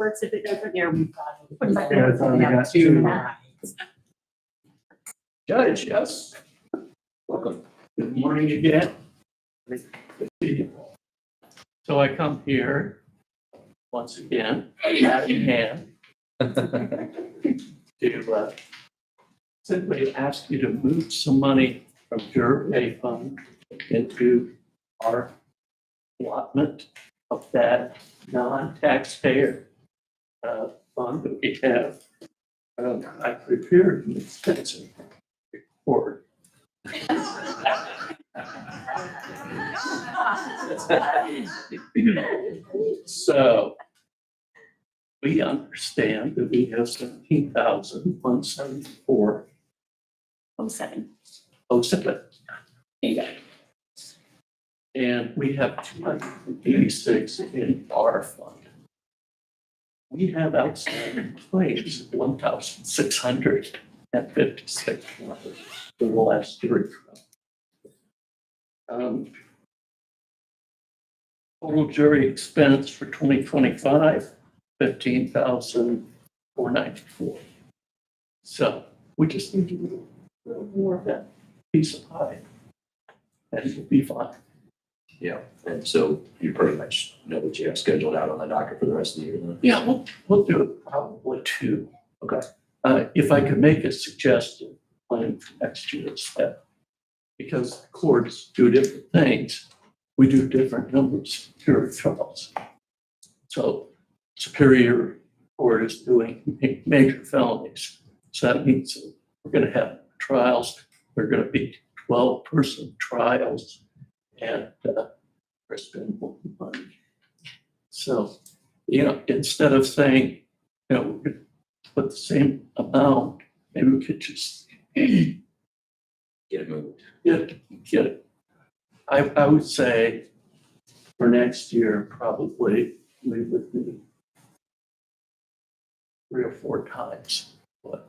works. If it doesn't, here we've got. Yeah, I thought we got two. Judge, yes. Welcome. Good morning again. So I come here once again, hat in hand, to simply ask you to move some money from your pay fund into our allotment of that non-taxpayer fund that we have. I prepared an extensive report. So we understand that we have 17,174. 07. Oh, seven. Yeah. And we have 286 in our fund. We have outstanding claims of 1,656 for the last year. Total jury expense for 2025, 15,494. So we just need to do a little more of that piece of pie, and it'll be fine. Yeah, and so you pretty much know what you have scheduled out on the docket for the rest of the year then? Yeah, we'll do it probably two. Okay. If I could make a suggestion, planning for next year's step, because courts do different things, we do different numbers of jury trials. So Superior Court is doing major felonies. So that means that we're going to have trials. They're going to be 12-person trials, and we're spending more money. So, instead of saying, we're going to put the same amount, maybe we could just Get it moved. get it. I would say for next year, probably we would do 3 or 4 times what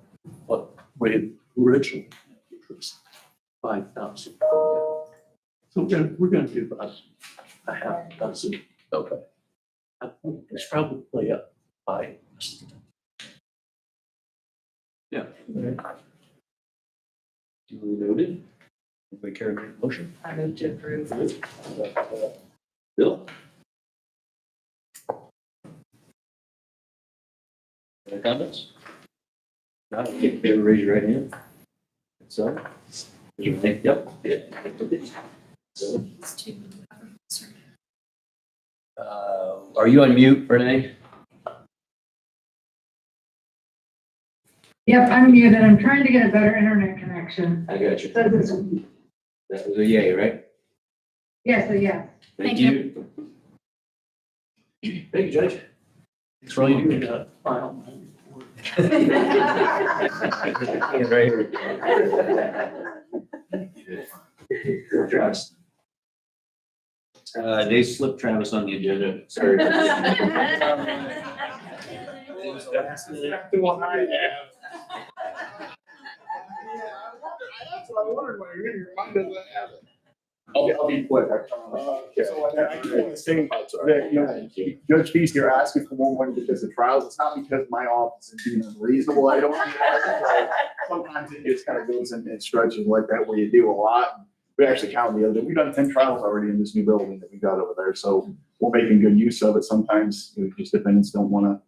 we originally had, which was 5,000. So we're gonna do about a half dozen. Okay. I think it's probably a 5. Yeah. Duly noted. Anybody care to make a motion? I moved to approve. Bill? Any comments? Not, if you favor, raise your right hand. So, you think, yep. So, are you on mute, Renee? Yep, I'm muted. I'm trying to get a better internet connection. I got you. That is- That was a yay, right? Yes, so yes. Thank you. Thank you, Judge. Thanks for all you do. File. Right here. Travis. They slipped Travis on the agenda. Sorry. I'll be quick. So I just want to say that, Judge Feast, you're asking for more money because of trials. It's not because my office is being unreasonable. I don't. Sometimes it just kind of goes in stretches like that where you do a lot. We actually counted the other day. We've done 10 trials already in this new building that we got over there. So we're making good use of it. Sometimes just defendants don't want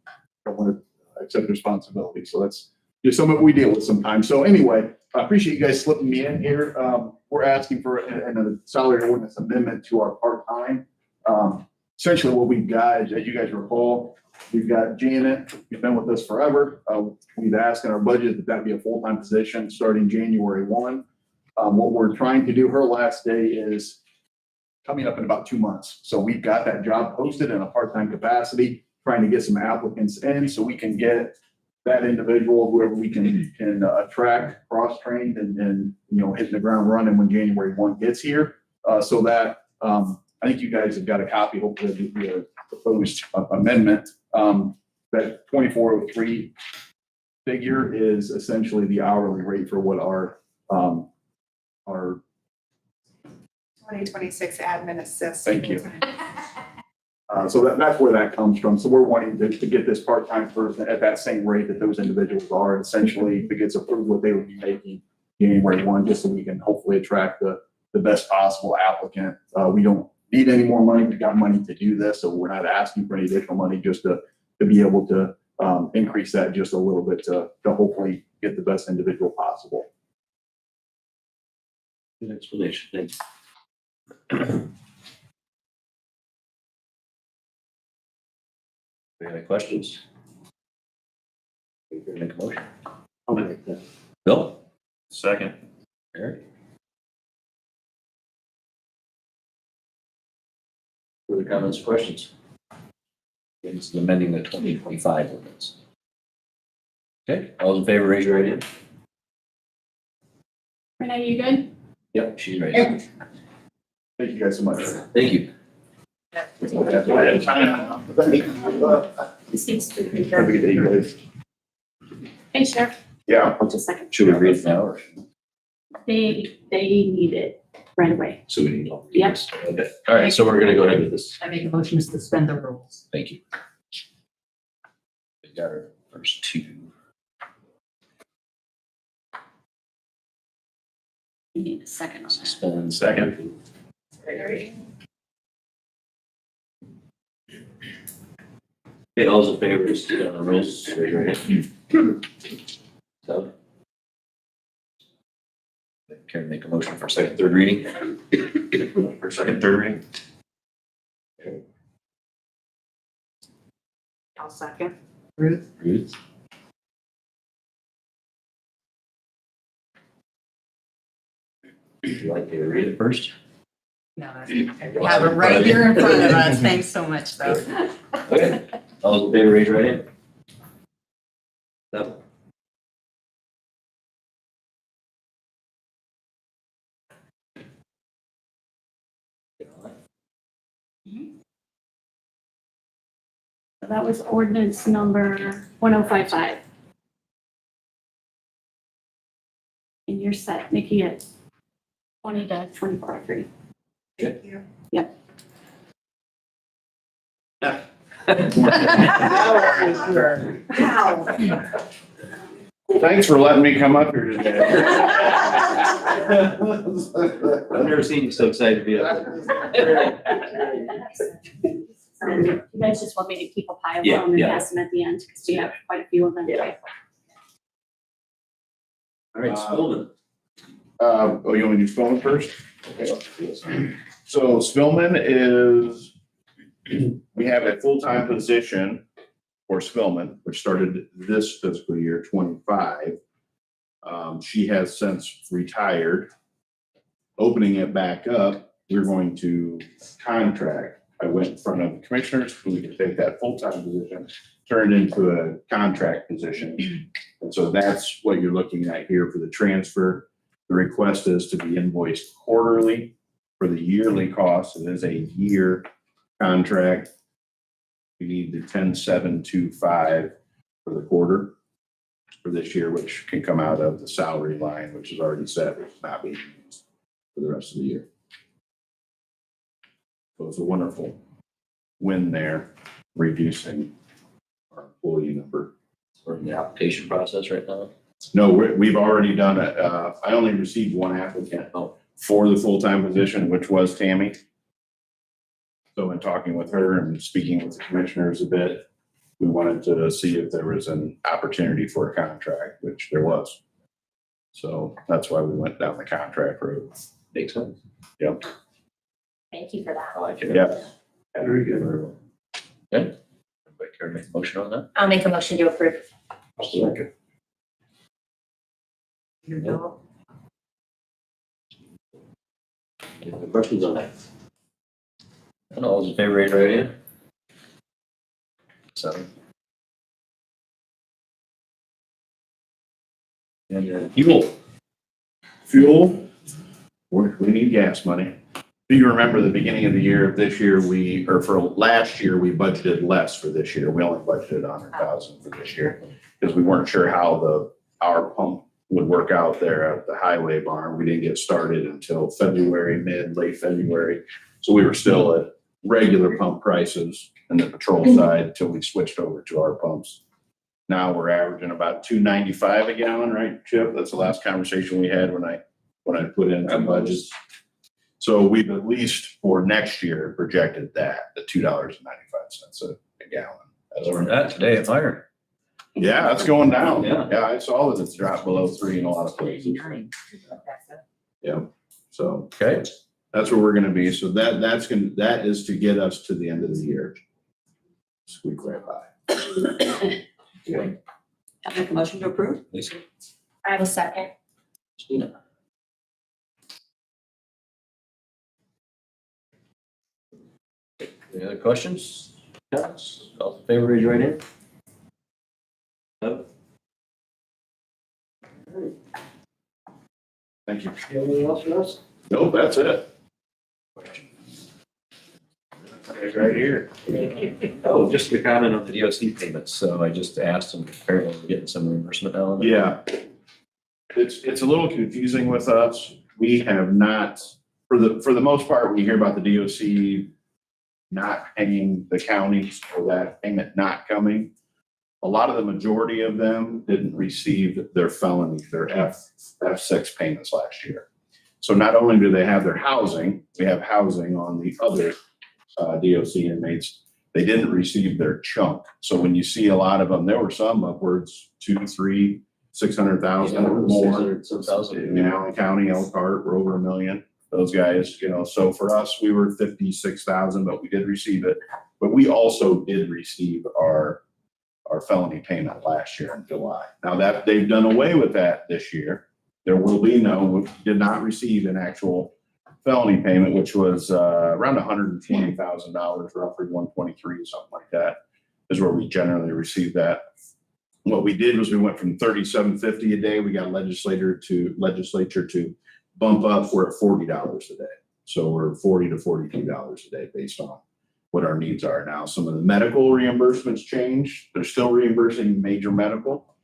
to accept responsibility. So that's just something we deal with sometimes. So anyway, I appreciate you guys slipping me in here. We're asking for a salary ordinance amendment to our part-time. Essentially what we've got, as you guys recall, we've got Janet, who's been with us forever. We've asked in our budget that be a full-time position starting January 1. What we're trying to do, her last day is coming up in about 2 months. So we've got that job posted in a part-time capacity, trying to get some applicants in so we can get that individual, whoever we can attract, cross-trained and hitting the ground running when January 1 gets here. So that I think you guys have got a copy, hopefully, of the proposed amendment. That 2403 figure is essentially the hourly rate for what our 2026 admin assistant. Thank you. So that's where that comes from. So we're wanting to get this part-time person at that same rate that those individuals are. Essentially, if it gets approved, what they would be making January 1, just so we can hopefully attract the best possible applicant. We don't need any more money. We've got money to do this, so we're not asking for any additional money, just to be able to increase that just a little bit to hopefully get the best individual possible. Good explanation, thank you. Any questions? You can make a motion. I'll make that. Bill? Second. Eric? Further comments, or questions? It's amending the 2025 ordinance. Okay, all those in favor, raise your right hand. Renee, you good? Yep, she's ready. Thank you guys so much. Thank you. This needs to be Have a good day, guys. Hey, Sheriff, Yeah. just a second. Should we read it now or? They need it right away. So we need all. Yep. Okay, all right, so we're gonna go ahead with this. I make a motion to suspend the rules. Thank you. We got our first two. You need a second on that. Suspend. Second. Okay, all those in favor, just sit on the rules, raise your hand. So. Karen, make a motion for second, third reading. For second, third reading. I'll second. Ruth? Would you like to read it first? No, we have it right here in front of us. Thanks so much, though. Okay, all those in favor, raise your right hand. No. So that was ordinance number 1055. And you're set, Nikki, at 20 to 24 Thanks for letting me come up here today. I've never seen you so excited to be up. You guys just want me to keep a pile of Yeah, them and yeah. pass them at the end, because we have quite a few of them. All right, Steuben. Oh, you want me to do Spillman first? So Spillman is, we have a full-time position for Spillman, which started this fiscal year, 25. She has since retired. Opening it back up, we're going to contract. I went in front of the commissioners, who we can take that full-time position, turn it into a contract position. And so that's what you're looking at here for the transfer. The request is to be invoiced quarterly for the yearly cost. It is a year contract. We need the 10,725 for the quarter for this year, which can come out of the salary line, which is already set, which is not being used for the rest of the year. So it's a wonderful win there, reducing our employee number. We're in the application process right now. No, we've already done it. I only received one applicant for the full-time position, which was Tammy. So in talking with her and speaking with the commissioners a bit, we wanted to see if there was an opportunity for a contract, which there was. So that's why we went down the contract road. Makes sense. Yep. Thank you for that. I like it. Yeah. Very good. Good. Everybody care to make a motion on that? I'll make a motion to approve. Second. Any questions on that? And all those in favor, raise your right hand. 7. And Fuel, we need gas money. Do you remember the beginning of the year of this year, for last year, we budgeted less for this year. We only budgeted 100,000 for this year because we weren't sure how our pump would work out there at the highway barn. We didn't get started until February, late February. So we were still at regular pump prices in the patrol side until we switched over to our pumps. Now we're averaging about $2.95 a gallon, right, Chip? That's the last conversation we had when I put in some budgets. So we've at least for next year projected that, the $2.95 a gallon. Or that today at fire. Yeah, it's going down. Yeah. Yeah, I saw that it's dropped below 3 in a lot of places. Yeah, so Okay. that's where we're gonna be. So that is to get us to the end of the year. Squeak right by. I'll make a motion to approve. Lisa, I have a second. Christina. Any other questions? Comments? All in favor, raise your right hand. No? Thank you. Anything else for us? Nope, that's it. Right here. Oh, just a comment on the DOC payments. So I just asked them, apparently we're getting some reimbursement now. Yeah. It's a little confusing with us. We have not, for the most part, when you hear about the DOC not paying the counties or that payment not coming, a lot of the majority of them didn't receive their felony, their F6 payments last year. So not only do they have their housing, we have housing on the other DOC inmates, they didn't receive their chunk. So when you see a lot of them, there were some upwards 2, 3, 600,000 or more. In Allen County, Elkhart, we're over $1 million. Those guys, so for us, we were 56,000, but we did receive it. But we also did receive our felony payment last year in July. Now that they've done away with that this year, there will be we did not receive an actual felony payment, which was around $120,000, roughly 123, something like that, is where we generally receive that. What we did was we went from $37.50 a day. We got legislature to bump up. We're at $40 a day. So we're $40 to $42 a day based on what our needs are now. Some of the medical reimbursements changed. They're still reimbursing major medical.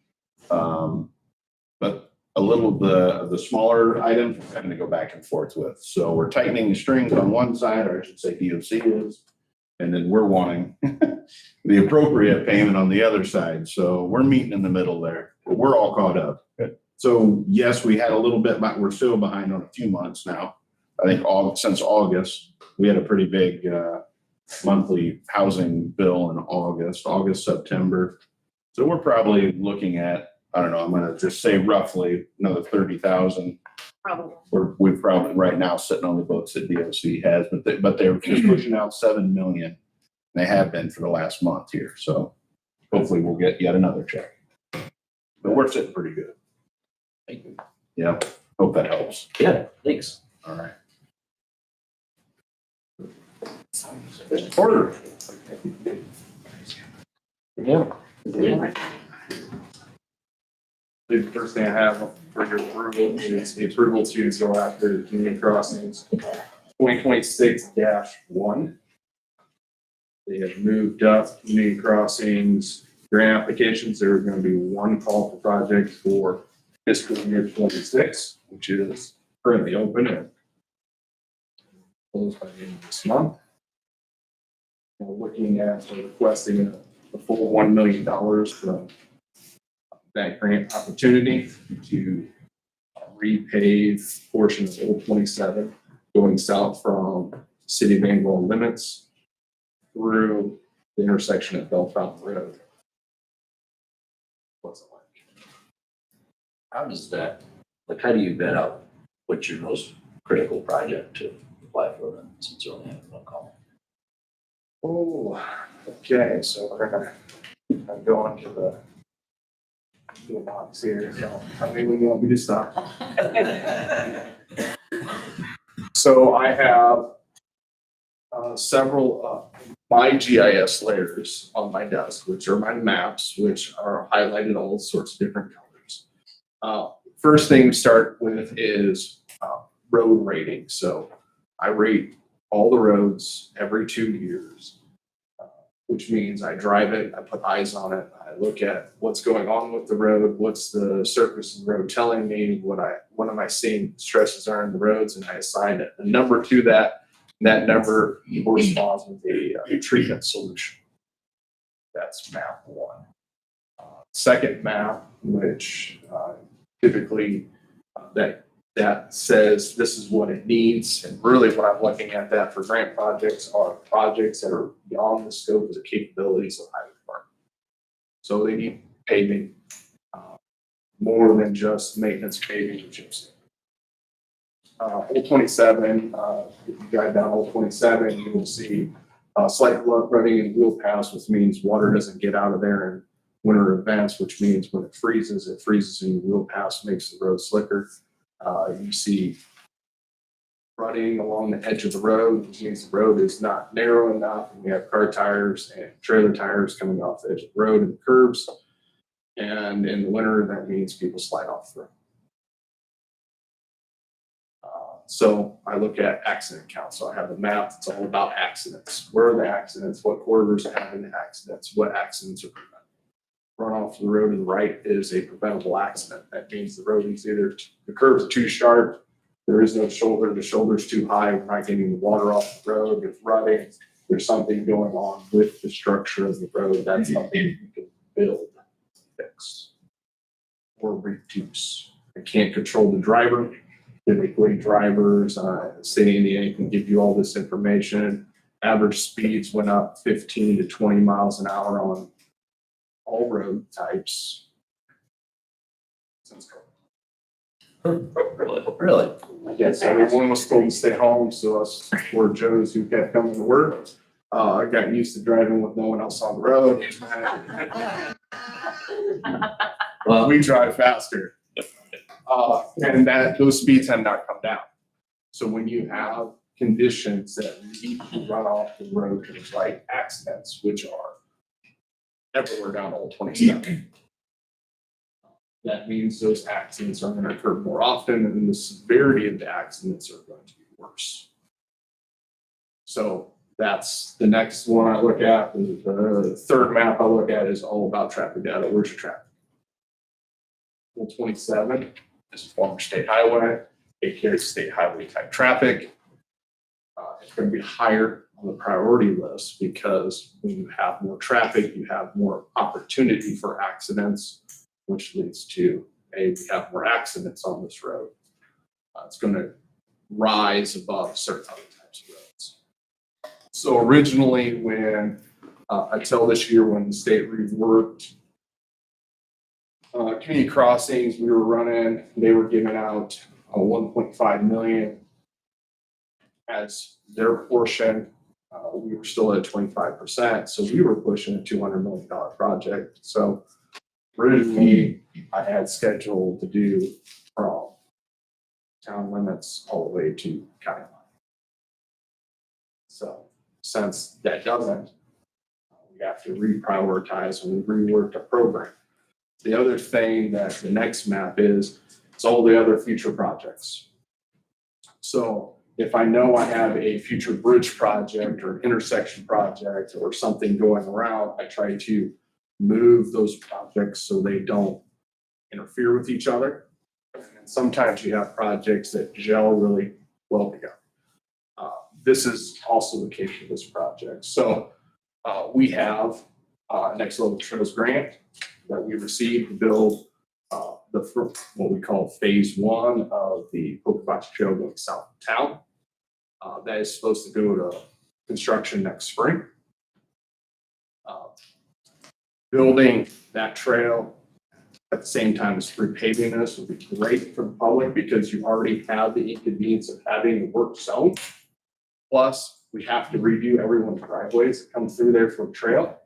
But a little the smaller items we're having to go back and forth with. So we're tightening the strings on one side, or I should say DOC is, and then we're wanting the appropriate payment on the other side. So we're meeting in the middle there. But we're all caught up. So yes, we had a little bit, but we're still behind on a few months now. I think since August, we had a pretty big monthly housing bill in August, September. So we're probably looking at, I don't know, I'm gonna just say roughly another 30,000. Probably. We're probably right now sitting on the books that DOC has, but they're just pushing out 7 million. They have been for the last month here. So hopefully we'll get yet another check. But we're sitting pretty good. Thank you. Yeah, hope that helps. Yeah, thanks. All right. Order. Yeah. The first thing I have for your approval is the approval to go after the community crossings 2026-1. They have moved up community crossings grant applications. There are going to be one call for project for fiscal year 26, which is currently open and closed by the end of this month. We're looking at requesting a full $1 million from that grant opportunity to repave portion of Old 27 going south from City of Vanderbilt limits through the intersection of Bell Fountain Road. What's it like? How does that, how do you vet out what's your most critical project to apply for then, since you only have one call? Oh, okay, so we're gonna go on to the box here. So how many would you want me to stop? So I have several my GIS layers on my desk, which are my maps, which are highlighted all sorts of different colors. First thing we start with is road rating. So I rate all the roads every 2 years, which means I drive it, I put eyes on it, I look at what's going on with the road, what's the surface of the road telling me, what am I seeing stresses are in the roads, and I assign a number to that That number corresponds with a treatment solution. That's map one. Second map, which typically that says this is what it needs. And really what I'm looking at that for grant projects are projects that are beyond the scope of the capabilities of highway department. So they need paving, more than just maintenance paving or gypsum. Old 27, if you drive down Old 27, you will see slight running in wheel paths, which means water doesn't get out of there in winter events, which means when it freezes in your wheel paths, makes the road slicker. You see running along the edge of the road, which means the road is not narrow enough, and we have car tires and trailer tires coming off the edge of the road and the curbs. And in the winter, that means people slide off the road. So I look at accident count. So I have a map that's all about accidents. Where are the accidents? What corridors are having the accidents? What accidents are prevented? Run off the road to the right is a preventable accident. That means the road is either, the curves are too sharp, there is no shoulder, the shoulder's too high, we're not getting the water off the road, it's rutting, there's something going on with the structure of the road. That's something you can build, fix, or reduce. I can't control the driver. Typically drivers, State of Indiana can give you all this information. Average speeds went up 15 to 20 miles an hour on all road types since COVID. Really? I guess everyone was told to stay home, so us poor Joes who kept coming to work, I got used to driving with no one else on the road. Well, We drive faster. And those speeds have not come down. So when you have conditions that lead to run off the road, things like accidents, which are everywhere down Old 27. That means those accidents are going to occur more often, and the severity of the accidents are going to be worse. So that's the next one I look at. The third map I look at is all about traffic data. Where's your traffic? Old 27 is a former state highway. It carries state highway type traffic. It's going to be higher on the priority list because when you have more traffic, you have more opportunity for accidents, which leads to we have more accidents on this road. It's going to rise above certain other types of roads. So originally when, until this year when the state reworked community crossings, we were running, they were giving out 1.5 million as their portion. We were still at 25%, so we were pushing a $200 million project. So originally, I had scheduled to do from town limits all the way to county line. So since that doesn't, we have to reprioritize and rework the program. The other thing that the next map is all the other future projects. So if I know I have a future bridge project or intersection project or something going around, I try to move those projects so they don't interfere with each other. And sometimes you have projects that gel really well together. This is also the case for this project. So we have Next Level Trails grant that we received to build what we call phase one of the Pocahontas Trail going south of town. That is supposed to go to construction next spring. Building that trail at the same time as repaving this would be great for the public because you already have the inconvenience of having a work zone. Plus, we have to redo everyone's driveways that come through there for the trail,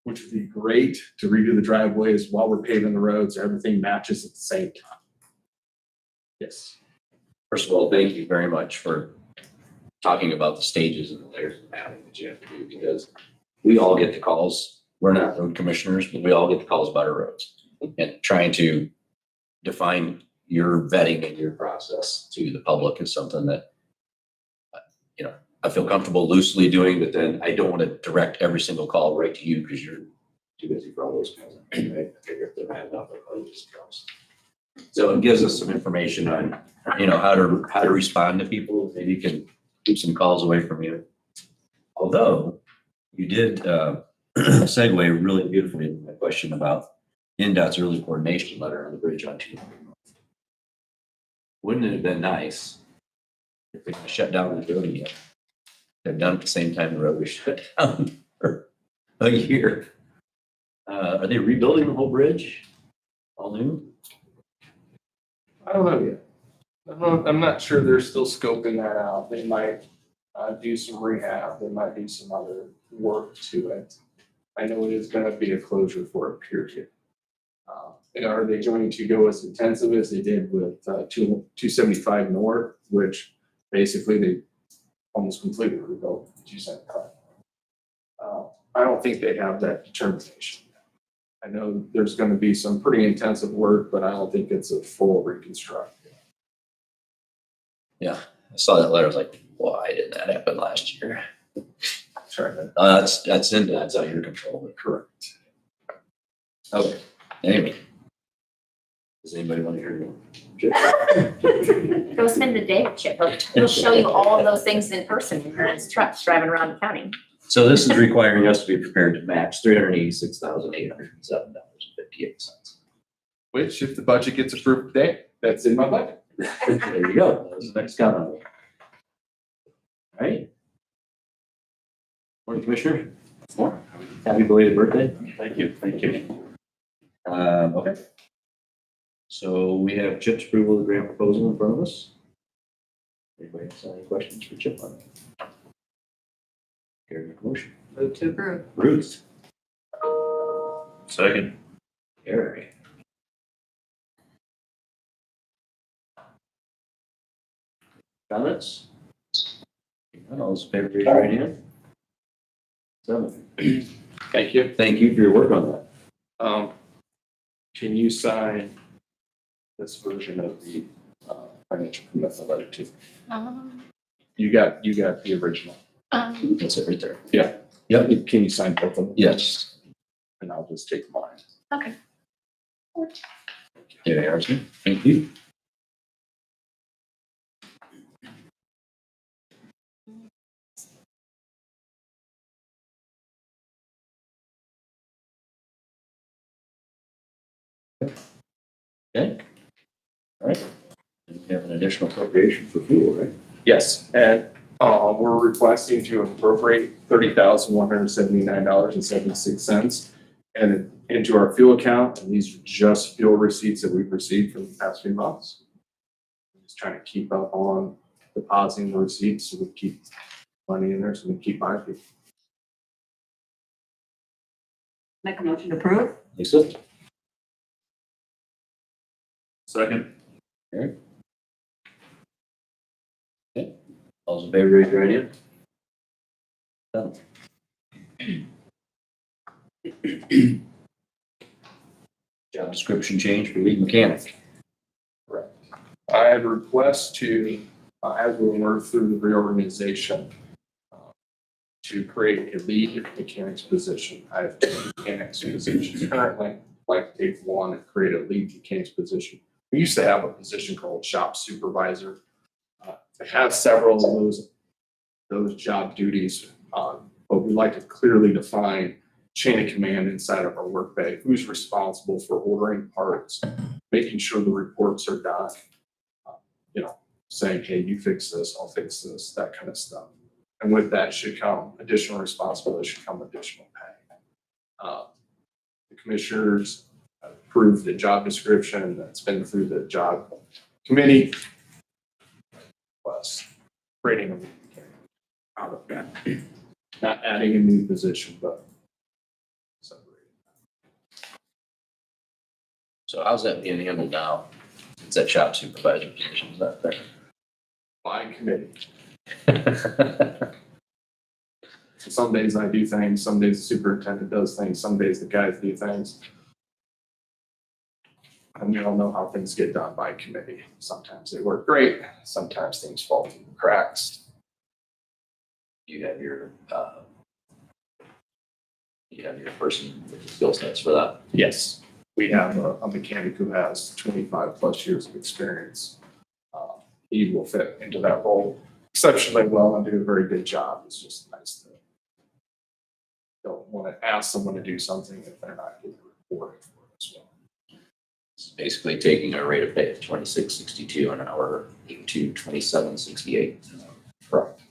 which would be great to redo the driveways while we're paving the roads. Everything matches at the same time. Yes. first of all, thank you very much for talking about the stages and the layers of mapping that you have to do, because we all get the calls. We're not road commissioners, but we all get the calls about our roads, and trying to define your vetting and your process to the public is something that, I feel comfortable loosely doing, but then I don't want to direct every single call right to you because you're too busy for all those kinds of things. I figure if they're mad enough, I'll just calls. So it gives us some information on, how to respond to people. Maybe you can keep some calls away from you. Although you did segue really beautifully into my question about NDOT's early coordination letter on the bridge on 200 North. Wouldn't it have been nice if they shut down the road yet? They've done it at the same time the road was shut down for a year. Are they rebuilding the whole bridge? All new? I don't know yet. I'm not sure they're still scoping that out. They might do some rehab. They might do some other work to it. I know it is gonna be a closure for a period. Are they going to go as intensive as they did with 275 North, which basically they almost completely rebuilt 275? I don't think they have that determination. I know there's gonna be some pretty intensive work, but I don't think it's a full reconstruct. Yeah, I saw that letter. I was like, why didn't that happen last year? Sorry. That's NDOT's out of your control. But Correct. okay. Anyway, does anybody want to hear more? Go spend the day with Chip. He'll show you all of those things in person in his trucks driving around the county. So this is requiring us to be prepared to match $386,807.58. Which, if the budget gets approved today, that's in my budget. There you go. That's the next comment. All right. Morning, Commissioner. More. Happy belated birthday. Thank you, thank you. Okay. So we have Chip's approval of the grant proposal in front of us. Anybody has any questions for Chip on that? Carry your motion. Move to approve. Ruth. Second. Gary. Comments? None, all those in favor, raise your right hand. 7. Thank you. Thank you for your work on that. Can you sign this version of the financial commitment letter too? You got the original. That's it right there. Yeah. Yep. Can you sign both of them? Yes. And I'll just take mine. Okay. There they are, sir. Thank you. Okay. All right. And we have an additional appropriation for fuel, right? Yes, and we're requesting to appropriate $30,179.76 and into our fuel account. And these are just fuel receipts that we've received from the past few months. Just trying to keep up on depositing the receipts so we keep money in there so we can keep buying people. Make a motion to approve? Lisa? Second. Eric? Okay. All those in favor, raise your right hand. Done. Job description change for lead mechanic. Correct. I had a request to, as we work through the reorganization, to create a lead mechanics position. I have 2 mechanics positions currently. I'd like to take one and create a lead mechanics position. We used to have a position called shop supervisor. It has several of those job duties, but we like to clearly define chain of command inside of our work bay. Who's responsible for ordering parts, making sure the reports are done, saying, hey, you fix this, I'll fix this, that kind of stuff. And with that should come additional responsibility, should come additional pay. The commissioners approved the job description that's been through the job committee. Plus creating a out of that, not adding a new position, but separating. So how's that being handled now? It's that shop supervisor position, is that there? By committee. So some days I do things, some days the superintendent does things, some days the guys do things. And we all know how things get done by committee. Sometimes they work great, sometimes things fall through the cracks. You have your person with the skill sets for that. Yes, we have a mechanic who has 25 plus years of experience. He will fit into that role. exceptionally well and do a very good job. It's just nice to don't want to ask someone to do something if they're not getting rewarded for it as well. It's basically taking our rate of pay of $26.62 an hour to $27.68. Correct.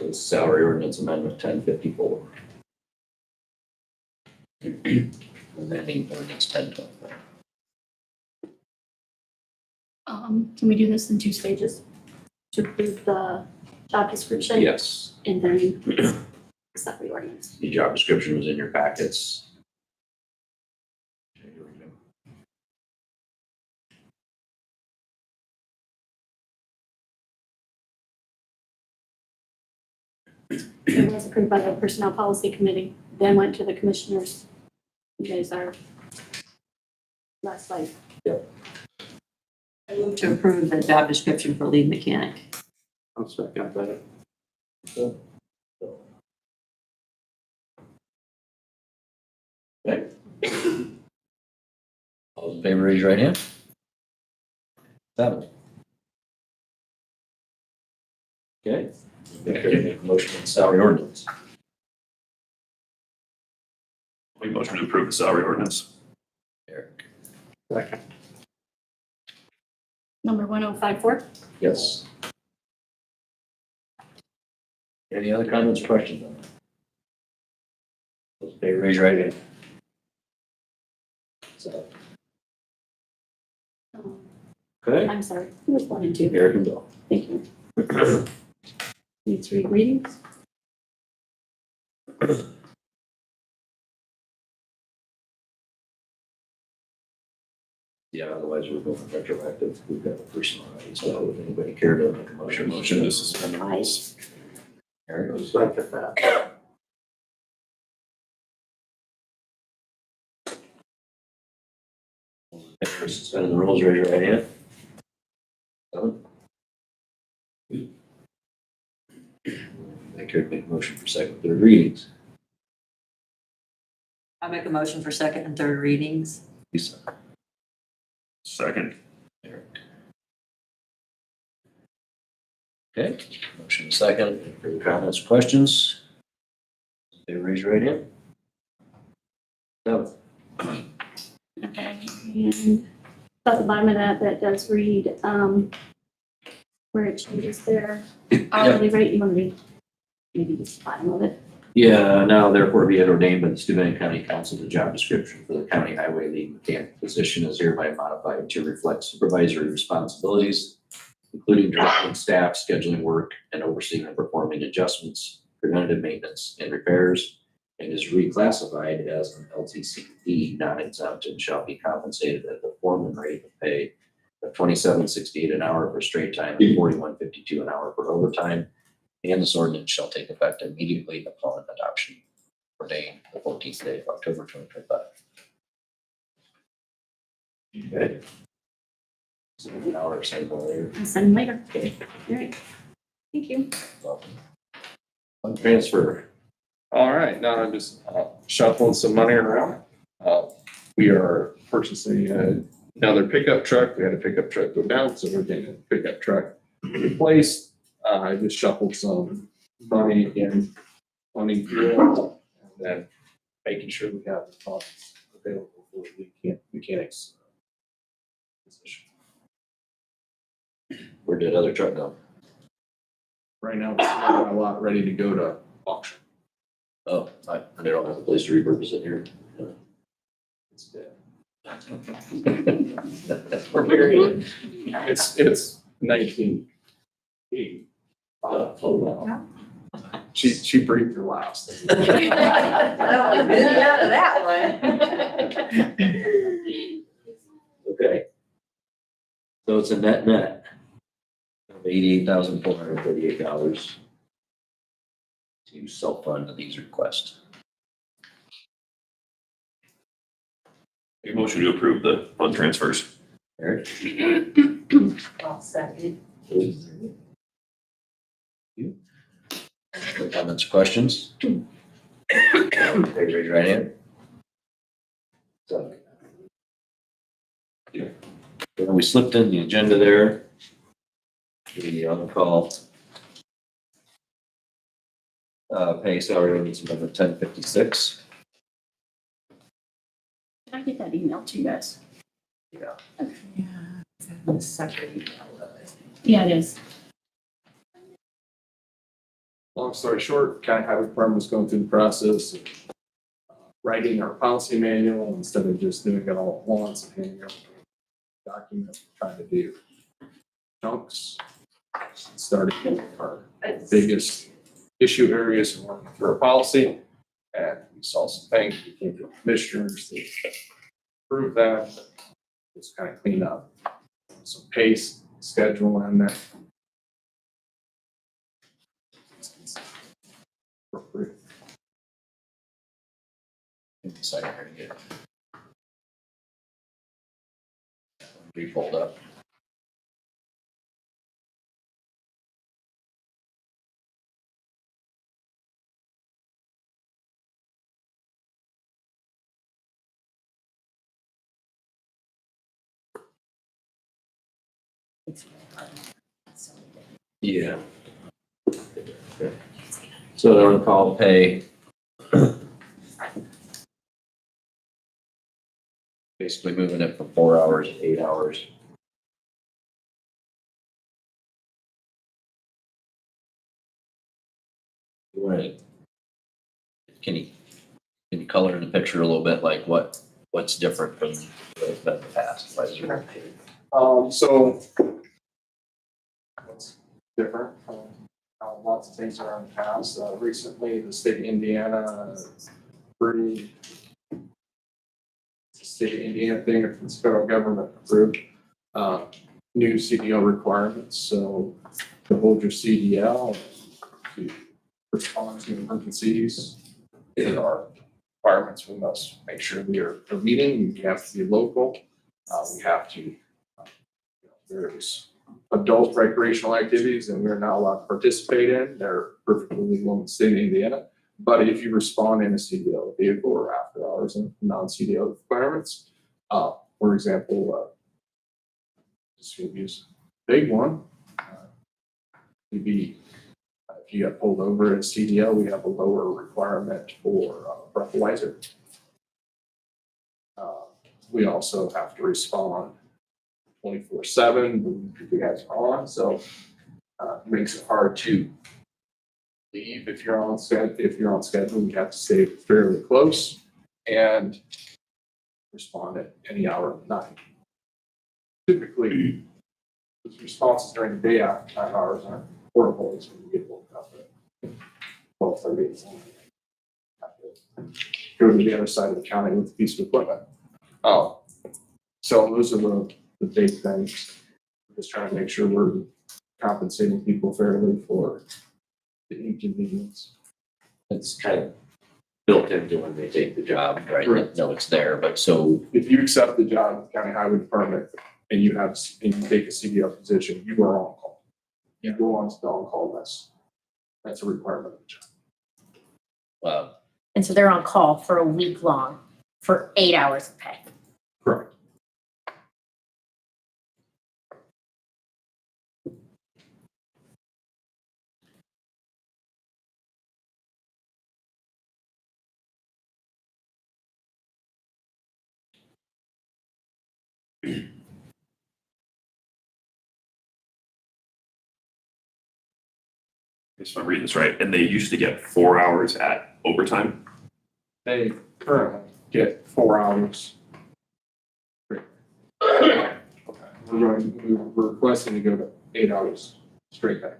So salary ordinance amendment 1054. Amending ordinance 1024. Can we do this in 2 stages? To approve the job description? Yes, And then the salary ordinance. the job description was in your packets. It was approved by the Personnel Policy Committee, then went to the commissioners. You guys are last slide. I move to approve the job description for lead mechanic. I'll second that. Okay. All those in favor, raise your right hand. 7. Okay. Make a motion on salary ordinance. Make motion to approve the salary ordinance. Eric? Second. Number 1054. Yes. Any other comments or questions on that? Those in favor, raise your right hand. So, okay, I'm sorry, it was 1 and 2. Eric and Bill. Thank you. Need to read readings? Yeah, otherwise we're going retroactive. We've got the person already, so would anybody care to make a motion? Motion to suspend the rules. Eric? I'll second that. For suspending the rules, raise your right hand. 7. I care to make a motion for second, third readings. I'll make a motion for second and third readings. Lisa? Second. Eric? Okay, motion second. Any further comments, questions? They raise your right hand. 7. Okay, and at the bottom of that does read, where it changes their hourly rate, you want to read maybe just the bottom of it? Yeah, now therefore be it ordained by the Steuben County Council, the job description for the county highway lead mechanic position is hereby modified to reflect supervisory responsibilities, including directing staff, scheduling work, and overseeing and performing adjustments, preventative maintenance, and repairs, and is reclassified as an LTCE non-exempt and shall be compensated at the foreman rate of pay of $27.68 an hour for straight time and $41.52 an hour for overtime. And this ordinance shall take effect immediately upon adoption, ordained the 14th day of October 2025. Okay. So an hour or so later. I'll send them later. Okay. All right, thank you. Welcome. Fund transfer. All right, now I'm just shuffling some money around. We are purchasing another pickup truck. We had a pickup truck go down, so we're getting a pickup truck replaced. I just shuffled some money in on each deal, and then making sure we have the funds available for the mechanics position. Where did other truck go? Right now, it's not a lot ready to go to auction. Oh, I don't have a place to repurpose it here. It's dead. We're very. It's 1980. Oh, wow. She breathed her last. Out of that one. Okay. So it's a net of $88,438 to self-fund these requests. Make a motion to approve the fund transfers. Eric? I'll second. You? Any comments, questions? Raise your right hand. So. Okay, And we slipped in the agenda there. The on-call pay salary ordinance number 1056. Did I get that email to you guys? Yeah, separate email of it. Yeah, it is. Long story short, county highway department was going through the process of writing our policy manual instead of just doing it all at once and handing out documents, trying to do chunks. Starting with our biggest issue areas and working through our policy. And we saw some things, we came to commissioners to approve that, just kind of clean up some pace, schedule and that. Appropriate. Decided how to get it. Refold up. It's really hard. So, Yeah. So the on-call pay. Basically moving it from 4 hours to 8 hours. Right. Can you color in the picture a little bit, like what's different from what's been in the past? Why is there- So what's different from how lots of things are in the past? Recently, the state of Indiana approved the state of Indiana thing, it's federal government approved, new CDL requirements. So to hold your CDL, to respond to emergencies, there are requirements we must make sure we are meeting. We have to be local. We have to, there's adult recreational activities and we're not allowed to participate in. They're perfectly legal in the state of Indiana. But if you respond in a CDL vehicle or after hours and non-CDL requirements, for example, just to use a big one, would be if you got pulled over at CDL, we have a lower requirement for breathalyzer. We also have to respond 24/7 if you guys are on, so it makes it hard to leave if you're on schedule. If you're on schedule, you have to stay fairly close and respond at any hour of the night. Typically, the responses during the day after 9 hours aren't horrible as when you get woken up at 12:30. Have to go to the other side of the county with a piece of equipment. So those are the big things. We're just trying to make sure we're compensating people fairly for the inconvenience. It's kind of built into when they take the job, right? Correct. No, it's there, but so If you accept the job with the county highway department and you take a CDL position, you are on call. You go on to the on-call list. That's a requirement of the job. And so they're on call for a week long for 8 hours of pay. Correct. If I'm reading this right, and they used to get 4 hours at overtime. They currently get 4 hours. We're requesting to go to 8 hours straight pay.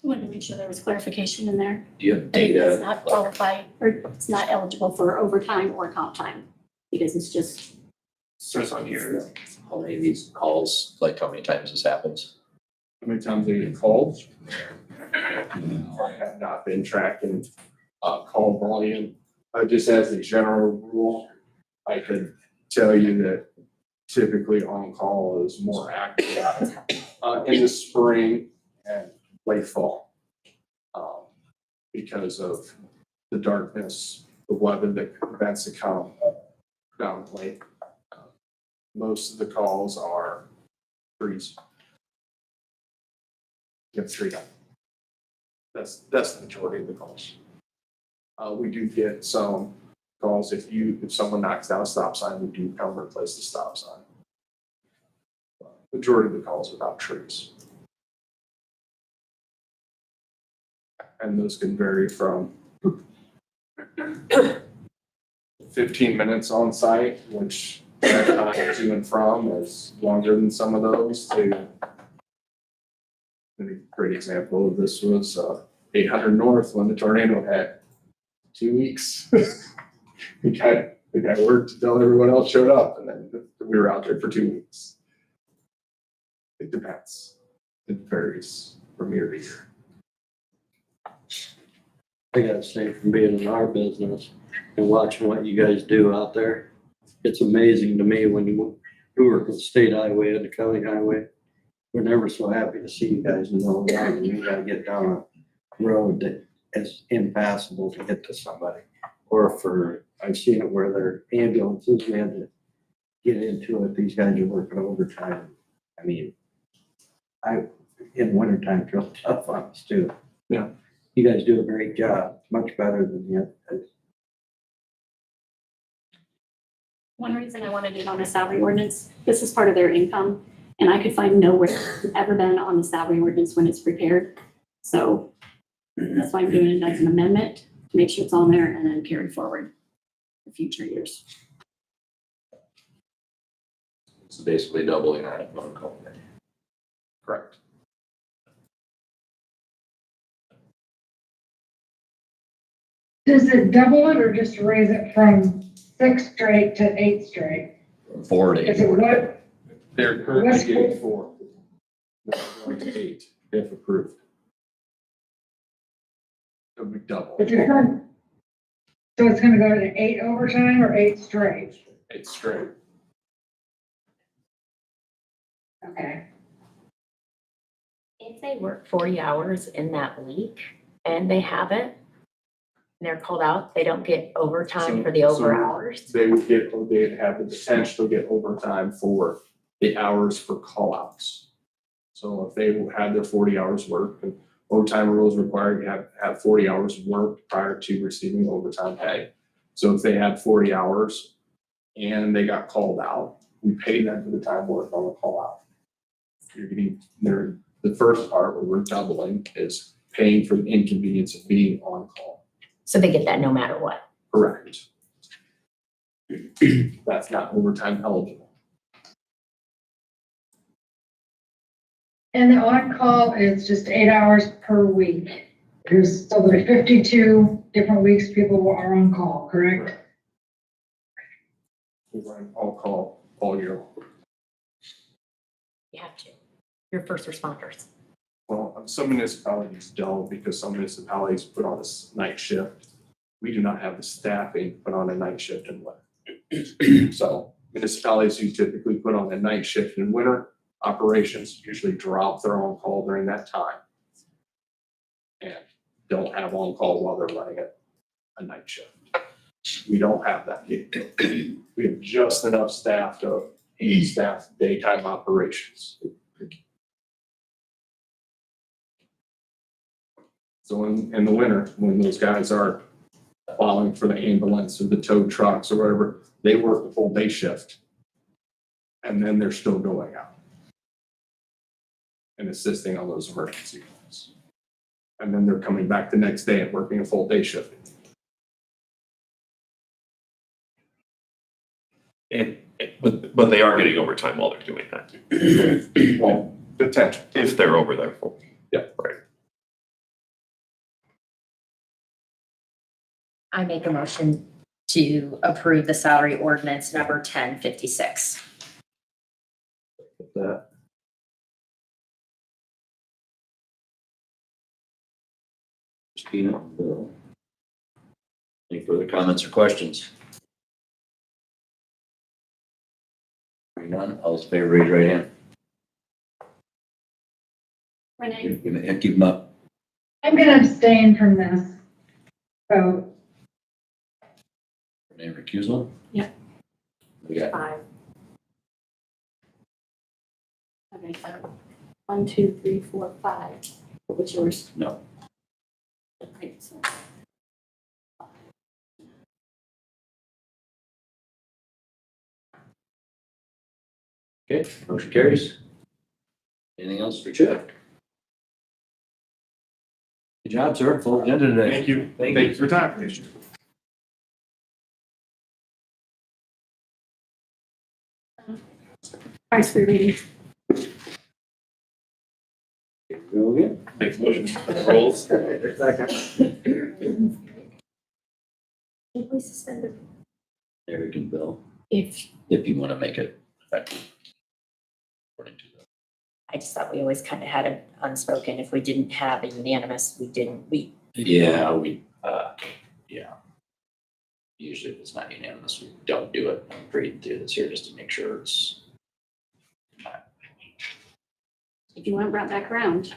Wanted to make sure there was clarification in there. do you have I think it's data? not qualified, or it's not eligible for overtime or comp time, because it's just, Says on here. How many of these calls, like how many times this happens? How many times they get called? I have not been tracking call volume. Just as a general rule, I could tell you that typically on-call is more active in the spring and late fall because of the darkness, the weather that events that come down late. Most of the calls are threes. Get three done. That's the majority of the calls. We do get some calls if someone knocks down a stop sign, we do come replace the stop sign. Majority of the calls are about trees. And those can vary from 15 minutes on site, which that time to and from is longer than some of those, to a great example of this was 800 North when the tornado hit. 2 weeks. The guy worked until everyone else showed up, and then we were out there for 2 weeks. It depends. It varies from year to year. I gotta say, from being in our business and watching what you guys do out there, it's amazing to me when you work with the state highway and the county highway. We're never so happy to see you guys know that you gotta get down a road that is impassable to get to somebody. Or I've seen it where their ambulances, we had to get into it. These guys are working overtime. I mean, in wintertime, it's real tough on us too. Yeah. You guys do a great job, much better than the other guys. One reason I wanted it on a salary ordinance, this is part of their income, and I could find nowhere it's ever been on the salary ordinance when it's prepared. So that's why I'm doing it as an amendment, to make sure it's on there and then carry forward for future years. It's basically doubling that phone call. Correct. Does it double it or just raise it from 6 straight to 8 straight? From 4 to 8. Is it what? They're currently getting 4. They're going to 8 if approved. It'll be double. But you're going, so it's gonna go to 8 overtime or 8 straight? 8 straight. Okay. If they work 40 hours in that week and they haven't, and they're called out, they don't get overtime for the over hours? They'd have the potential to get overtime for the hours for call outs. So if they had their 40 hours worked, and overtime rules require you have 40 hours worked prior to receiving overtime pay. So if they had 40 hours and they got called out, we pay them for the time worked on the call out. You're getting the first part where we're doubling is paying for the inconvenience of being on call. So they get that no matter what. Correct. That's not overtime eligible. And the on-call is just 8 hours per week. So there's 52 different weeks people are on call, correct? We run all call all year long. You have to. You're first responders. Well, some municipalities don't because some municipalities put on a night shift. We do not have the staffing to put on a night shift in winter. So municipalities who typically put on a night shift in winter operations usually drop their on-call during that time and don't have on-call while they're running a night shift. We don't have that capability. We have just enough staff to staff daytime operations. So in the winter, when those guys are plowing for the ambulance or the tow trucks or whatever, they work the full day shift. And then they're still going out and assisting on those emergency calls. And then they're coming back the next day and working a full day shift. But they are getting overtime while they're doing that, Well, potential. if they're over there full. Yeah. Right. I make a motion to approve the salary ordinance number 1056. That Christina, any further comments or questions? Hearing none, all those in favor, raise your right hand. Renee? Keep them up. I'm gonna abstain from this vote. Renee recusal? Yeah. We got 5. Okay, so 1, 2, 3, 4, 5. What was yours? No. Right, so Okay, motion carries. Anything else for Chip? Good job, sir. Full agenda today. Thank you. Thank Thanks for your time. price for reading. Here we go again. Make motion for the rolls. Should we suspend the, Eric and Bill, If, if you want to make it effective. According to them. I just thought we always kind of had it unspoken. If we didn't have a unanimous, we Yeah, yeah. Usually if it's not unanimous, we don't do it. I'm reading through this here just to make sure it's. if you want brought back around?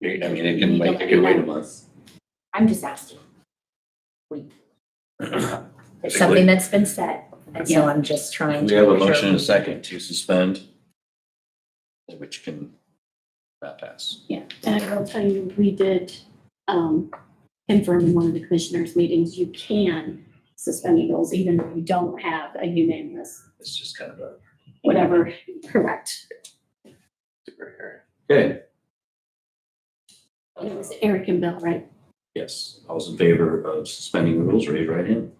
I mean, it can wait, it can wait a month. I'm just asking. It's something that's been set, and so I'm just trying We to. have a make sure motion and a we- second to suspend, which can not pass. Yeah, and I will tell you, we did confirm in one of the commissioners' meetings, you can suspend the rules even if you don't have a unanimous, It's just kind of a. whatever, correct. Okay, It was Eric and Bill, right? yes, all those in favor of suspending the rules, raise your right hand.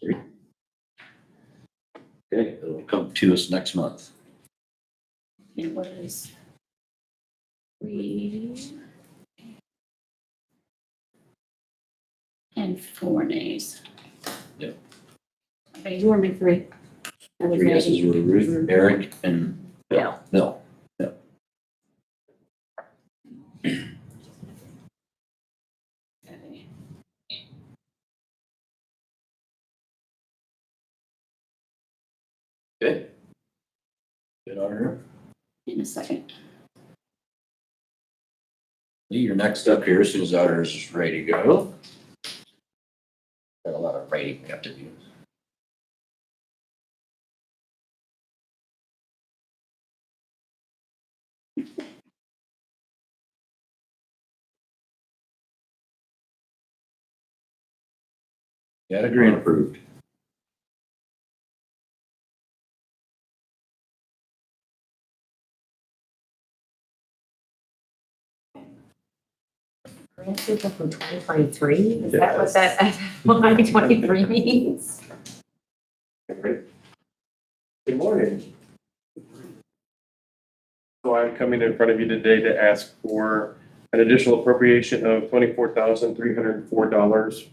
Three. Okay, it'll come to us next month. It was 3 and 4 days. Yep. Okay, you were me 3. I was 3 yeses ready. were Ruth, Eric, and Bill. Bill. Okay. Okay. Good order. In a second. Lee, you're next up here as soon as the auditor is ready to go. Got a lot of writing we have to do. Got a grant approved. Grant approval from 2023, is that what that 2023 means? Good morning. So I'm coming in front of you today to ask for an additional appropriation of $24,304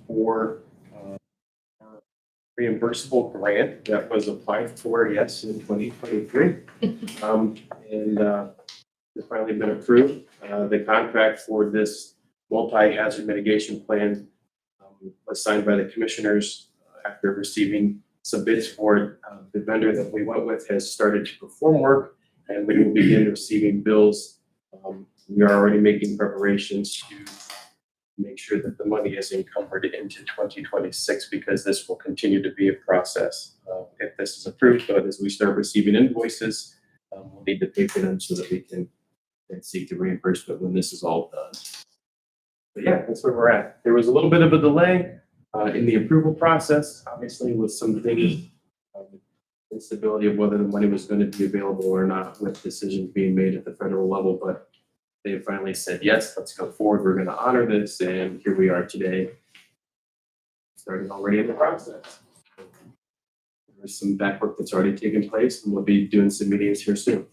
for our reimbursable grant that was applied for, yes, in 2023. It's finally been approved. The contract for this multi-hazard mitigation plan was signed by the commissioners after receiving some bids for it. The vendor that we went with has started to perform work, and we will begin receiving bills. We are already making preparations to make sure that the money is encumbered into 2026 because this will continue to be a process. If this is approved, but as we start receiving invoices, we'll need to pay for them so that we can then seek the reimbursement when this is all done. But yeah, that's where we're at. There was a little bit of a delay in the approval process, obviously with some things, instability of whether the money was going to be available or not with decisions being made at the federal level, but they finally said, yes, let's go forward. We're going to honor this. And here we are today, starting already in the process. There's some back work that's already taken place, and we'll be doing some meetings here soon.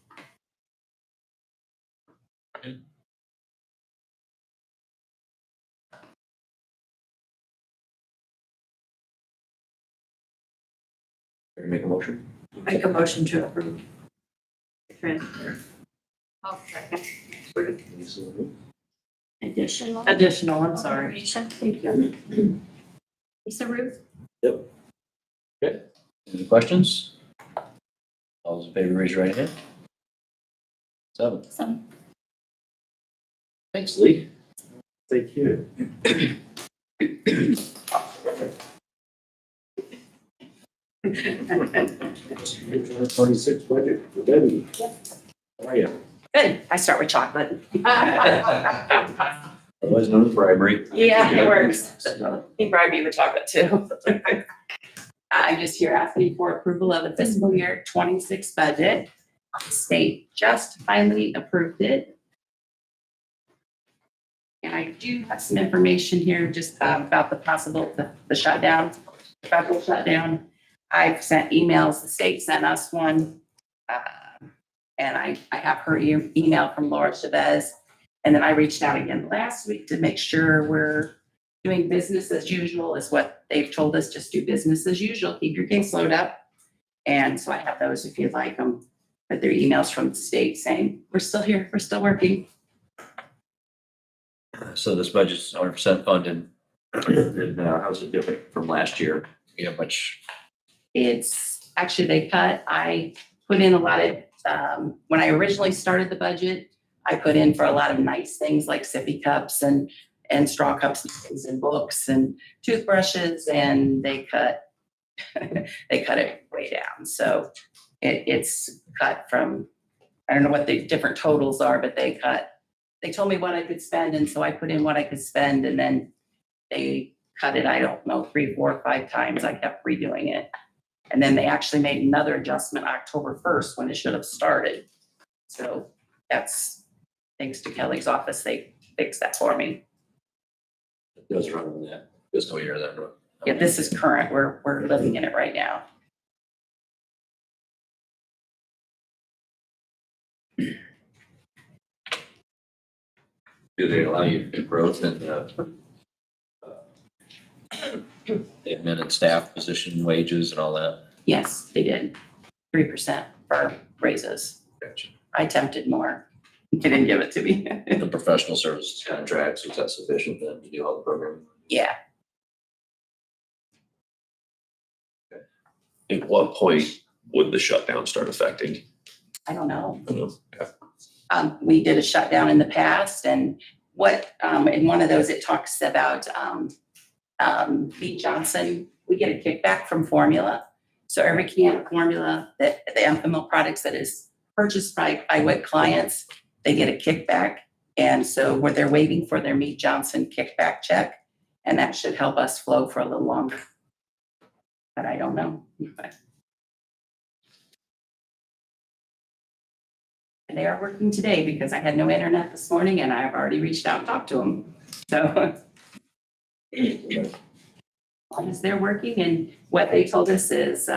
Ready to make a motion? Make a motion to approve. Transfer. I'll second. Lisa, Ruth? Additional. Additional, I'm sorry. Appropriation. Thank you. Lisa Ruth? Any questions? All those in favor, raise your right hand. 7. So, Thanks, Lee. Thank you. 26 budget for Debbie. How are you? Good. I start with chocolate. Otherwise known as bribery. Yeah, it works. He bribed me with chocolate too. I'm just here asking for approval of the fiscal year 26 budget. The state just finally approved it. And I do have some information here just about the shutdown, federal shutdown. I've sent emails, the state sent us one. And I have her email from Laura Chavez. And then I reached out again last week to make sure we're doing business as usual is what they've told us, just do business as usual, keep your caseload up. And so I have those if you'd like them, but they're emails from the state saying, we're still here, we're still working. So this budget's 100% funded. And how's it different from last year? You have much? It's actually, they cut, I put in a lot of, when I originally started the budget, I put in for a lot of nice things like sippy cups and straw cups and things and books and toothbrushes, and they cut it way down. So it's cut from, I don't know what the different totals are, but they told me what I could spend, and so I put in what I could spend, and then they cut it, I don't know, 3, 4, 5 times. I kept redoing it. And then they actually made another adjustment October 1st when it should have started. So that's thanks to Kelly's office, they fixed that for me. It does run in that fiscal year then. Yeah, this is current. We're living in it right now. Do they allow you to do growth in admin and staff position wages and all that? Yes, they did. 3% for raises. Gotcha. I attempted more. They didn't give it to me. The professional services contracts, is that sufficient then to do all the programming? Yeah, At what point would the shutdown start affecting? I don't know. I don't know. Okay. We did a shutdown in the past, and in one of those, it talks about Lee Johnson. We get a kickback from formula. So every can of formula that the Enfamil products that is purchased by WIC clients, they get a kickback. And so they're waiting for their Meet Johnson kickback check, and that should help us flow for a little longer. But I don't know. And they are working today because I had no internet this morning and I've already reached out and talked to them. So as long as they're working, and what they told us is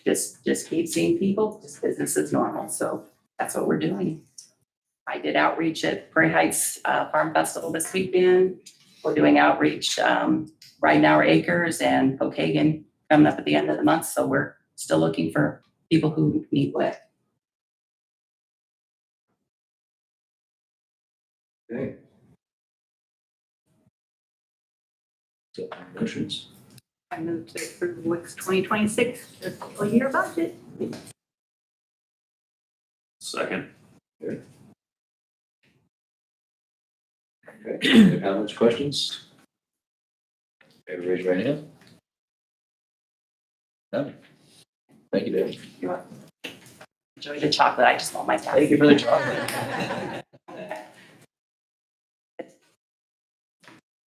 just keep seeing people, just business as normal. So that's what we're doing. I did outreach at Prairie Heights Farm Festival this weekend. We're doing outreach Riding Our Acres and Pokagon coming up at the end of the month. So we're still looking for people who need WIC. Okay. So, motions? I move to approve WIC's 2026 fiscal year budget. Second. Okay. Any comments, questions? Okay, raise your hand. No. Thank you, Dave. Enjoy the chocolate. I just want my Thank you for the chocolate.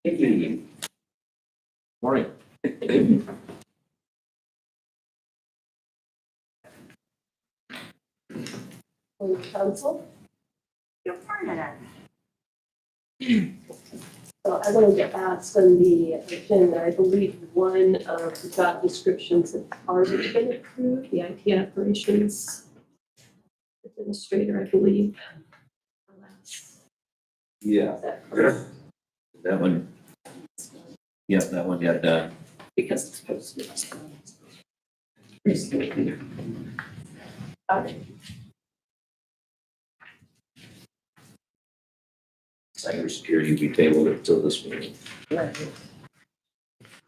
Thank you. Morning. Council. Good morning. So I want to get asked on the agenda, I believe one of the job descriptions has already been approved, the IT operations administrator, I believe. Yeah. Is that correct? That one. Yeah, that one got done. Because it's posted. Okay. Cybersecurity will be tabled until this meeting. Right.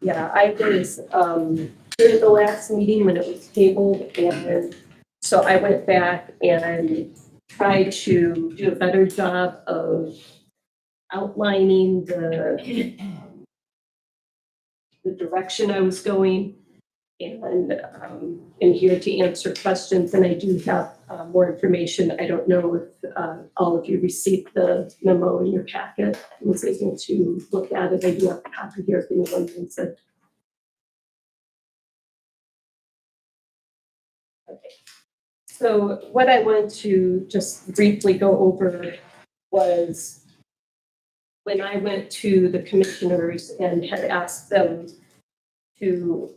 Yeah, I was, here at the last meeting when it was tabled, and so I went back and tried to do a better job of outlining the direction I was going. And in here to answer questions, and I do have more information. I don't know if all of you received the memo in your packet. I was able to look at it. I do have a copy here if anyone needs it. Okay. So what I wanted to just briefly go over was when I went to the commissioners and had asked them to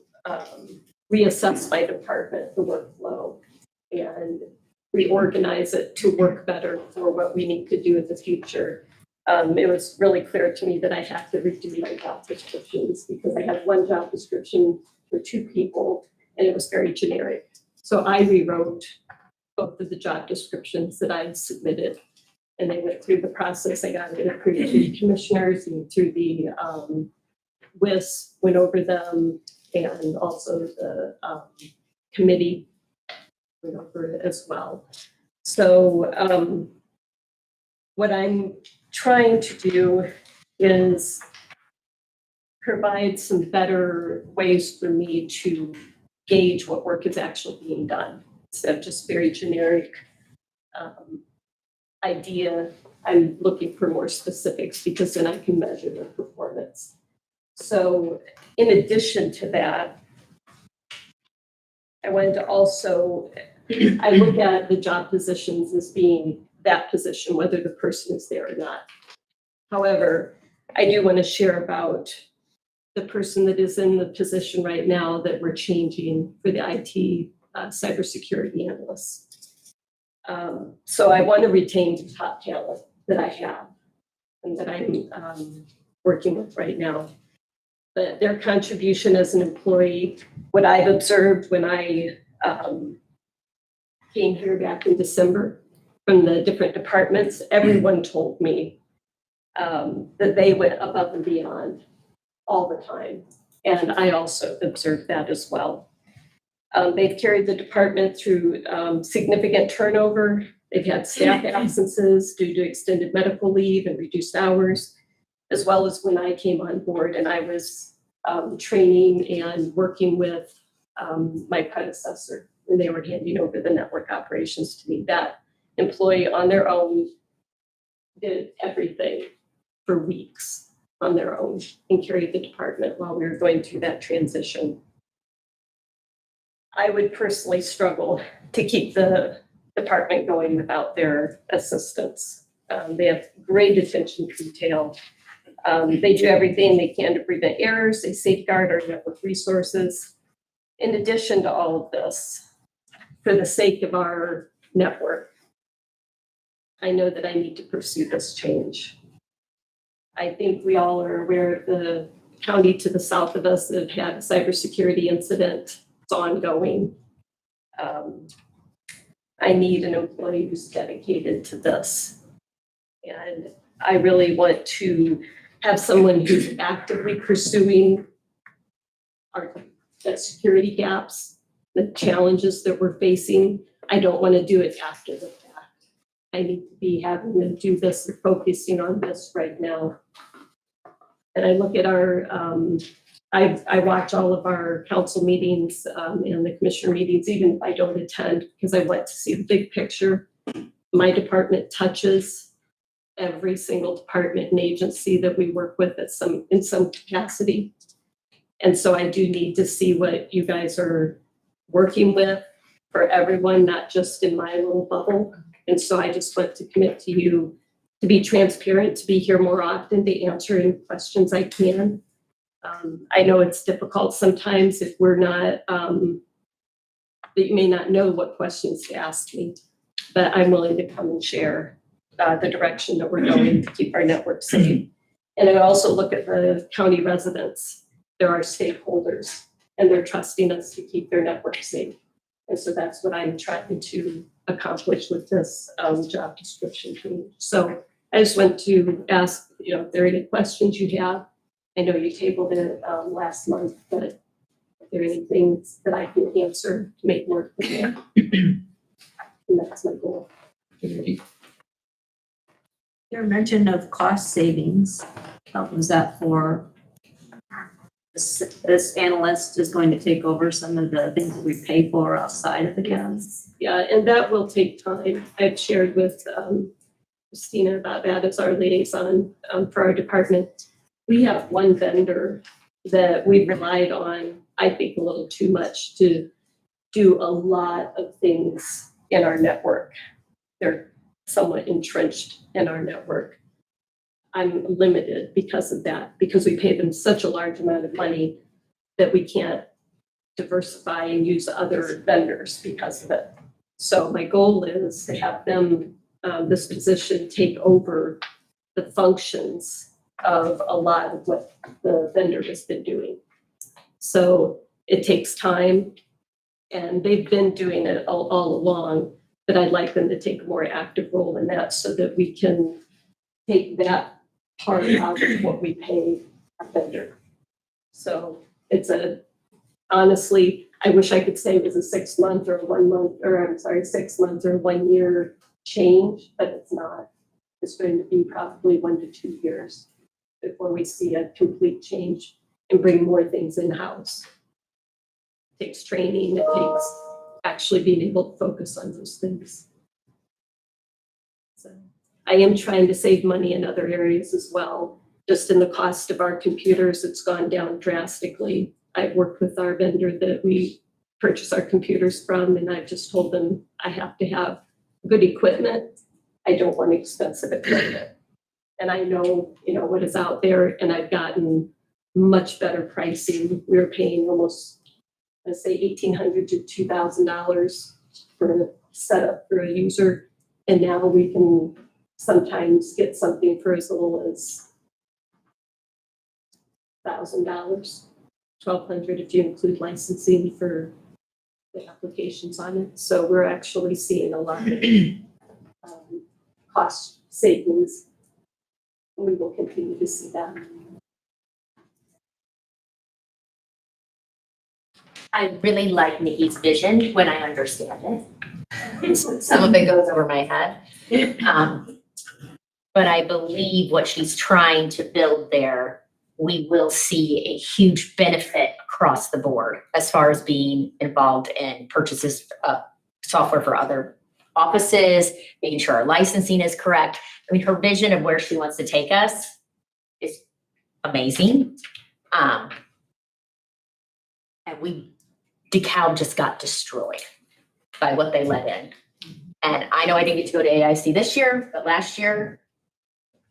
reassess my department, the workflow, and reorganize it to work better for what we need to do in the future. It was really clear to me that I have to redo my job descriptions because I had one job description for two people and it was very generic. So I rewrote both of the job descriptions that I submitted. And they went through the process. I got it approved through the commissioners and through the WIS, went over them, and also the committee went over it as well. So what I'm trying to do is provide some better ways for me to gauge what work is actually being done instead of just very generic idea. I'm looking for more specifics because then I can measure their performance. So in addition to that, I wanted to also, I look at the job positions as being that position, whether the person is there or not. However, I do want to share about the person that is in the position right now that we're changing for the IT cybersecurity analyst. So I want to retain the top talent that I have and that I'm working with right now. But their contribution as an employee, what I've observed when I came here back in December from the different departments, everyone told me that they went above and beyond all the time. And I also observed that as well. They've carried the department through significant turnover. They've had staff absences due to extended medical leave and reduced hours, as well as when I came on board and I was training and working with my predecessor when they were handing over the network operations to me. That employee on their own did everything for weeks on their own and carried the department while we were going through that transition. I would personally struggle to keep the department going without their assistance. They have great attention to detail. They do everything they can to prevent errors. They safeguard our network resources. In addition to all of this, for the sake of our network, I know that I need to pursue this change. I think we all are aware of the county to the south of us that had a cybersecurity incident. It's ongoing. I need an employee who's dedicated to this. And I really want to have someone who's actively pursuing the security gaps, the challenges that we're facing. I don't want to do it after the fact. I need to be having to do this and focusing on this right now. And I look at our, I watch all of our council meetings and the commissioner meetings, even if I don't attend, because I want to see the big picture. My department touches every single department and agency that we work with in some capacity. And so I do need to see what you guys are working with for everyone, not just in my little bubble. And so I just want to commit to you to be transparent, to be here more often, to answer any questions I can. I know it's difficult sometimes if we're not, that you may not know what questions to ask me, but I'm willing to come and share the direction that we're going to keep our network safe. And I also look at the county residents. They're our stakeholders and they're trusting us to keep their network safe. And so that's what I'm trying to accomplish with this job description change. So I just want to ask, if there are any questions you have. I know you tabled it last month, but if there are any things that I can answer to make work for you, and that's my goal. Your mention of cost savings, was that for This analyst is going to take over some of the things that we pay for outside of the county. Yeah, and that will take time. I've shared with Christina about that as our liaison for our department. We have one vendor that we've relied on, I think, a little too much to do a lot of things in our network. They're somewhat entrenched in our network. I'm limited because of that, because we pay them such a large amount of money that we can't diversify and use other vendors because of it. So my goal is to have them, this position, take over the functions of a lot of what the vendor has been doing. So it takes time, and they've been doing it all along, but I'd like them to take a more active role in that so that we can take that part out of what we pay our vendor. So it's honestly, I wish I could say it was a 6 month or 1 month, or I'm sorry, 6 months or 1 year change, but it's not. It's going to be probably 1 to 2 years before we see a complete change and bring more things in-house. It takes training, it takes actually being able to focus on those things. So I am trying to save money in other areas as well. Just in the cost of our computers, it's gone down drastically. I've worked with our vendor that we purchase our computers from, and I've just told them I have to have good equipment. I don't want expensive equipment. And I know, what is out there, and I've gotten much better pricing. We were paying almost, let's say, $1,800 to $2,000 for a setup for a user. And now we can sometimes get something for as little as $1,000, $1,200 if you include licensing for the applications on it. So we're actually seeing a lot of cost savings. We will continue to see that. I really like Nikki's vision when I understand it. Some of it goes over my head. But I believe what she's trying to build there, we will see a huge benefit across the board as far as being involved in purchases of software for other offices, making sure our licensing is correct. I mean, her vision of where she wants to take us is amazing. And DeKalb just got destroyed by what they let in. And I know I didn't get to go to AIC this year, but last year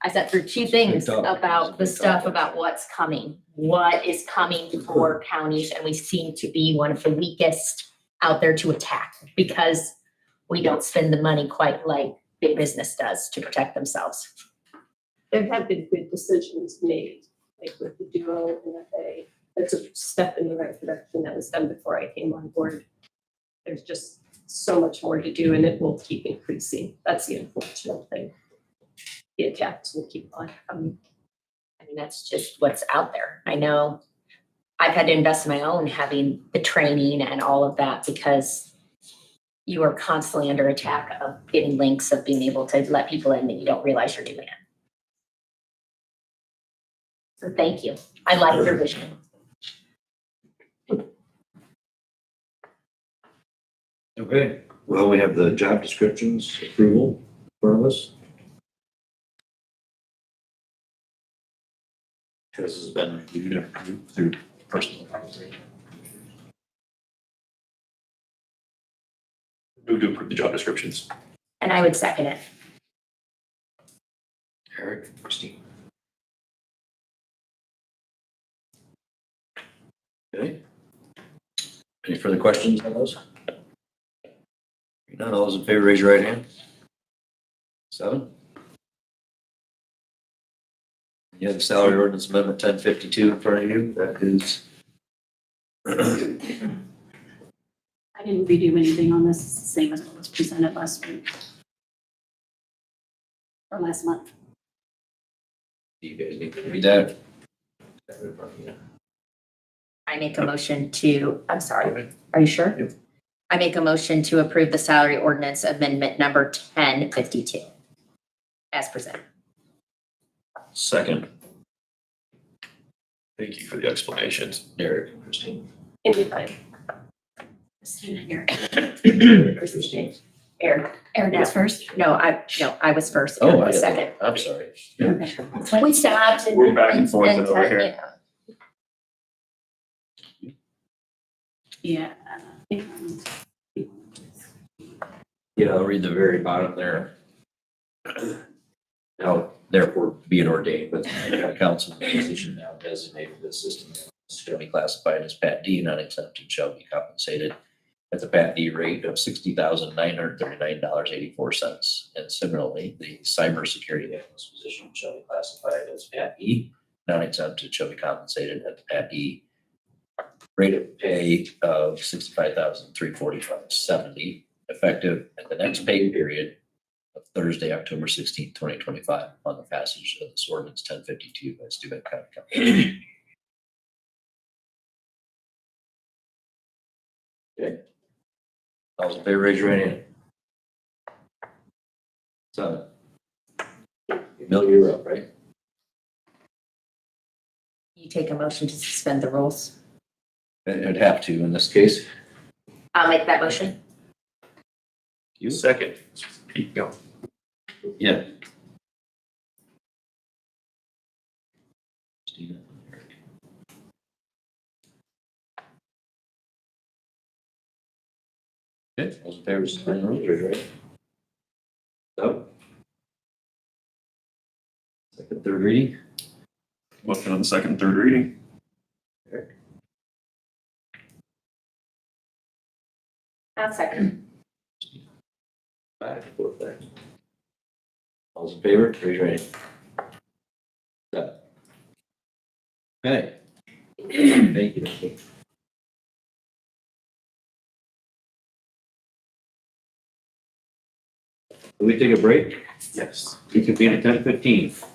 I sat through 2 things about the stuff about what's coming, what is coming for counties. And we seem to be one of the weakest out there to attack because we don't spend the money quite like big business does to protect themselves. There have been good decisions made, like with the Duo and FA. That's a step in the right direction that was done before I came on board. There's just so much more to do, and it will keep increasing. That's the unfortunate thing. The attacks will keep on coming. I mean, that's just what's out there. I know I've had to invest in my own having the training and all of that because you are constantly under attack of getting links, of being able to let people in that you don't realize you're doing it. So thank you. I like your vision. Okay, well, we have the job descriptions approval for us. This has been reviewed through personal. Move to approve the job descriptions. And I would second it. Eric, Christine. Okay. Any further questions on those? None, all those in favor, raise your right hand. 7. You have the salary ordinance amendment 1052 in front of you. That is. I didn't redo anything on this, it's the same as what was presented last week. Or last month. You guys need to read that. I make a motion to, I'm sorry, are you sure? Yep. I make a motion to approve the salary ordinance amendment number 1052 as presented. Second. Thank you for the explanations. Derek, Christine. Anytime. Eric was first? No, I was first. Oh, Eric I was got second. that. I'm sorry. We stopped and. We're back and forth over here. Yeah. Yeah, I'll read the very bottom there. Now, therefore, be it ordained, but the council position now designated the assistant shall be classified as Pat D, non-exempted, shall be compensated at the Pat D rate of $60,939.84. And similarly, the cybersecurity analyst position shall be classified as Pat E, non-exempted, shall be compensated at the Pat E rate of pay of $65,345.70, effective at the next pay period of Thursday, October 16th, 2025, on the passage of this ordinance 1052 by Steuben County Government. Okay. All those in favor, raise your right hand. So, Bill, you're up, right? You take a motion to suspend the rules. I'd have to in this case. I'll make that motion. You? Second, Pete, go. Yeah. Stephen. Okay, all those in favor, suspend the rules, raise your right hand. So. Second, third reading. Motion on the second and third reading. I'll second. Back and forth there. All those in favor, raise your hand. So. Okay. Thank you. Can we take a break? Yes. We convene at 10:15.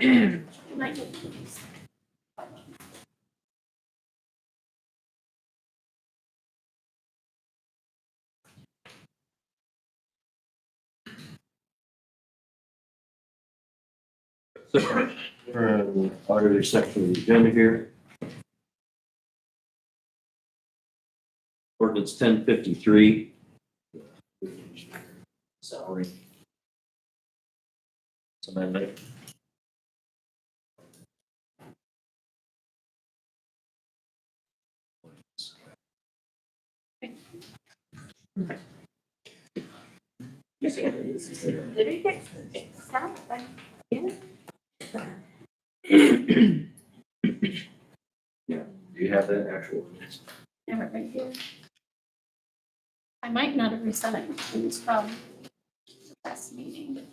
We're in the auditor section of the agenda here. Ordinance 1053. Salary. Amendment. Yeah, do you have that actual ordinance? Have it right here. I might not have reset it, it was from the last meeting.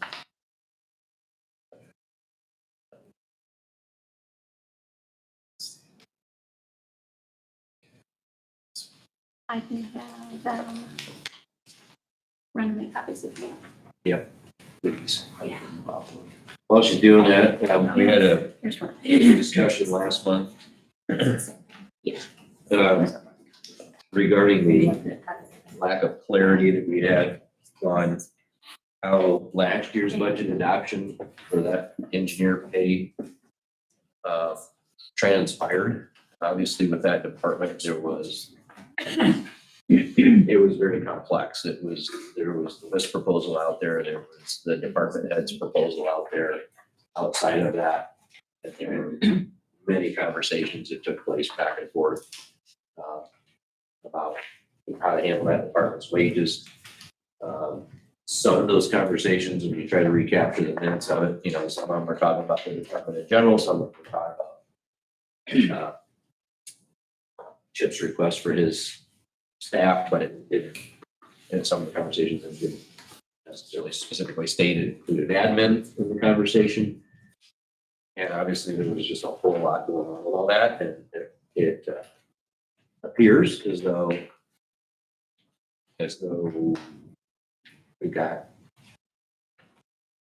I can have, run my copies of you. Please. Yeah. While she's doing that, we had a Here's one. discussion last month. Regarding the lack of clarity that we had on how last year's budget adoption for that engineer pay transpired. Obviously, with that department, there was it was very complex. There was this proposal out there, there was the department head's proposal out there. Outside of that, and there were many conversations that took place back and forth about how to handle that department's wages. Some of those conversations, when you try to recapture the minutes of it, some of them are talking about the department in general, some of them are talking about Chip's request for his staff, but it in some of the conversations that didn't necessarily specifically stated included admin in the conversation. And obviously there was just a whole lot going on with all that, and it appears as though we got,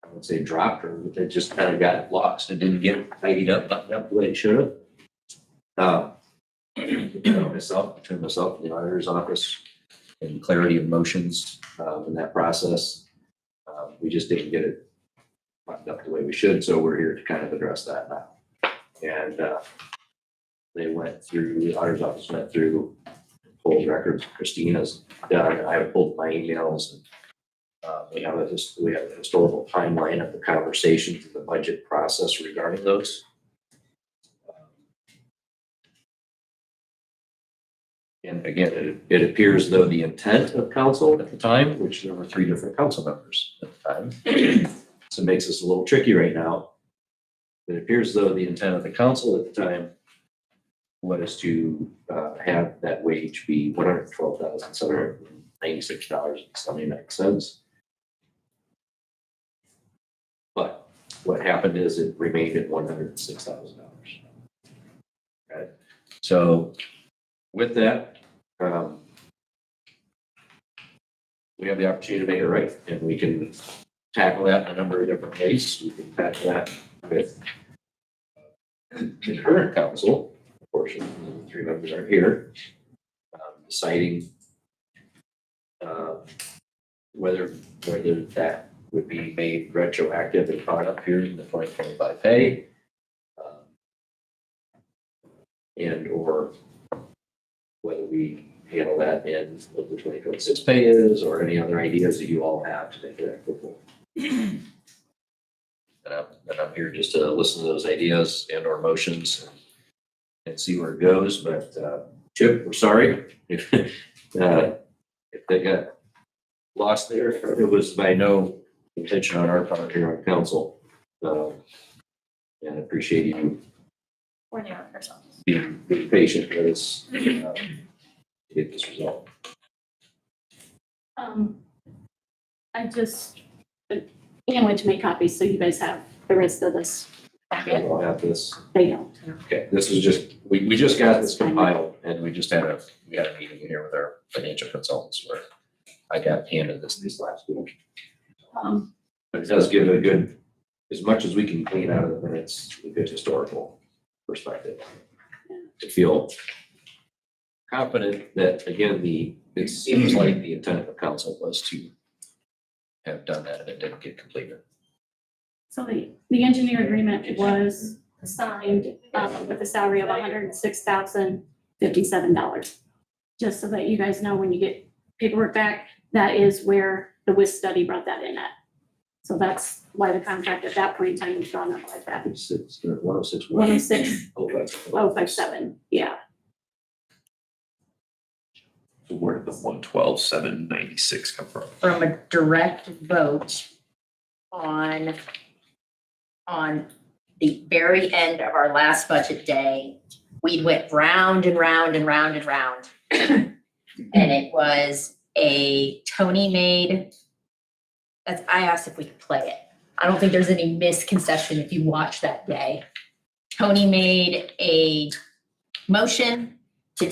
I would say dropped, or it just kind of got lost. It didn't get tidied up, buttoned up the way it should have. Between myself and the auditor's office and clarity of motions in that process, we just didn't get it buttoned up the way we should. So we're here to kind of address that now. And the auditor's office went through, pulled records. Christina's done. I have pulled my emails, and we have a historical timeline of the conversations in the budget process regarding those. And again, it appears though the intent of council at the time, which there were 3 different council members at the time, so it makes us a little tricky right now. It appears though the intent of the council at the time was to have that wage be $112,796.79. But what happened is it remained at $106,000. Right. So with that, we have the opportunity to make it right, and we can tackle that in a number of different ways. We can tackle that with the current council, unfortunately, the 3 members aren't here, deciding whether that would be made retroactive and caught up here in the 2025 pay, and or whether we handle that in what the 2026 pay is, or any other ideas that you all have to make it equitable. And I'm here just to listen to those ideas and or motions and see where it goes. But Chip, we're sorry if they got lost there. It was by no intention on our part here on council. And I appreciate you Or the auditor's office. being patient with us to get this result. I just, Ian went to make copies, so you guys have the rest of this packet. I'll have this. They don't. Okay, this is just, we just got this compiled, and we had a meeting here with our financial consultants where I got handed this last week. But it does give a good as much as we can clean out of the minutes, a good historical perspective. To feel confident that, again, it seems like the intent of council was to have done that and it didn't get completed. So the engineer agreement was signed with a salary of $106,057. Just so that you guys know, when you get paperwork back, that is where the WIS study brought that in at. So that's why the contract at that point in time was drawn up like that. 106. 106,057, yeah. So where did the 112,796 come from? From a direct vote on the very end of our last budget day. We went round and round and round and round. And it was a Tony made, I asked if we could play it. I don't think there's any misconception if you watch that day. Tony made a motion to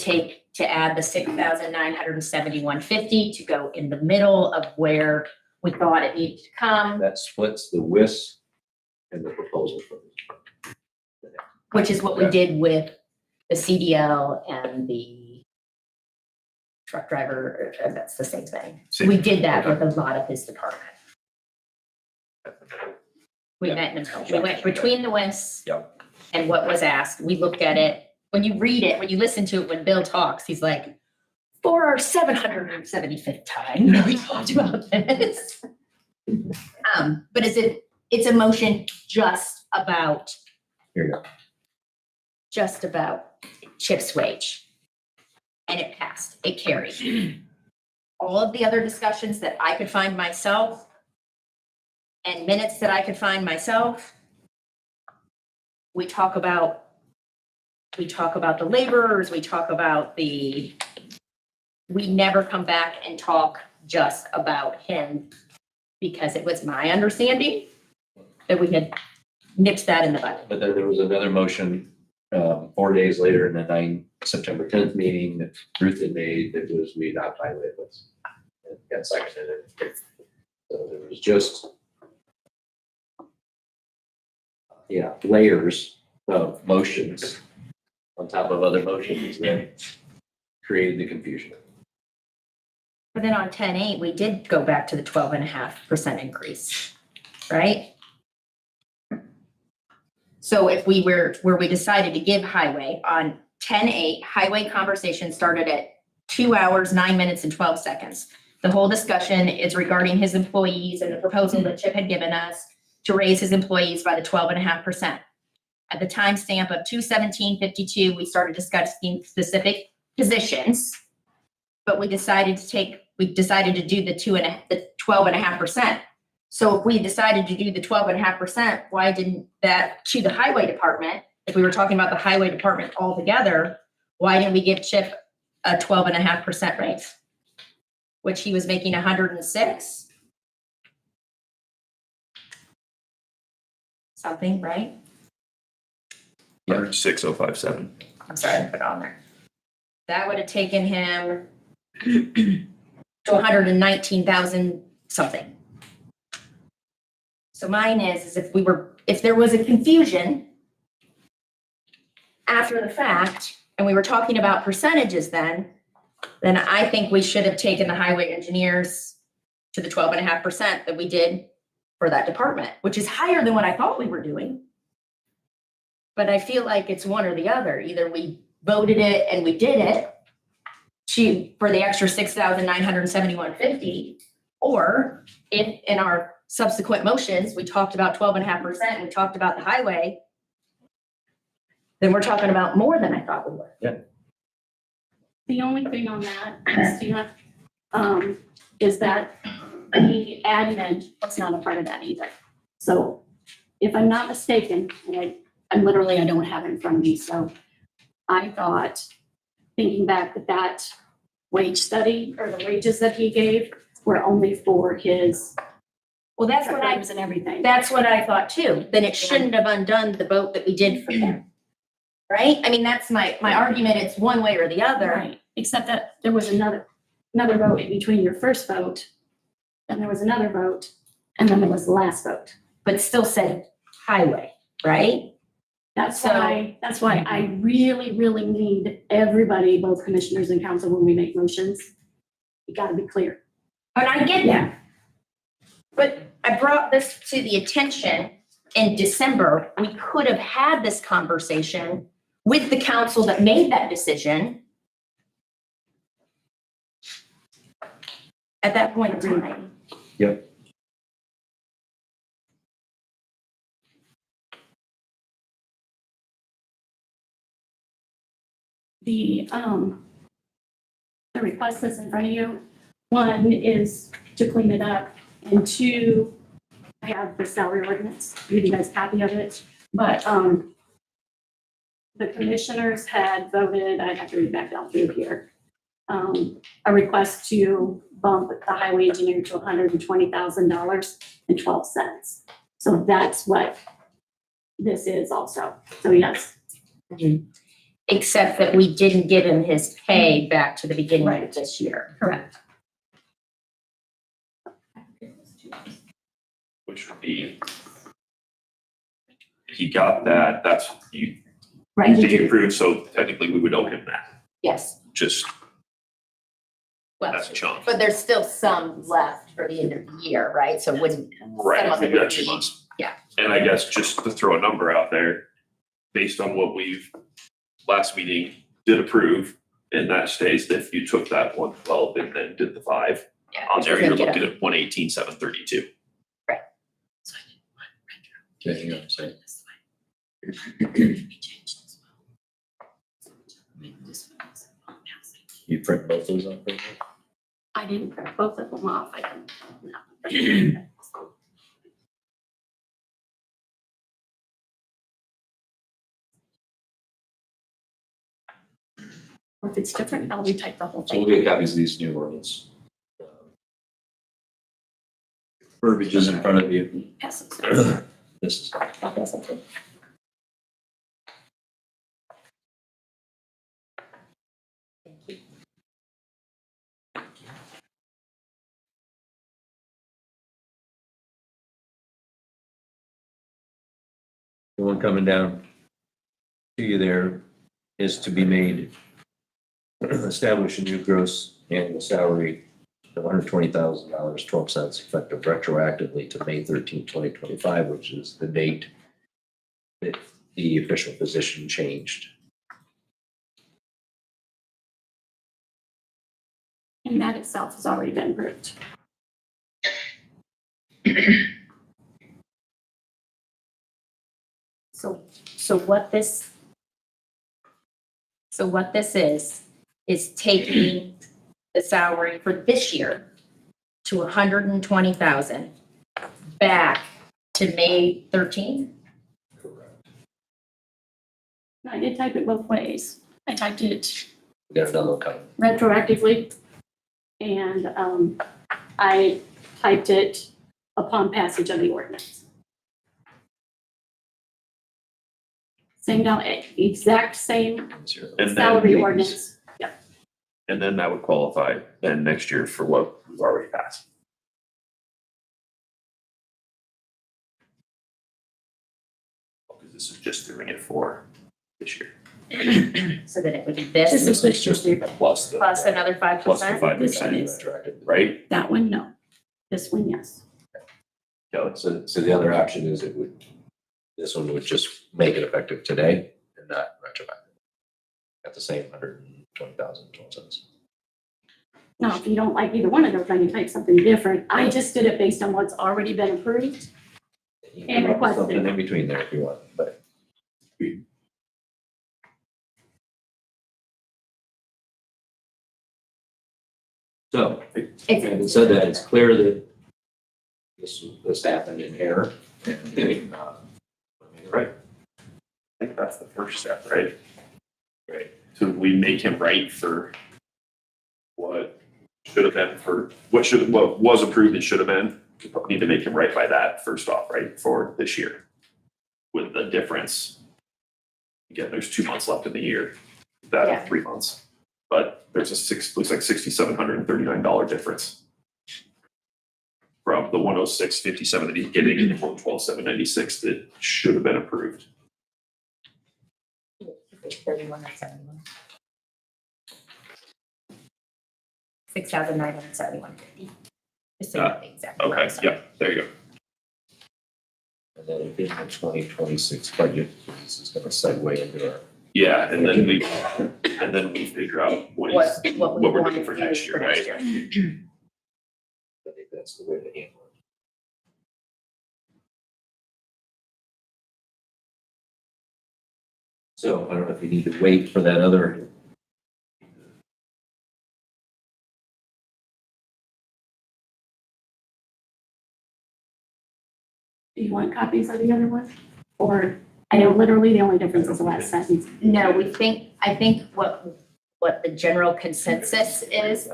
add the $6,971.50 to go in the middle of where we thought it needed to come, That splits the WIS and the proposal for this. which is what we did with the CDL and the truck driver. That's the same thing. We did that with a lot of his department. We met in the middle. We went between the WIS Yep. and what was asked. We looked at it. When you read it, when you listen to it, when Bill talks, he's like, for our 775th time, we talked about this. But it's a motion just about. Here you go. Just about Chip's wage. And it passed, it carried. All of the other discussions that I could find myself and minutes that I could find myself, we talk about the laborers, we never come back and talk just about him because it was my understanding that we had nipped that in the bud. But then there was another motion 4 days later in the September 10th meeting that Ruth had made that was we adopt highway was. It got seconded. So there was just layers of motions on top of other motions that created the confusion. But then on 10-8, we did go back to the 12.5% increase, right? So if we were, where we decided to give highway on 10-8, highway conversation started at 2 hours, 9 minutes and 12 seconds. The whole discussion is regarding his employees and the proposal that Chip had given us to raise his employees by the 12.5%. At the timestamp of 2/17/52, we started discussing specific positions, but we decided to do the 12.5%. So if we decided to do the 12.5%, why didn't that to the highway department? If we were talking about the highway department altogether, why didn't we give Chip a 12.5% raise? Which he was making 106. Something, right? 106,057. I'm sorry, I put it on there. That would have taken him to 119,000 something. So mine is if there was a confusion after the fact, and we were talking about percentages then I think we should have taken the highway engineers to the 12.5% that we did for that department, which is higher than what I thought we were doing. But I feel like it's one or the other. Either we voted it and we did it for the extra $6,971.50, or if in our subsequent motions, we talked about 12.5%, we talked about the highway, then we're talking about more than I thought we were. Yeah. The only thing on that, Christina, is that the admin was not a part of that either. So if I'm not mistaken, and I don't have it in front of me, so I thought, thinking back that wage study or the wages that he gave were only for his Well, that's what I and everything. That's what I thought too. Then it shouldn't have undone the vote that we did for him. Right? I mean, that's my argument. It's one way or the other. Right, except that there was another vote in between your first vote, then there was another vote, and then there was the last vote. but still said highway, right? That's So- that's why I really, really need everybody, both commissioners and council, when we make motions. You gotta be clear. And I get that. But I brought this to the attention in December. We could have had this conversation with the council that made that decision. At that point in time. Yep. The request that's in front of you, one is to clean it up, and two, I have the salary ordinance, give you guys a copy of it, but, the commissioners had voted, I'd have to read back down through here, a request to bump the highway engineer to $120,000.12. So that's what this is also, so yes. Except that we didn't give him his pay back to the beginning of Right. this year. Correct. Which would be, he got that, that's, you, Right. he approved, so technically we would owe him that, Yes, just, well, that's a chunk. but there's still some left for the end of the year, right? So wouldn't, Right, some of it maybe would that's 2 be- months. yeah. And I guess just to throw a number out there, based on what we've, last meeting did approve, and that stays that if you took that 112 and then did the 5, yeah, on there, you're we're gonna looking get at 118,732. Okay, you know what I'm saying? You print both those off? I didn't print both of them off, I didn't. No. Or if it's different, I'll retype the whole So we'll thing. get copies of these new ordinance. Verbiage is in front of you. Pass it. This is. I'll pass it to- The one coming down to you there is to be made, establish a new gross annual salary of $120,000.12 effective retroactively to May 13, 2025, which is the date that the official position changed. And that itself has already been approved. So what this is taking the salary for this year to 120,000 back to May 13th. I did type it both ways. I typed it We got another one coming. retroactively, and I typed it upon passage of the ordinance. Same down, exact same And then salary these- ordinance. Yep. And then that would qualify then next year for what we've already passed. Because this is just doing it for this year. So that it would be This this is It's just plus the, plus another 5%. plus the 5%, right? That one, no. This one, yes. Yeah, So the other option is this one would just make it effective today and not retroactive. At the same $120,012. Now, if you don't like either one of those, then you type something different. I just did it based on what's already been approved. You And can put requested. something in between there if you want, but. So, having said that, it's clear that this happened in error. right. I think that's the first step, right? Right. So we make him right for what should have been what was approved and should have been. We need to make him right by that first off, right, for this year. With the difference. Again, there's 2 months left in the year, Yeah. 3 months. But there's looks like $6,739 difference from the 106.57 that he's getting in the 112.796 that should have been approved. 31 or 71. 6,971.50. Just so you know the exact. Okay, numbers. yeah, there you go. And then in the 2026 budget, this is gonna segue into our. Yeah, and then we figure out what he's, What we what we're want doing for to do next year, right? year. I think that's the way to handle it. So I don't know if you need to wait for that other. Do you want copies of the other one? Or, I know literally the only difference is the last sentence. No, I think what the general consensus is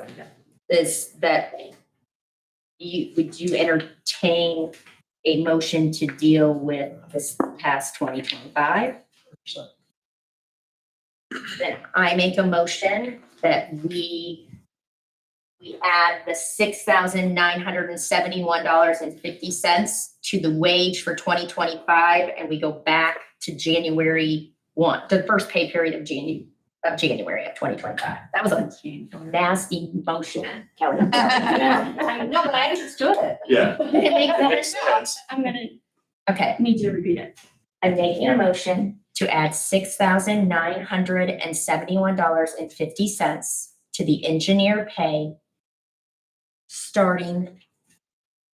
that would you entertain a motion to deal with this past 2025? Then I make a motion that we add the $6,971.50 to the wage for 2025, and we go back to January 1, the first pay period of January of 2025. That was a nasty motion, Kelly. I know, but I understood it. Yeah. Did it make Makes sense? sense. I'm gonna Okay, need you to repeat it. I'm making a motion to add $6,971.50 to the engineer pay starting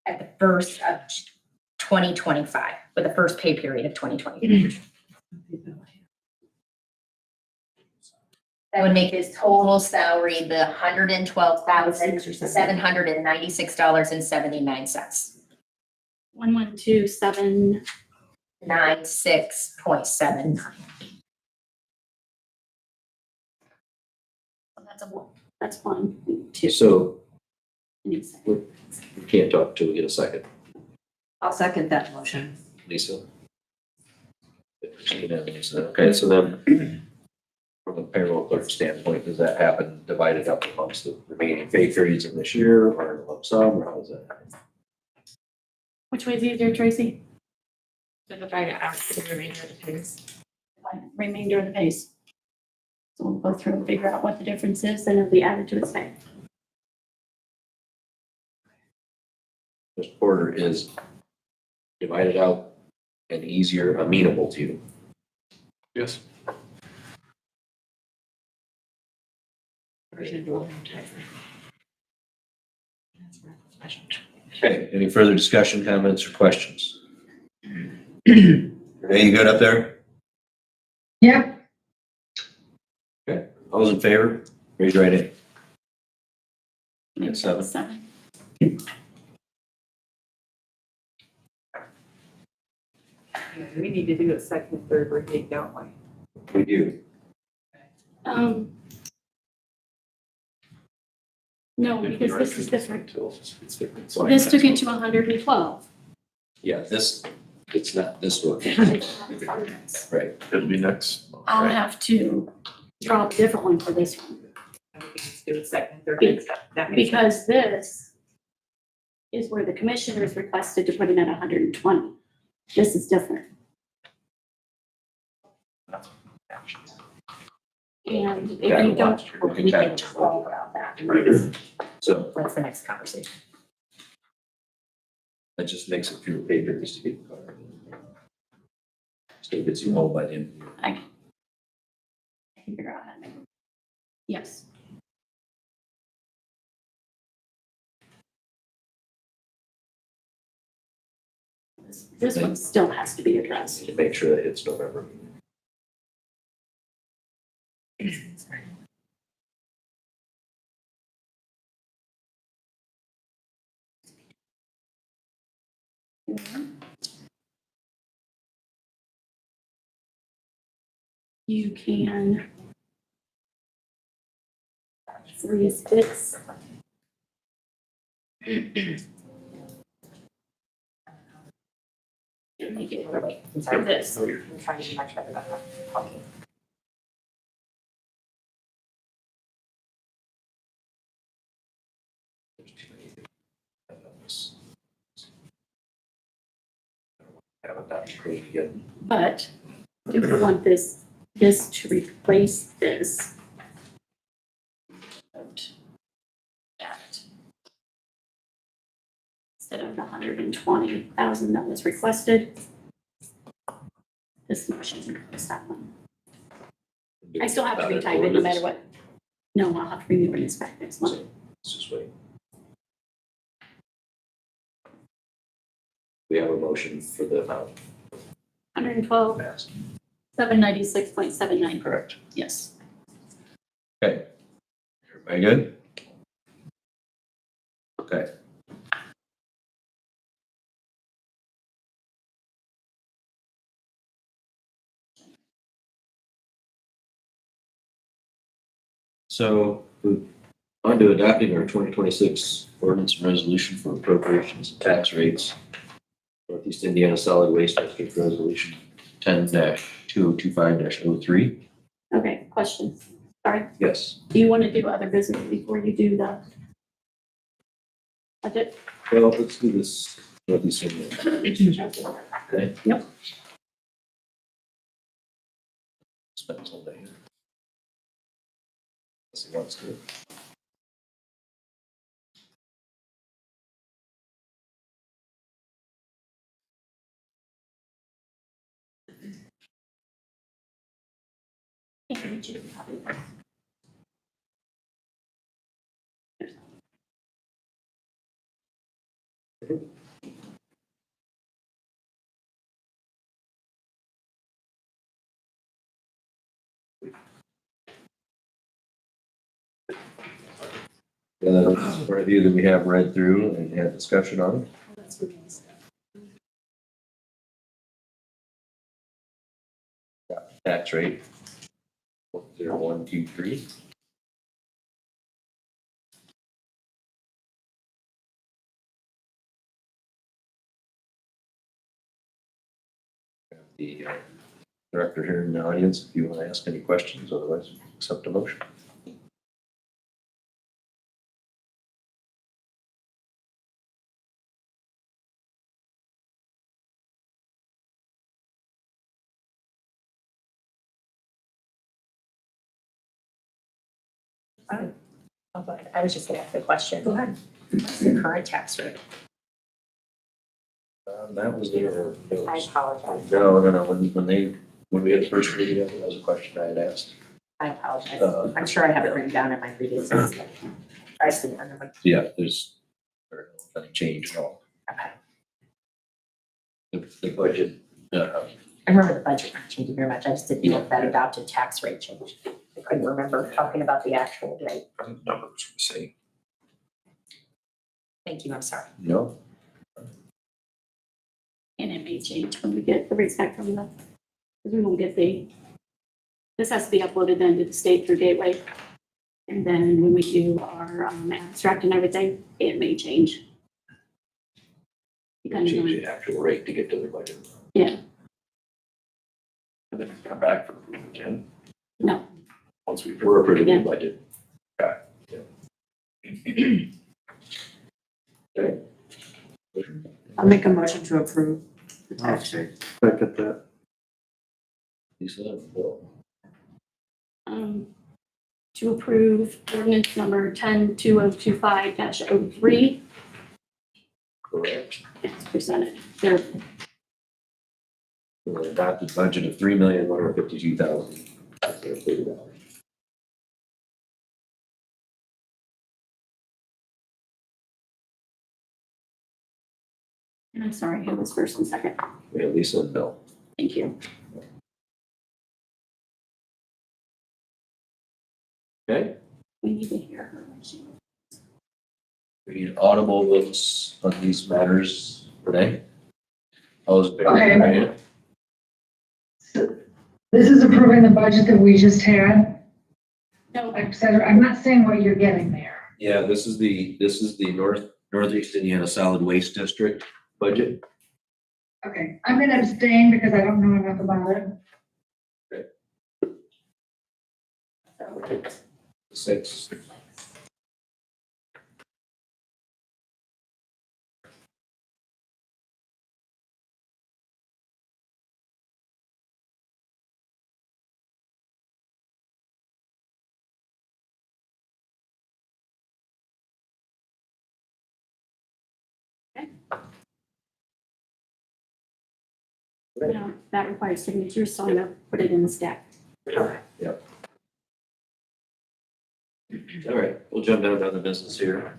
at the first of 2025, with the first pay period of 2025. That would make his total salary the $112,796.79. 1127. 96.79. That's one, two. So Need a second. we can't talk till we get a second. I'll second that motion. Lisa? Christina and Lisa. Okay, so then from a payroll clerk standpoint, does that happen divided up amongst the remaining pay periods in this year or in a lump sum, or how does that happen? Which way is easier, Tracy? Divide it out to the remainder of the pays. Remainder of the pays. So we'll go through and figure out what the difference is, and it'll be added to his pay. Mr. Porter, is divided out and easier amenable to you? Yes. Okay, any further discussion, comments, or questions? Renee, you good up there? Yep, Okay, all those in favor, raise your right hand. Maybe Seven. seven. We need to do a second and third reading, don't we? We do. No, because this is different. It's different. So This took it to 112. Yeah, this, it's not this one. Right. It'll be next. I'll have to draw a different one for this one, Let's do a second and third reading. That makes sense. because this is where the commissioners requested to put it at 120. This is different. And if you don't, we can talk about that. So What's the next conversation? that just makes it fewer papers to get the car. Still gets you home by the end of the year. I can figure out how to make it. Yes. This one still has to be addressed. To make sure that it's November. You can freeze this. And make it for this. I'm trying to do much better about that. Okay. Haven't done it yet. But do we want this to replace this? That. Instead of the 120,000 that was requested. This motion is that one. I still have to retype it no matter what. No, I'll have to renew it back next month. Let's just wait. We have a motion for the amount. 112, 796.79. Correct. Yes. Okay. Everybody good? Okay. So, on to adopting our 2026 ordinance and resolution for appropriations and tax rates. Northeast Indiana Solid Waste District Resolution 10-2025-03. Okay, question. Sorry. Yes. Do you want to do other business before you do the budget? Well, let's do this Northeast Indiana. Okay. Yep. Spend all day here. Let's see what's good. I can read you the copy. Review that we have read through and had discussion on. That's what it is. Tax rate. 10123. The director here in the audience, if you want to ask any questions, otherwise accept a motion. Oh, but I was just gonna ask a question. Go ahead. What's the current tax rate? That was their. I apologize. No. When we had the first reading of it, that was a question I had asked. I apologize. I'm sure I have it written down in my previous. I just didn't remember. Yeah, there's nothing changed at all. Okay. The budget, I remember the budget not changing very much. I just didn't know if that adopted tax rate changed. I couldn't remember talking about the actual rate. numbers were the same. Thank you. I'm sorry. No, And it may change when we get the rates back from the, because we won't get this has to be uploaded then to the state through Gateway. And then when we do our abstract and everything, it may change. Depending change on, the actual rate to get to the budget. yeah, And then come back for approval again, no, once we. We're approving Yeah. the budget. Okay. I'll make a motion to approve the tax rate. Second that. Lisa, Bill. to approve ordinance number 10-2025-03 Correct. as presented. There, We adopted budget of $3,152,030. and I'm sorry, who was first and second? We have Lisa and Bill. Thank you. Okay. We need to hear her. We need audible votes on these matters today. All those in favor? Okay. say aye. This is approving the budget that we just had. No, Like I said, I'm not saying what you're getting there. Yeah, this is the Northeast Indiana Solid Waste District budget. Okay, I'm gonna abstain because I don't know enough about it. 6. Now, that requires signatures, so I'm gonna put it in the stack. Yep. All right, we'll jump down to the business here.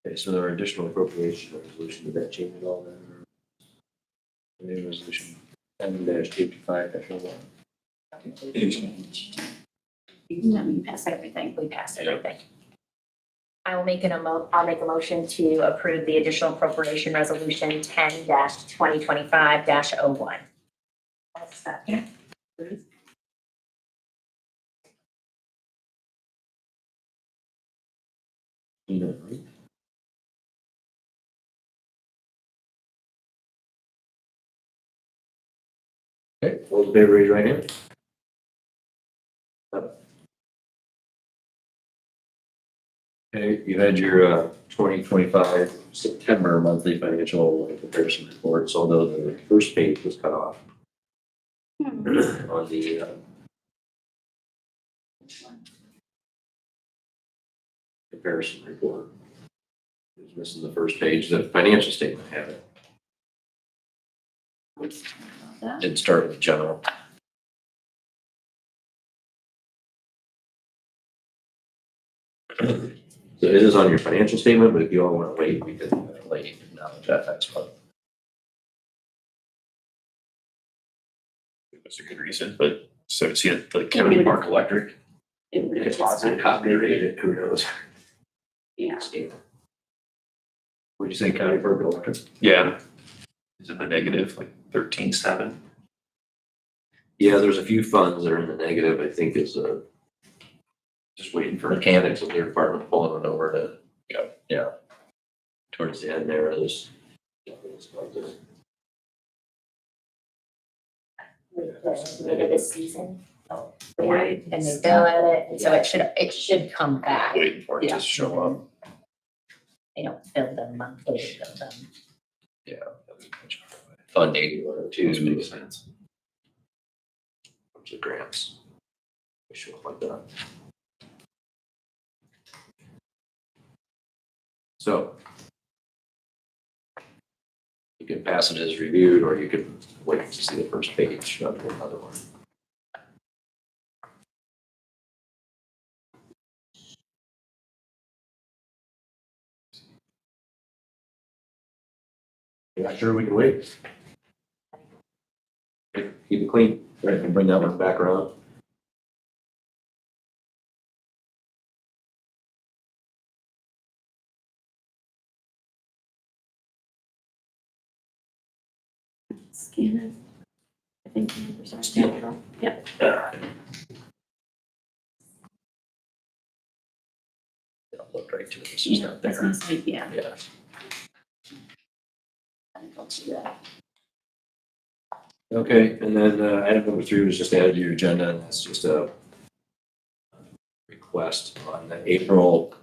Okay, so there are additional appropriation resolution, did that change at all then? Or new resolution 10-55-01. No, you pass everything. We passed everything. I'll make I'll make a motion to approve the additional appropriation resolution 10-2025-01. Okay, all in favor, raise your right hand. Okay, you had your 2025 September monthly financial comparison reports, although the first page was cut off on the comparison report. It was missing the first page, the financial statement had it. Didn't start with general. So it is on your financial statement, but if you all want to wait, we can late acknowledge that next month. That's a good reason, but so see it, the county park electric. It would have It's just- possible copyrighted, who knows? Yeah. Would you say county park electric? Yeah. Is it the negative, like 13.7? Yeah, there's a few funds that are in the negative. I think it's just waiting for mechanics of their department pulling it over to, yeah. Towards the end there, there's. End of this season. Right. And they still at it, and so it should come back. Waiting for it to show up. They don't build them monthly, they build them. Yeah. Fund 8102. Which makes sense. Bunch of grants. We should look like that. So. You can pass it as reviewed, or you could wait to see the first page of another one. You're not sure we can wait? Keep it clean, right, and bring that one back around. Scan it. I think the numbers are scanned. Yep. I'll look right to it, it's just not there. Business, yeah. Yeah. I don't see that. Okay, and then item number 3 was just added to your agenda, and that's just a request on the April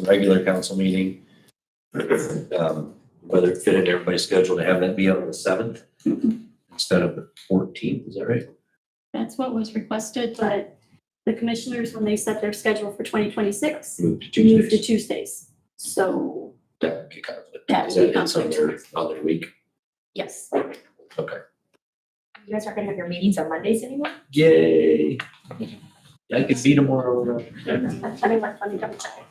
regular council meeting. Whether it fit in everybody's schedule to have that be on the 7th instead of the 14th, is that right? That's what was requested, but the commissioners, when they set their schedule for 2026, Moved to moved to Tuesdays. Tuesdays. So, That would be conflict. That Is would be that it's on their week? yes. Okay. You guys aren't gonna have your meetings on Mondays anymore? Yay. I could be tomorrow. Let me double check.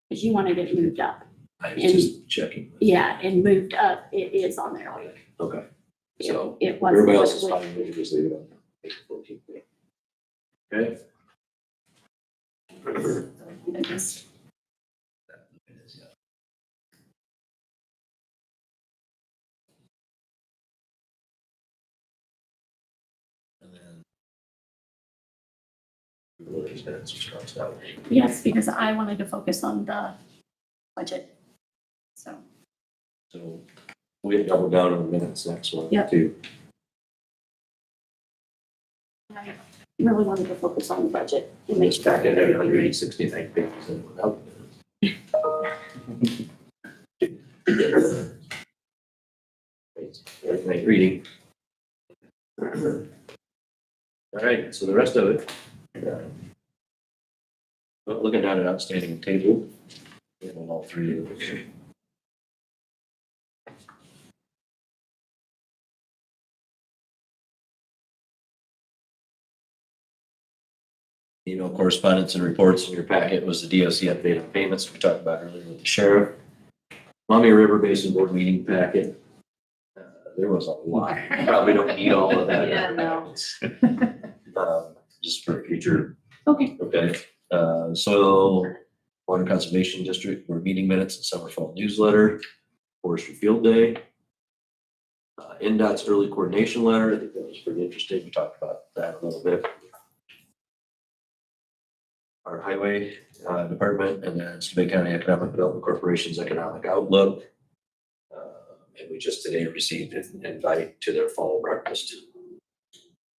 Because you want to get moved up. I was just checking. Yeah, and moved up, it is on their week. Okay. So It was. everybody else is fine, we can just leave it on April 14th. Okay? And then. There's minutes just crossed out. Yes, because I wanted to focus on the budget. So, So we have double down on the minutes next one Yep. too. I really wanted to focus on the budget and make sure. Back at 169 pages and without minutes. Night reading. All right, so the rest of it. But looking down at outstanding table, we have all three of those. Email correspondence and reports in your packet was the DOC update on payments we talked about earlier with the sheriff. Maumee River Basin Board meeting packet. There was a lot. Probably don't need all of that. Yeah, no. Just for future. Okay. Okay. Soil Water Conservation District, board meeting minutes and summer fall newsletter, forestry field day. NDOT's early coordination letter. I think that was pretty interesting. We talked about that a little bit. Our highway department, and then Steuben County Economic Development Corporation's economic outlook. And we just today received an invite to their fall breakfast.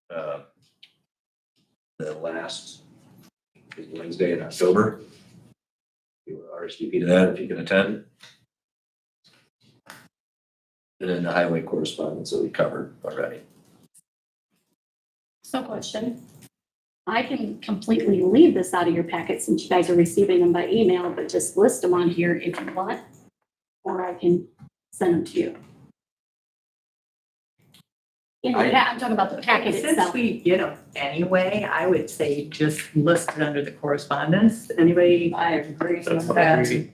The last Wednesday in October. You RSVP to that if you can attend. And then the highway correspondence that we covered already. So question. I can completely leave this out of your packet since you guys are receiving them by email, but just list them on here if you want. Or I can send them to you. I'm talking about the packet Since itself. we get them anyway, I would say just list it under the correspondence. Anybody? I agree with that.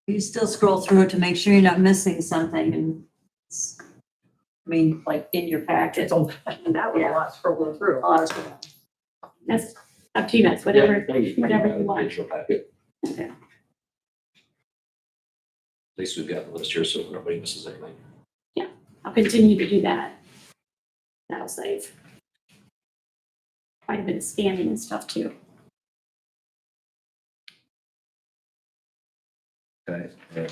You still scroll through it to make sure you're not missing something and I mean, like in your packet. That was a lot scrolling through. That's up to you guys, whatever you want. Digital packet. Okay. At least we've got the list here so nobody misses anything. I'll continue to do that. That'll save quite a bit of scanning and stuff too. Okay. And,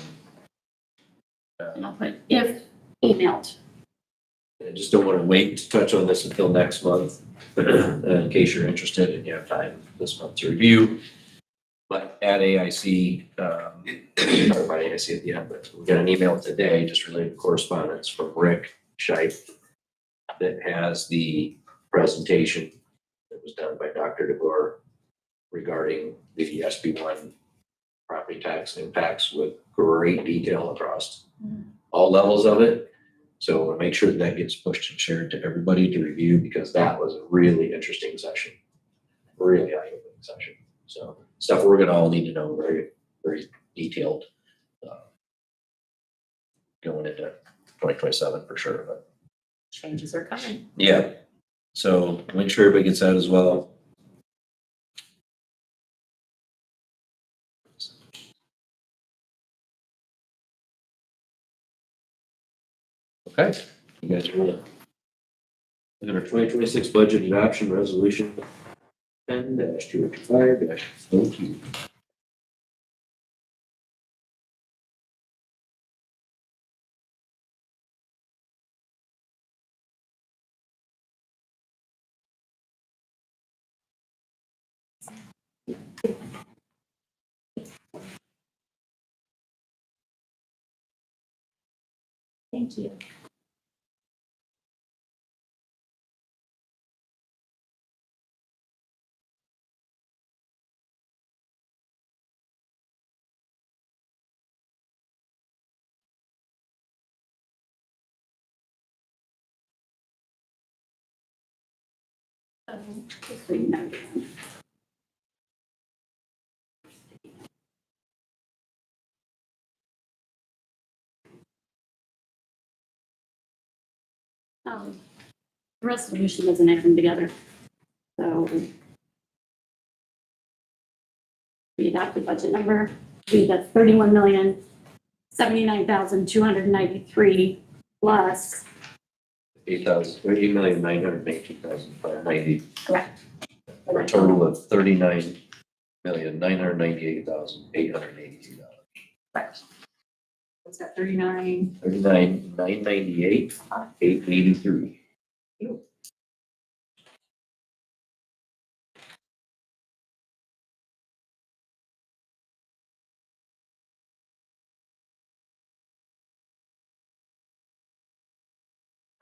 And I'll put if emailed. I just don't want to wait to touch on this until next month, in case you're interested and you have time this month to review. But at AIC, or by AIC at the end, but we got an email today just related to correspondence from Rick Scheib that has the presentation that was done by Dr. DeBoer regarding the SB1 property tax impacts with great detail across all levels of it. So we'll make sure that that gets pushed and shared to everybody to review because that was a really interesting session, really eye-opening session. So stuff we're gonna all need to know very, very detailed going into 2027 for sure. But Changes are coming. yeah, so make sure everybody gets that as well. Okay, you guys are ready. Look at our 2026 budget adoption resolution 10-205-02. Thank you. Just so you know. The resolution isn't anything together. So we adopted budget number, we got 31,079,293 plus. 8,918,590 Correct. for a total of $39,998,882. Correct. What's that, 39? 39,998,883.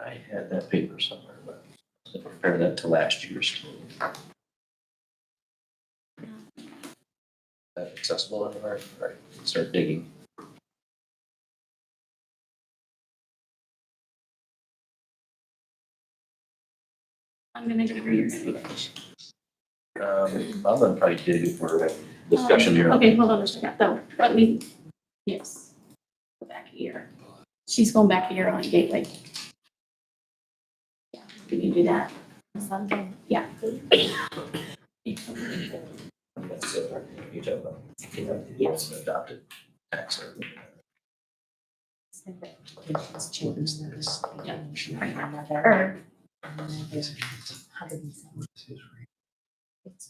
I had that paper somewhere, but I'll compare that to last year's. that accessible anywhere, right? Start digging. I'm gonna give her your. I'm gonna probably dig for a discussion here. Okay, hold on a second, though, let me, yes, go back a year. She's going back a year on Gateway. Yeah, can you do that? Something, yeah. That's, you talk about, Yes. adopted tax.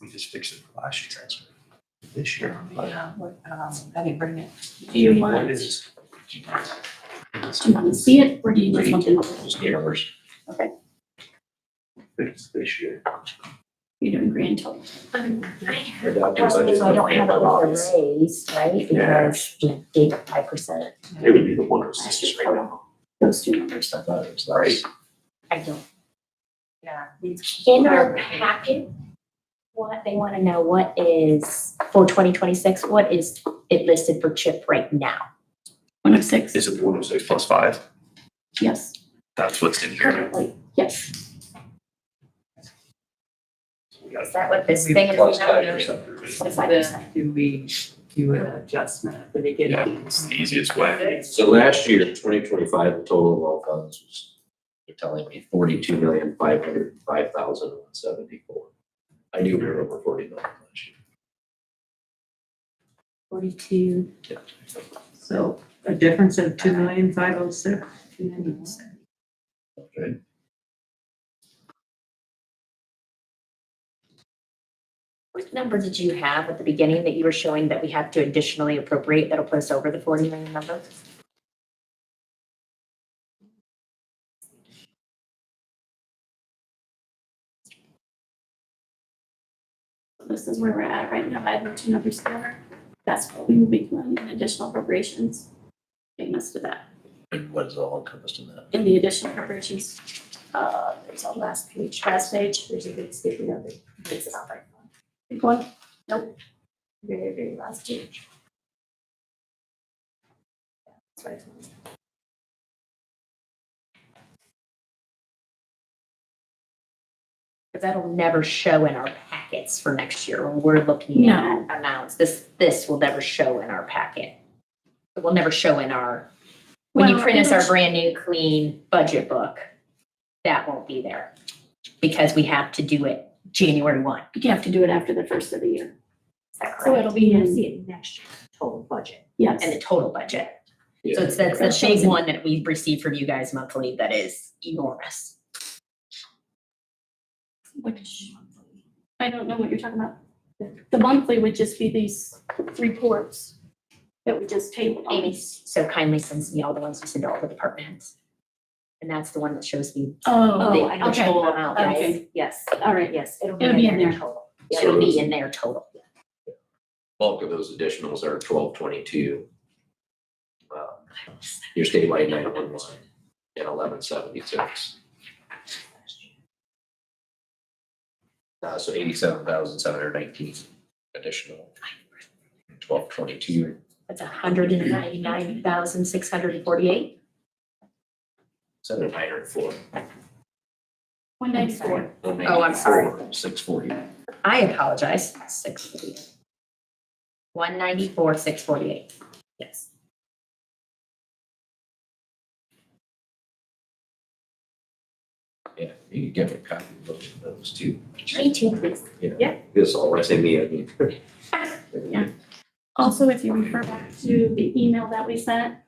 We just fixed it for last year. This year. Yeah, I didn't bring it. Do you want, do you want to see it, or do you just want to know? Just the numbers. Okay, Fixed this year. you're doing grand total. Adopted budget. So I don't have it with the raise, right? Because we gave 5%. It would be the one oh six right now. Those two numbers. I thought it was less. I don't. Yeah. In our packet, what they want to know, what is, for 2026, what is it listed for CHIP right now? 106, Is it the one oh six plus five? yes, That's what's in here. currently, yes. Is that what this thing is? Plus about? 5%. Then do we do an adjustment at the beginning? Yeah, it's the easiest way. So last year, 2025, the total of all funds was, you're telling me 42,505,174. I knew we were over 40 million last year. 42. Yeah. So a difference of 2,506,296. Okay. What number did you have at the beginning that you were showing that we have to additionally appropriate that'll put us over the 40 million number? This is where we're at right now, add the two numbers together. That's what we will be doing in additional appropriations. Getting us to that. And what is all encompassed in that? In the additional appropriations, there's a last page, there's a big sticky note that makes it out right now. Big one? Nope. Very, very last page. That's right. Because that'll never show in our packets for next year when we're looking at amounts. This will never show in our packet. It will never show in our, when you Well, print us our it'll- brand new clean budget book, that won't be there. Because we have to do it January 1. You have to do it after the first of the year. Is that So correct? it'll be in, See it next year, total budget. yes. And the total budget. So it's that's the big one that we receive from you guys monthly that is enormous. Which, I don't know what you're talking about. The monthly would just be these reports that we just tabled on. Amy so kindly sends me all the ones you send to all the departments. And that's the one that shows me Oh, the okay, total amount, right? okay, Yes, all right. yes, it'll It'll be be in in their there. total. So It'll those- be in their total. Bulk of those additionals are 1222. Your statewide 911 and 1176. So 87,719 additional. 1222. That's 199,648. 704. 194. Oh, I'm sorry. 640. I apologize, 648. 194, 648. Yes. Yeah, you can get a copy of those too. Me too, please. Yeah. This all, when I say me, I mean. Yeah. Also, if you refer back to the email that we sent,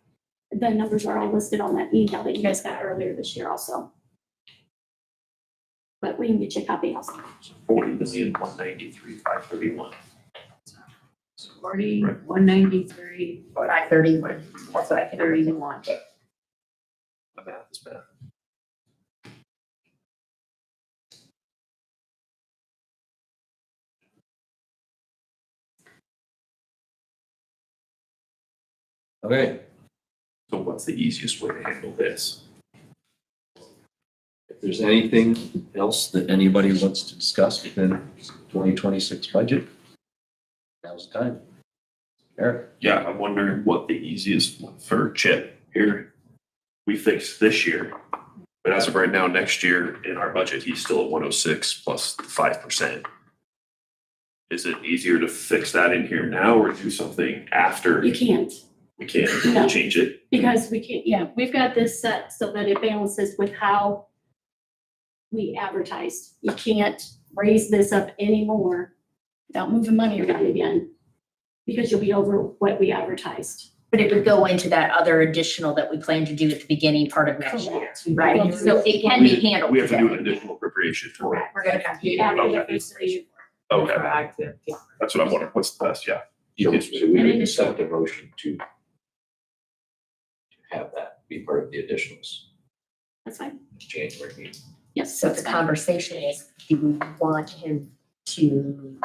the numbers are all listed on that email that you guys got earlier this year also. But we can get you a copy also. 40,193,531. 40, 193, 531. That's what I can 31. My math is bad. Okay, So what's the easiest way to handle this? if there's anything else that anybody wants to discuss within 2026 budget, now's the time. Eric? Yeah, I'm wondering what the easiest one for Chip here. We fixed this year, but as of right now, next year in our budget, he's still at 106 plus 5%. Is it easier to fix that in here now or do something after? You can't, We can't No. change it. because we can't, yeah, we've got this set so that it balances with how we advertised. You can't raise this up anymore without moving money around again, because you'll be over what we advertised. But it would go into that other additional that we plan to do at the beginning part of next year, Correct. right? So it can be handled We have to do an today. additional appropriation to it. Correct, we're gonna have to. After the first year. Okay, Proactive. that's what I'm wondering. What's the best? Yeah. So we And would it is- accept a motion to have that be part of the additionals, That's fine. January meeting. Yes. So the that's fine. conversation is, do we want him to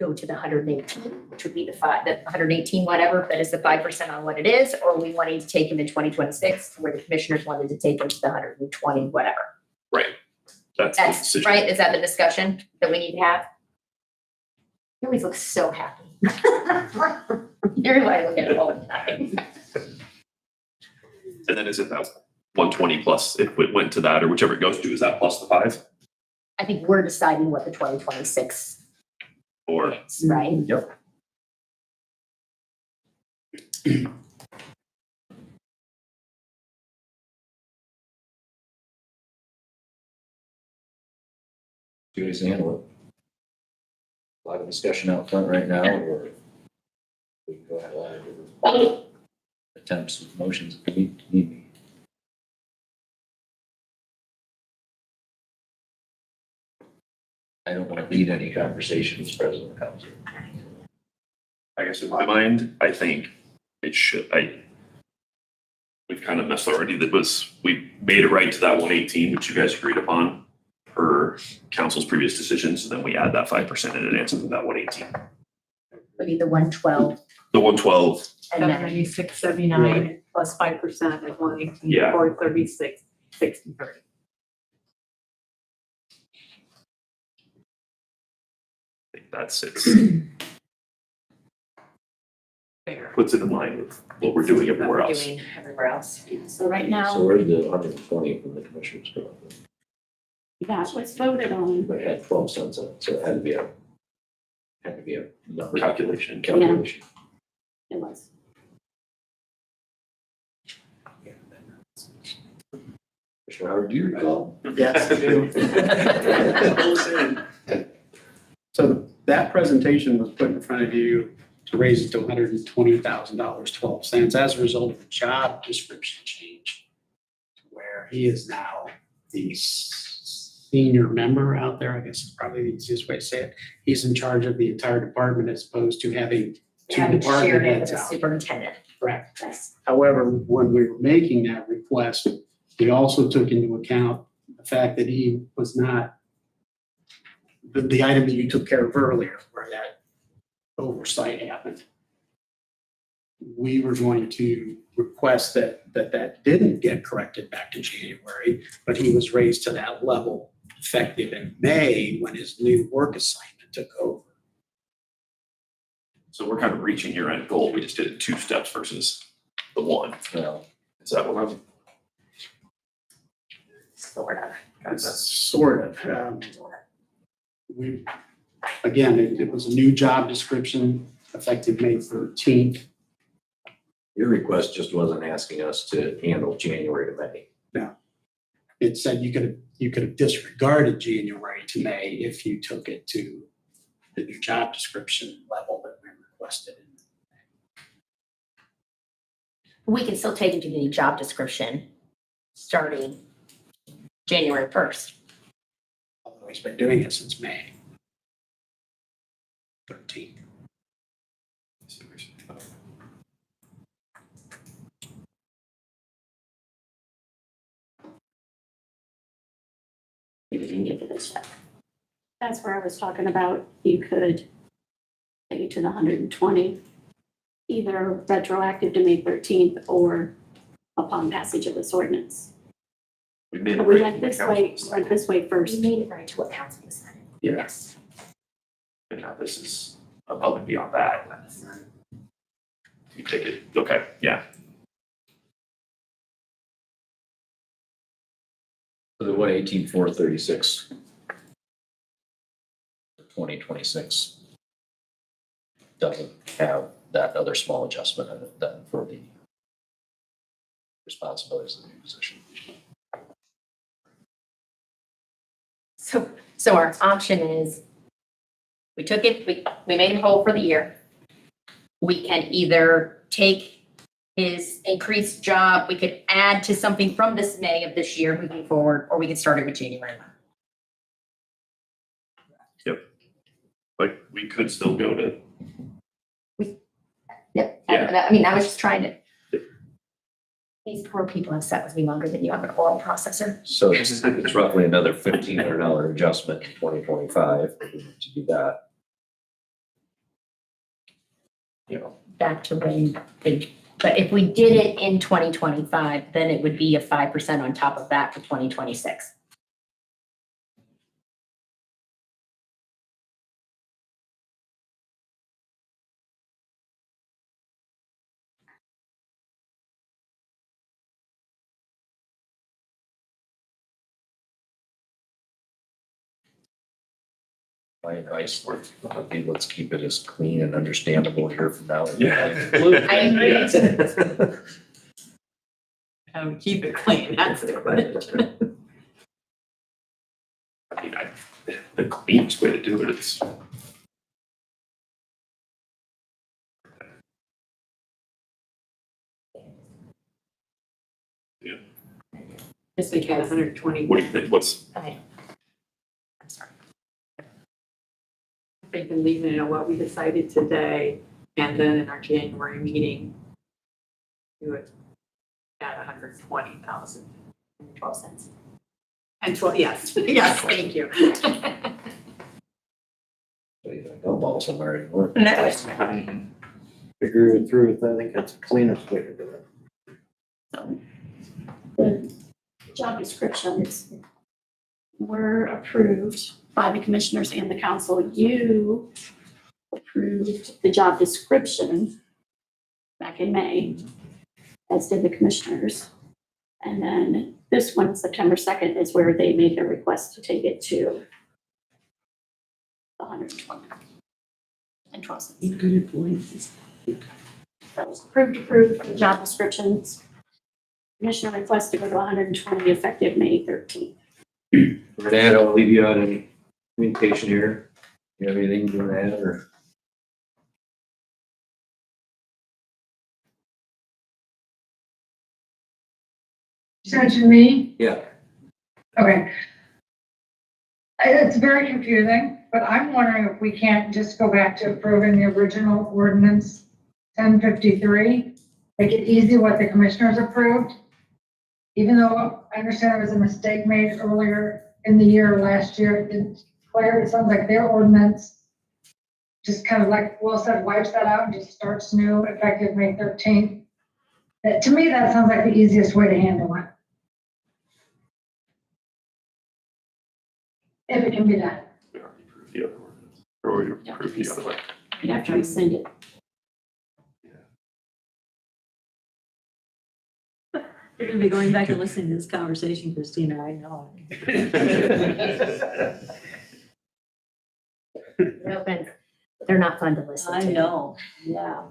go to the 118, which would be the 118 whatever, that is the 5% on what it is, or are we wanting to take him in 2026, where the commissioners wanted to take him to the 120 whatever? Right. That's the That's decision. right, is that the discussion that we need to have? He always looks so happy. You're like, look at it all the time. And then is it that 120 plus, if it went to that or whichever it goes to, is that plus the 5? I think we're deciding what the 2026 Or, is, right? Yep. Do you guys handle it? A lot of discussion out front right now, or we can go ahead and attempts with motions if we need be. I don't want to lead any conversations, President of Council. I guess in my mind, I think it should, we've kind of messed already. We made it right to that 118, which you guys agreed upon per council's previous decisions. And then we add that 5% in advance of that 118. Would be the 112 The 112, and then 76.79 plus 5% is 118, Yeah. 436.63. I think that's it. Fair. Puts it in line with what we're doing everywhere else. doing everywhere else. So right So now, where did the 120 from the commissioners go? that was voted on. But it had 12 cents on it, so it had to be a number Calculation. calculation. It was. Commissioner Howard, do you recall? Yes, I do. So that presentation was put in front of you to raise it to $120,000, 12 cents as a result of the job description change. To where he is now the senior member out there, I guess is probably the easiest way to say it. He's in charge of the entire department as opposed to having two Having department shared it with heads the out. superintendent. Correct. Yes. However, when we were making that request, we also took into account the fact that he was not the item that you took care of earlier, where that oversight happened. We were going to request that didn't get corrected back in January, but he was raised to that level effective in May when his new work assignment took over. So we're kind of reaching your end goal. We just did it 2 steps versus the 1. Well, Is that what I'm? Sort of. Sort of. Again, it was a new job description effective May 13th. your request just wasn't asking us to handle January to May. It said you could have disregarded January to May if you took it to the new job description level that we requested. We can still take it to the new job description starting January 1st. Although he's been doing it since May 13th. We didn't get to this yet. That's where I was talking about, you could take it to the 120, either retroactive to May 13th or upon passage of this ordinance. We made it But we right. went this way We first. made it right to what council decided. Yes. And now this is above and beyond that. You take it, okay, yeah. So the 118,436. 2026 doesn't have that other small adjustment in it then for the responsibilities of the new position. So our option is, we took it, we made him whole for the year. We can either take his increased job, we could add to something from this May of this year moving forward, or we could start it with January 1. Like, we could still go to, Yep. Yeah. I mean, I was just trying to. These poor people have sat with me longer than you have an oral processor. So it's roughly another $1,500 adjustment in 2025 to do that. You know, Back to when but if we did it in 2025, then it would be a 5% on top of that for 2026. my advice would be, let's keep it as clean and understandable here from now. I agree. Keep it clean, that's the question. I mean, the cleanest way to do it is. Just like had 120. What do you think, what's, I'm sorry. They've been leaving it at what we decided today, and then in our January meeting, do it at 120,000. 12 cents. And 12, yes, yes, thank you. Go ball somewhere anymore. No. Figure it through, I think that's the cleanest way to do it. So the job descriptions were approved by the commissioners and the council. You approved the job description back in May, as did the commissioners. And then this one, September 2nd, is where they made their request to take it to the 120 and 12 cents. That was approved, the job descriptions. Commissioner request to go to 120 effective May 13th. Renee, I'll leave you out any communication here. You have anything you want to add or? Send it to me? Yeah. Okay. It's very confusing, but I'm wondering if we can't just go back to approving the original ordinance 1053, make it easy what the commissioners approved. Even though I understand there was a mistake made earlier in the year, last year, it didn't clear, it sounds like their ordinance just kind of like Will said, wipes that out and just starts new effective May 13th. That, to me, that sounds like the easiest way to handle it. If it can be done. we already approved the other ordinance, or we approved the other one. You have to rescind it. You're gonna be going back and listening to this conversation, Christina, I know. No offense, they're not fun to listen to. I know, yeah.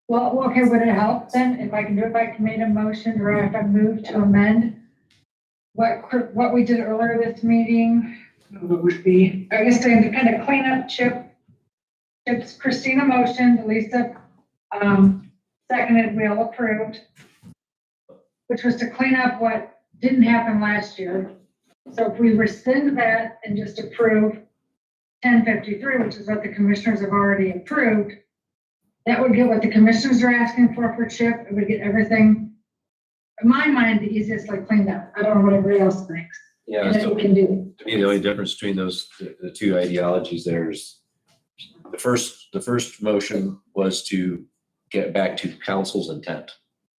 Well, okay, would it help then if I can do it, if I can make a motion or if I move to amend what we did earlier this meeting, what would be, I guess to kind of clean up Chip's Christina motion, Lisa, seconded, we all approved, which was to clean up what didn't happen last year. So if we rescind that and just approve 1053, which is what the commissioners have already approved, that would get what the commissioners are asking for Chip. It would get everything, in my mind, the easiest, like cleaned up. I don't know what everybody else thinks. Yeah, And then so we can do. to me, the only difference between those, the two ideologies there is the first motion was to get back to council's intent.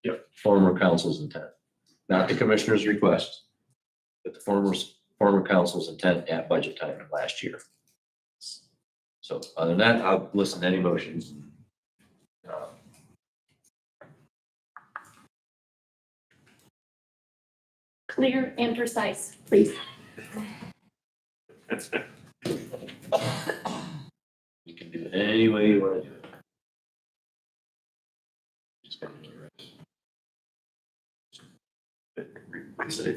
Yep. Former council's intent. not the commissioner's request, but the former council's intent at budget time last year. So other than that, I'll listen to any motions. Clear and precise, please. You can do it any way you want to do it. Just gotta do it right.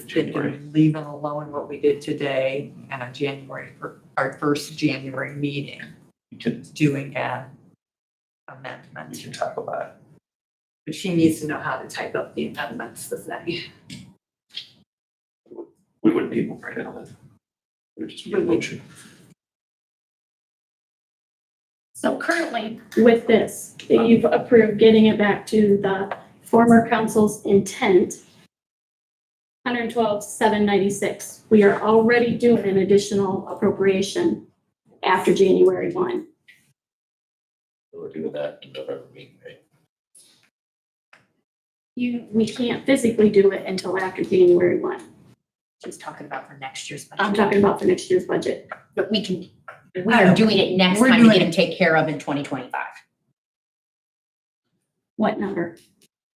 January. Leaving alone what we did today and on January, our first January meeting, You can, doing an We amendment. can talk about it. But she needs to know how to type up the amendments to say. We wouldn't be able to write it on it. It would just be a motion. So currently, with this, that you've approved getting it back to the former council's intent, 112,796. We are already doing an additional appropriation after January 1. we're doing that in November meeting, right? We can't physically do it until after January 1. She's talking about for next year's budget. I'm talking about for next year's budget. But we are doing it next We're time to doing get them taken care of in 2025. What number?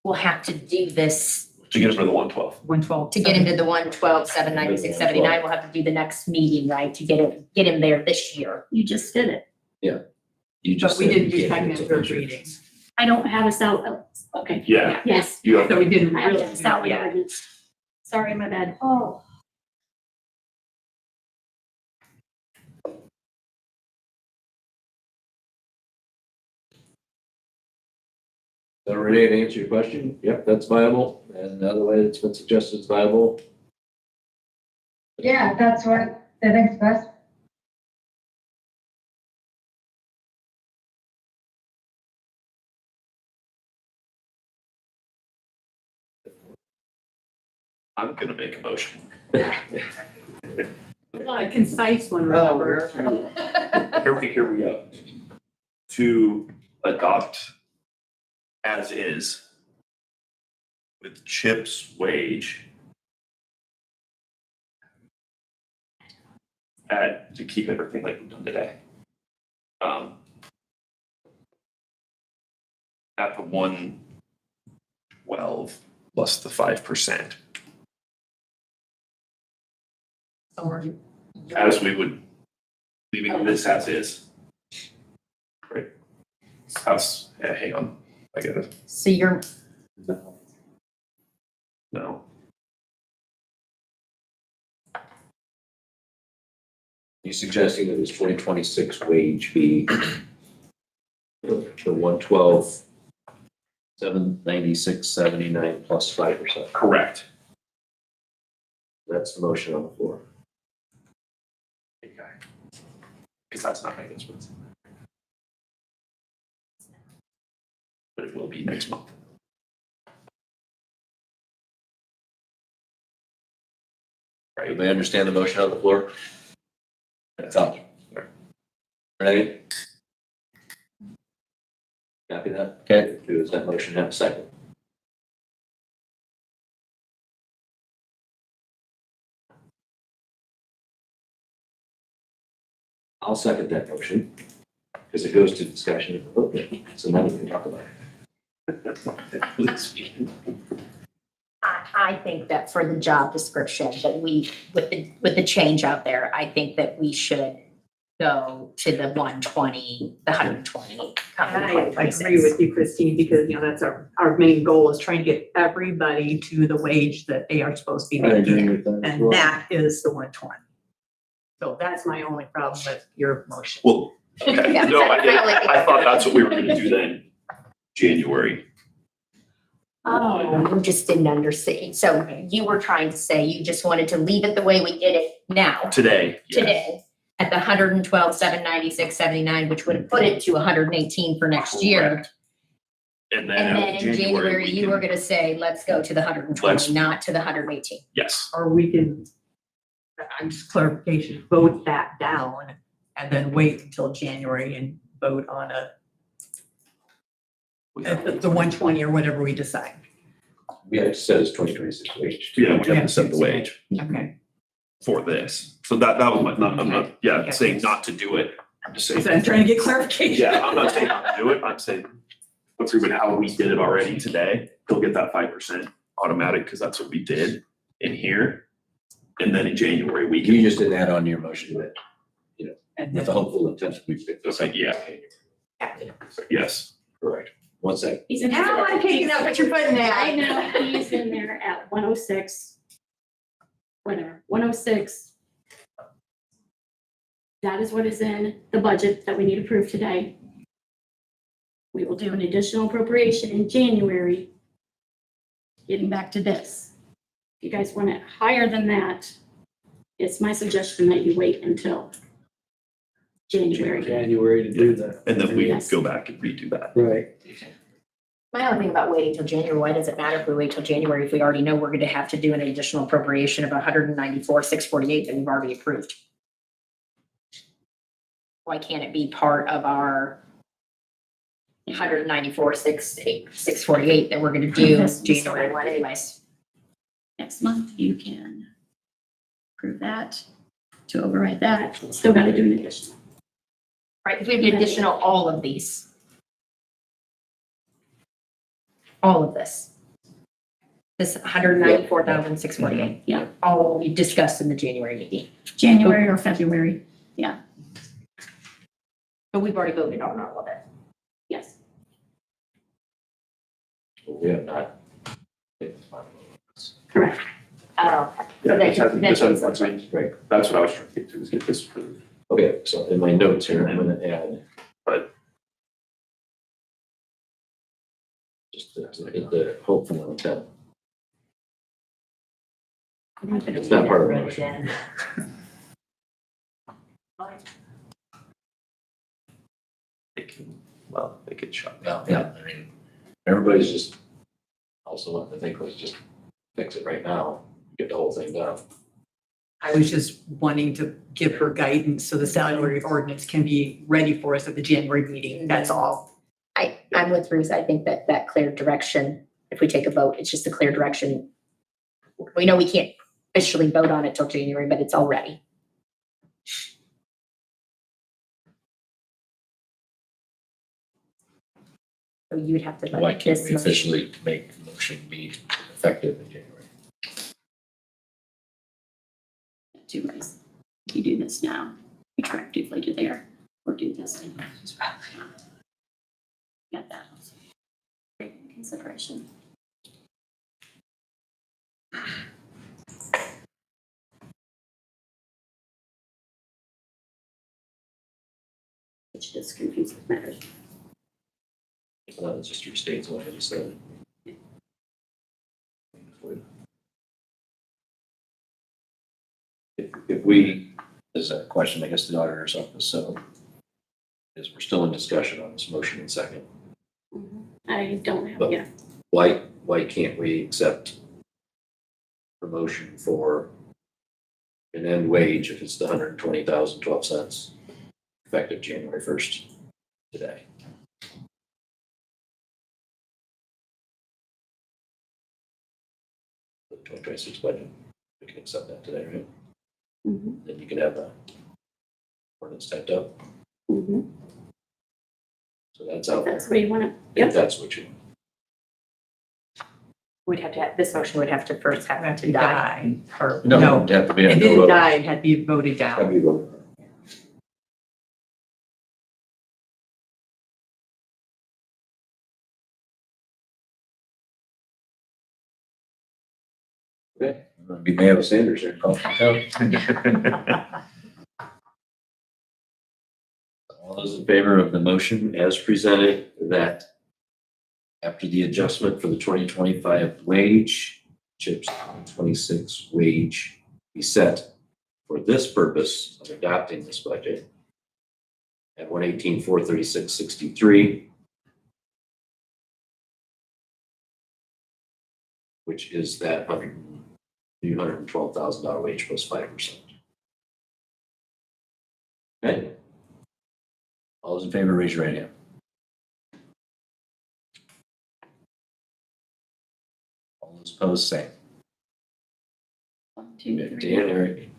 We'll have to do this To get us for the 112. 112. to get him to the 112,796.79. We'll have to do the next meeting, right, to get him there this year. You just did it. You But just we said didn't you do can't second do and it third till reading. I don't have a okay, Yeah, yes. you have, So we didn't I have really a do salary that. ordinance. Sorry, my bad. Oh. So Renee, to answer your question, yep, that's viable, and the other way that's been suggested is viable. Yeah, that's what I think's best. I'm gonna make a motion. A concise one, remember? Here we go. To adopt as is with Chip's wage to keep everything like we've done today. At the 112 plus the 5%, So we're as we would, leaving this as is. Right. How's, yeah, hang on, I got it. So you're, No. You suggesting that his 2026 wage be the 112,796.79 plus 5%? Correct. That's the motion on the floor. Okay. Because that's not making sense. But it will be next month. Right, everybody understand the motion on the floor? That's up. Ready? Copy that? Okay, does that motion have a second? I'll second that motion, because it goes to discussion of the vote, so now we can talk about it. I think that for the job description, that we, with the change out there, I think that we should go to the 120, the 120. I agree with you, Christine, because, that's our main goal is trying to get everybody to the wage that they are supposed to be I agree making. with that as And well. that is the 120. So that's my only problem with your motion. Well, okay, Yeah, no, I did, I like it. I thought that's what we were gonna do then, January. Oh, you just didn't understand. So you were trying to say you just wanted to leave it the way we did it now, Today, yeah. today, at the 112,796.79, which would have put it to 118 for next year. Correct. And then And then in in January, we you can- were gonna say, let's go to the Let's- 120, not to the 118. Yes, Or we can, I'm just clarification, vote that down and then wait until January and vote on the 120 or whatever we decide. Yeah, it says 2026 wage. Yeah, we have to set the wage Okay. for this. So that was my, not, I'm not, yeah, Okay. saying not to do it. I'm just saying. So I'm trying to get clarification. Yeah, I'm not saying not to do it. I'm saying approve it how we did it already today. He'll get that 5% automatic because that's what we did in here. And then in January, we You can, just didn't add on to your motion that, And with the hopeful intent that we picked this up. yeah, yes. Correct. One second. He's in. Now I'm picking up what you're putting there. I know, he's in there at 106. Whatever, 106. That is what is in the budget that we need approved today. We will do an additional appropriation in January. Getting back to this. If you guys want it higher than that, it's my suggestion that you wait until January. January to do that. And then we Yes. go back and redo that. Right. My only thing about waiting till January, why does it matter if we wait till January if we already know we're going to have to do an additional appropriation of 194,648 that we've already approved? Why can't it be part of our 194,648 that we're going to do Yes, January 1 anyways? Next month, you can approve that to override that. Still got to do an additional. Right, because we have an additional all of these. All of this. This 194,648. Yeah. All we discussed in the January meeting. January or February, But we've already voted on all of it. yes. We have not. Correct. Oh. Yeah, That- that's that- Great. what I was trying to get to, is get this approved. Okay, so in my notes here, I'm gonna add. But- Just the hopeful intent. It's not part of the motion. They could shut. Well, yeah, I mean, everybody's just also wanting to think, let's just fix it right now, get the whole thing done. I was just wanting to give her guidance so the salary ordinance can be ready for us at the January meeting. That's all. I'm with Ruth. I think that clear direction, if we take a vote, it's just a clear direction. We know we can't officially vote on it till January, but it's all ready. So you would have to. Why let can't this we motion- officially make the motion be effective in January? Two ways. You do this now, retroactively to there, or do this. Got that. Take into consideration. Which just confuses matters. It's just your state's way to say. If we, this is a question, I guess, to the auditor's office, so is we're still in discussion on this motion in second. I don't have, But- yeah, Why can't we accept promotion for an end wage if it's the 120,012 cents effective January 1st today? The 2026 budget, we can accept that today, right? mhm, Then you can have the ordinance typed up, mhm. so that's out there. That's where you want to, If yep, that's what you, We'd have to, this motion would have to first have Have to to die. die or no, no. it'd have to be. a It no didn't vote. die, it had to be voted Have to down. be voted on. Okay, I'm gonna be Mayo Sanders here. Call it out. All those in favor of the motion as presented, that after the adjustment for the 2025 wage, CHIPS 2026 wage be set for this purpose of adopting this budget at 118,436.63, which is that $212,000 wage plus 5%. Okay. All those in favor, raise your right hand. All those opposed, same. 1, 2, 3. Dan,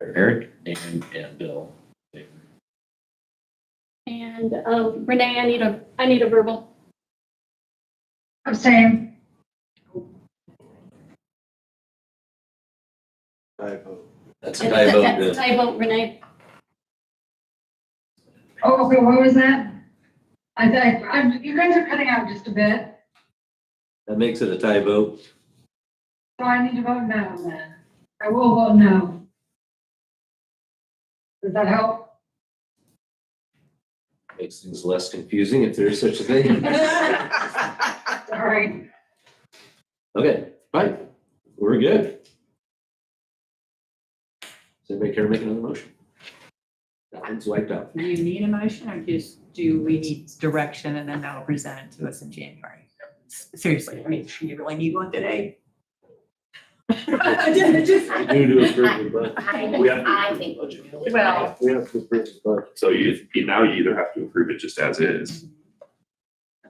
Eric, Dan, and Bill. And Renee, I need a verbal. Abstain. That's a tie vote. That's a Bill. tie vote, Renee. Oh, okay, what was that? You guys are cutting out just a bit, That makes it a tie vote. so I need to vote no then. I will vote no. Does that help? Makes things less confusing if there is such a thing. Sorry. Okay, fine. We're good. Does anybody care to make another motion? That one's wiped out. Do you need a motion or just do we need direction and then that'll present it to us in January? Seriously, I mean, do you really need one today? We do to approve the budget. I think, Well, We have to approve the budget. So now you either have to approve it just as is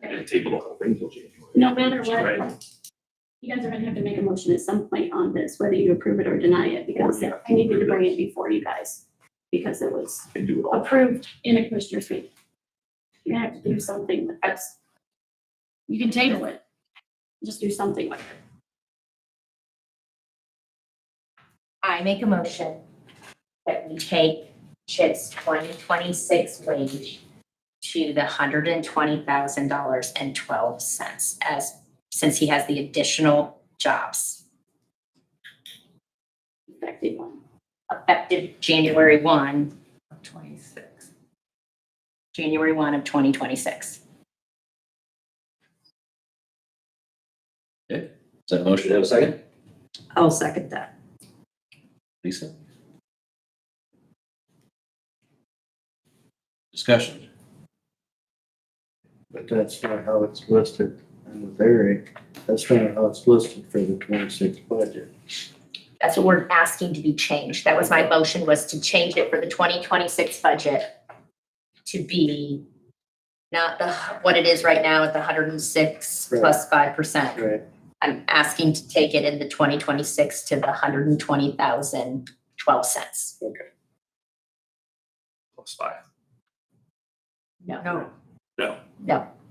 and table the whole thing till January. No matter Right. what, you guys are gonna have to make a motion at some point on this, whether you approve it or deny it, because I needed to bring it before you guys. Because it was And do it all. approved in a commissioner's meeting. You have to do something with this. You can table it. Just do something with it. I make a motion that we take Chip's 2026 wage to the $120,000.12 since he has the additional jobs Effective one. effective January 1, 26. January 1 of 2026. Does that motion have a second? I'll second that. Lisa? Discussion. But that's not how it's listed in the very, that's not how it's listed for the 26 budget. That's what we're asking to be changed. That was my motion, was to change it for the 2026 budget to be not what it is right now at the 106 plus 5%. Right. I'm asking to take it in the 2026 to the $120,012. Plus 5. No. No,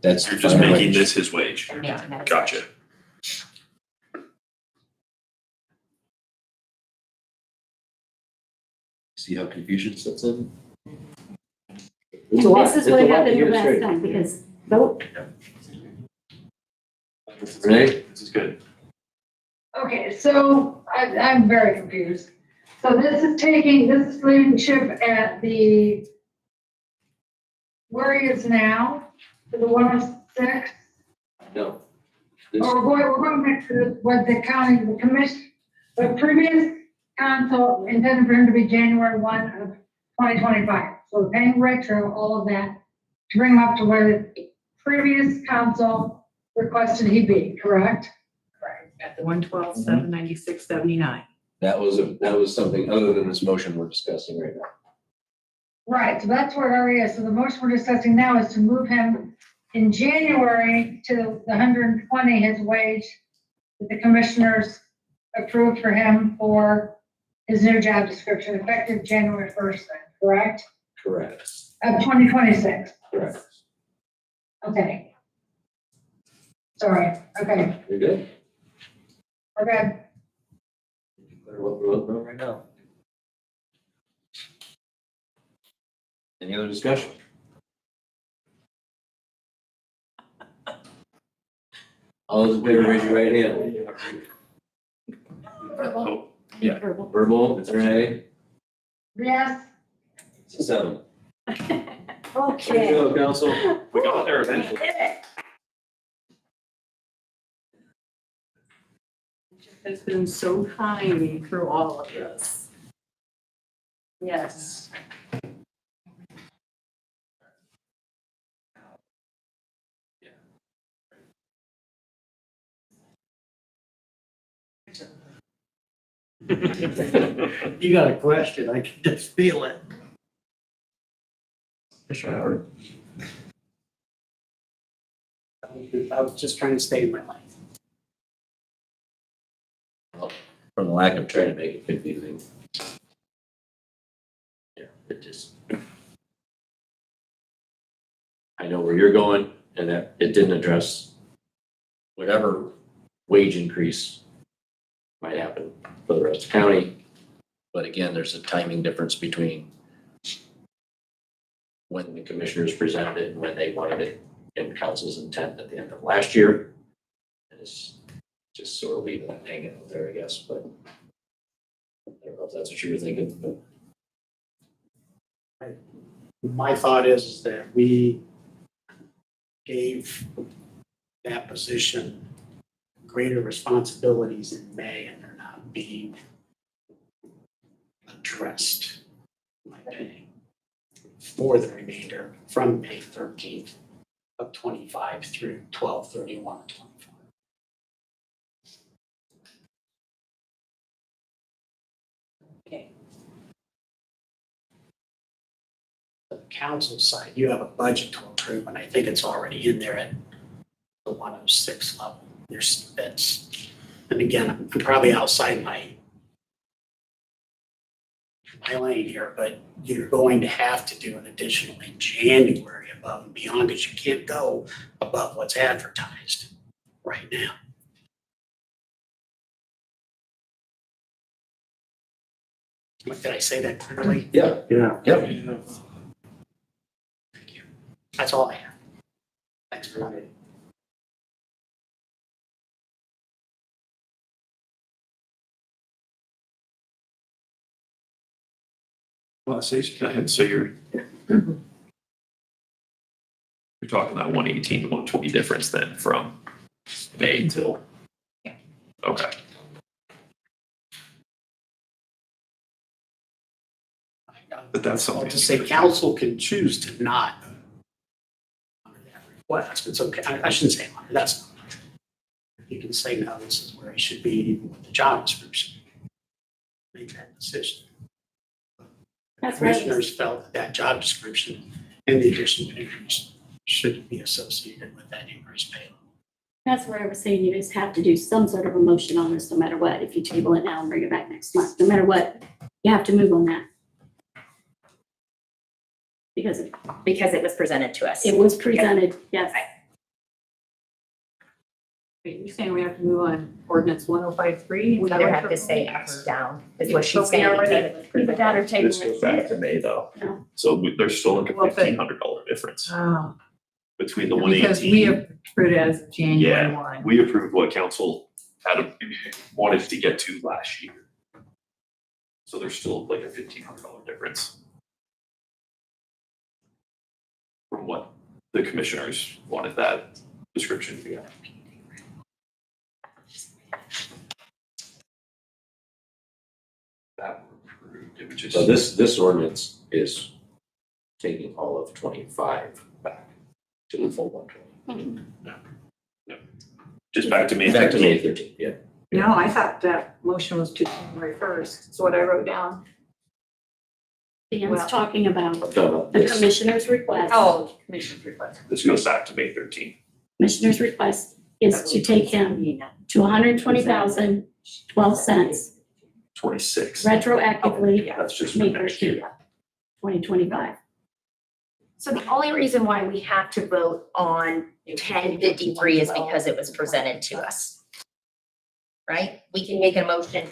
That's. you're just making this his wage. Yeah, that's- Gotcha. See how confusion sets in? This is what happened the last time, because vote. Renee? This is good. Okay, so I'm very confused. So this is leaving Chip at where he is now, to the 106? No. This, Or we're going back to what the commission, the previous council intended for him to be January 1 of 2025. So we're paying retro, all of that, to bring him up to where the previous council requested he be, correct? At the 112, 796, 79. That was something other than this motion we're discussing right now. Right, so that's where it already is. So the motion we're discussing now is to move him in January to the 120, his wage that the commissioners approved for him for his new job description, effective January 1st, then, correct? Correct. Of 2026. Correct. Okay. Sorry, okay, you're good? we're good. Declare what we're voting on right now. Any other discussion? All those in favor, raise your right hand. Oh, Yeah. Verbal. Verbal, it's Renee. Yes, It's a 7. There you Okay. go, council. we got there eventually. Has been so kind through all of this. Yes. You got a question, I can just feel it. I was just trying to stay in my lane. from the lack of trying to make it confusing. Yeah, it just. I know where you're going and that it didn't address whatever wage increase might happen for the rest of the county. But again, there's a timing difference between when the commissioners presented it and when they wanted it in council's intent at the end of last year. And it's just sort of leaving that hanging out there, I guess, but I don't know if that's what you were thinking, but. My thought is that we gave that position greater responsibilities in May and they're not being addressed, in my opinion, for the remainder from May 13th of 25 through 12/31/25. Okay. The council side, you have a budget to approve, and I think it's already in there at the 106 level. There's that's, and again, I'm probably outside my lane here, but you're going to have to do an additional in January above and beyond, because you can't go above what's advertised right now. Did I say that clearly? Yeah. Yeah. Yep. That's all I have. Thanks for having. Well, so you're talking that 118 to 120 difference then from May till. Okay. But that's I'll something. just say council can choose to not honor that request. It's okay. I shouldn't say honor, that's not. You can say, no, this is where he should be, even with the job description. Make that decision. That's right. Commissioners felt that that job description and the additional increase should be associated with that increased pay. That's where I was saying you just have to do some sort of a motion on this, no matter what. If you table it now and bring it back next month, no matter what, you have to move on that. Because Because it was presented to us. it was presented, yes. Wait, you're saying we have to move on ordinance 1053? We either have to say up or down, is what So she's we saying. already- Keep it down or table This goes it. back to May though. No. So there's still like a Well, but- $1,500 difference Oh, between the because we 118. approved it as of January Yeah. 1. We approved what council wanted to get to last year. So there's still like a $1,500 difference from what the commissioners wanted that description to be. That were approved, it was just. So this ordinance is taking all of 25 back to the full 120. Just back to May Back to May 13th. 13th, yeah. No, I thought that motion was to January 1st. That's what I wrote down. Dan's Well- talking about I'm talking about the this. commissioner's request. Oh, commission's request. This goes back to May 13th. Commissioner's request is to take him to 120,012 26. retroactively, That's just for May next 13th, year. 2025. So the only reason why we have to vote on 1053 is because it was presented to us. Right? We can make a motion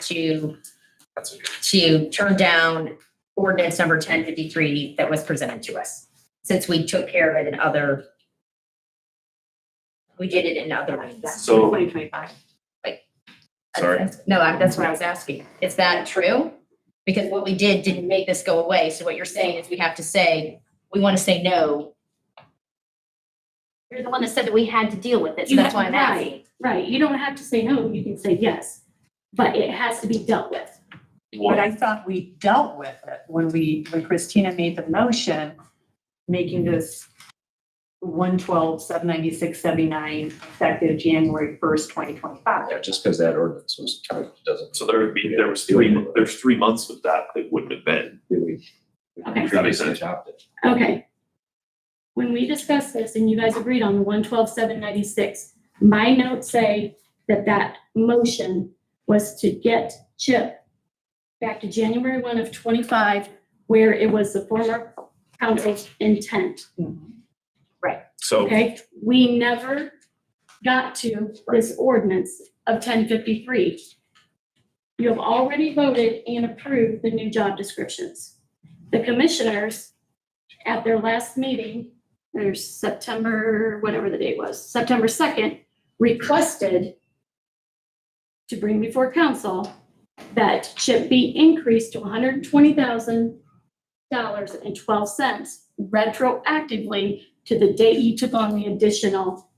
That's okay. to turn down ordinance number 1053 that was presented to us. Since we took care of it in other, we did it in other ways. So- 2025. Sorry. No, that's what I was asking. Is that true? Because what we didn't make this go away. So what you're saying is we have to say, we want to say no. You're the one that said that we had to deal with it, so that's why I'm asking. Right, you don't have to say no, you can say yes, but it has to be dealt with. But I thought we dealt with it when Christina made the motion, making this 112,796.79 effective January 1st, 2025. Yeah, just because that ordinance was, doesn't. So there's 3 months of that wouldn't have been. Okay. That makes sense. Okay. When we discussed this and you guys agreed on the 112,796, my notes say that that motion was to get CHIP back to January 1 of 25, where it was the former council's intent. So, Okay, we never got to this ordinance of 1053. You have already voted and approved the new job descriptions. The commissioners at their last meeting, there's September, whatever the date was, September 2nd, requested to bring before council that CHIP be increased to $120,000.12 retroactively to the date you took on the additional.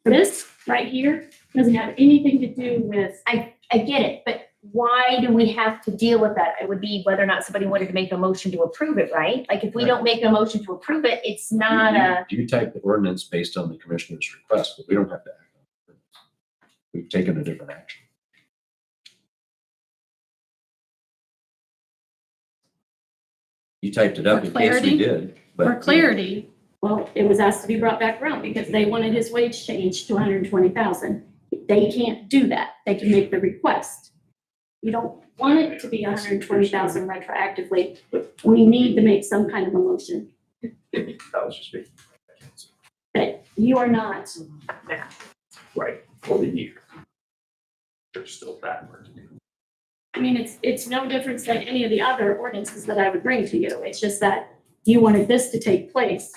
This right here doesn't have anything to do with, I get it, but why do we have to deal with that? It would be whether or not somebody wanted to make a motion to approve it, right? Like, if we don't make a motion to approve it, it's not a, You type the ordinance based on the commissioner's request, but we don't have to act on it. We've taken a different action. You typed it up For in case clarity? we did, but. for clarity, well, it was asked to be brought back around because they wanted his wage changed to 120,000. They can't do that. They can make the request. You don't want it to be 120,000 retroactively. We need to make some kind of a motion. that was just me. But you are not. Right, for the year. There's still that work to do. I mean, it's no different than any of the other ordinances that I would bring to you. It's just that you wanted this to take place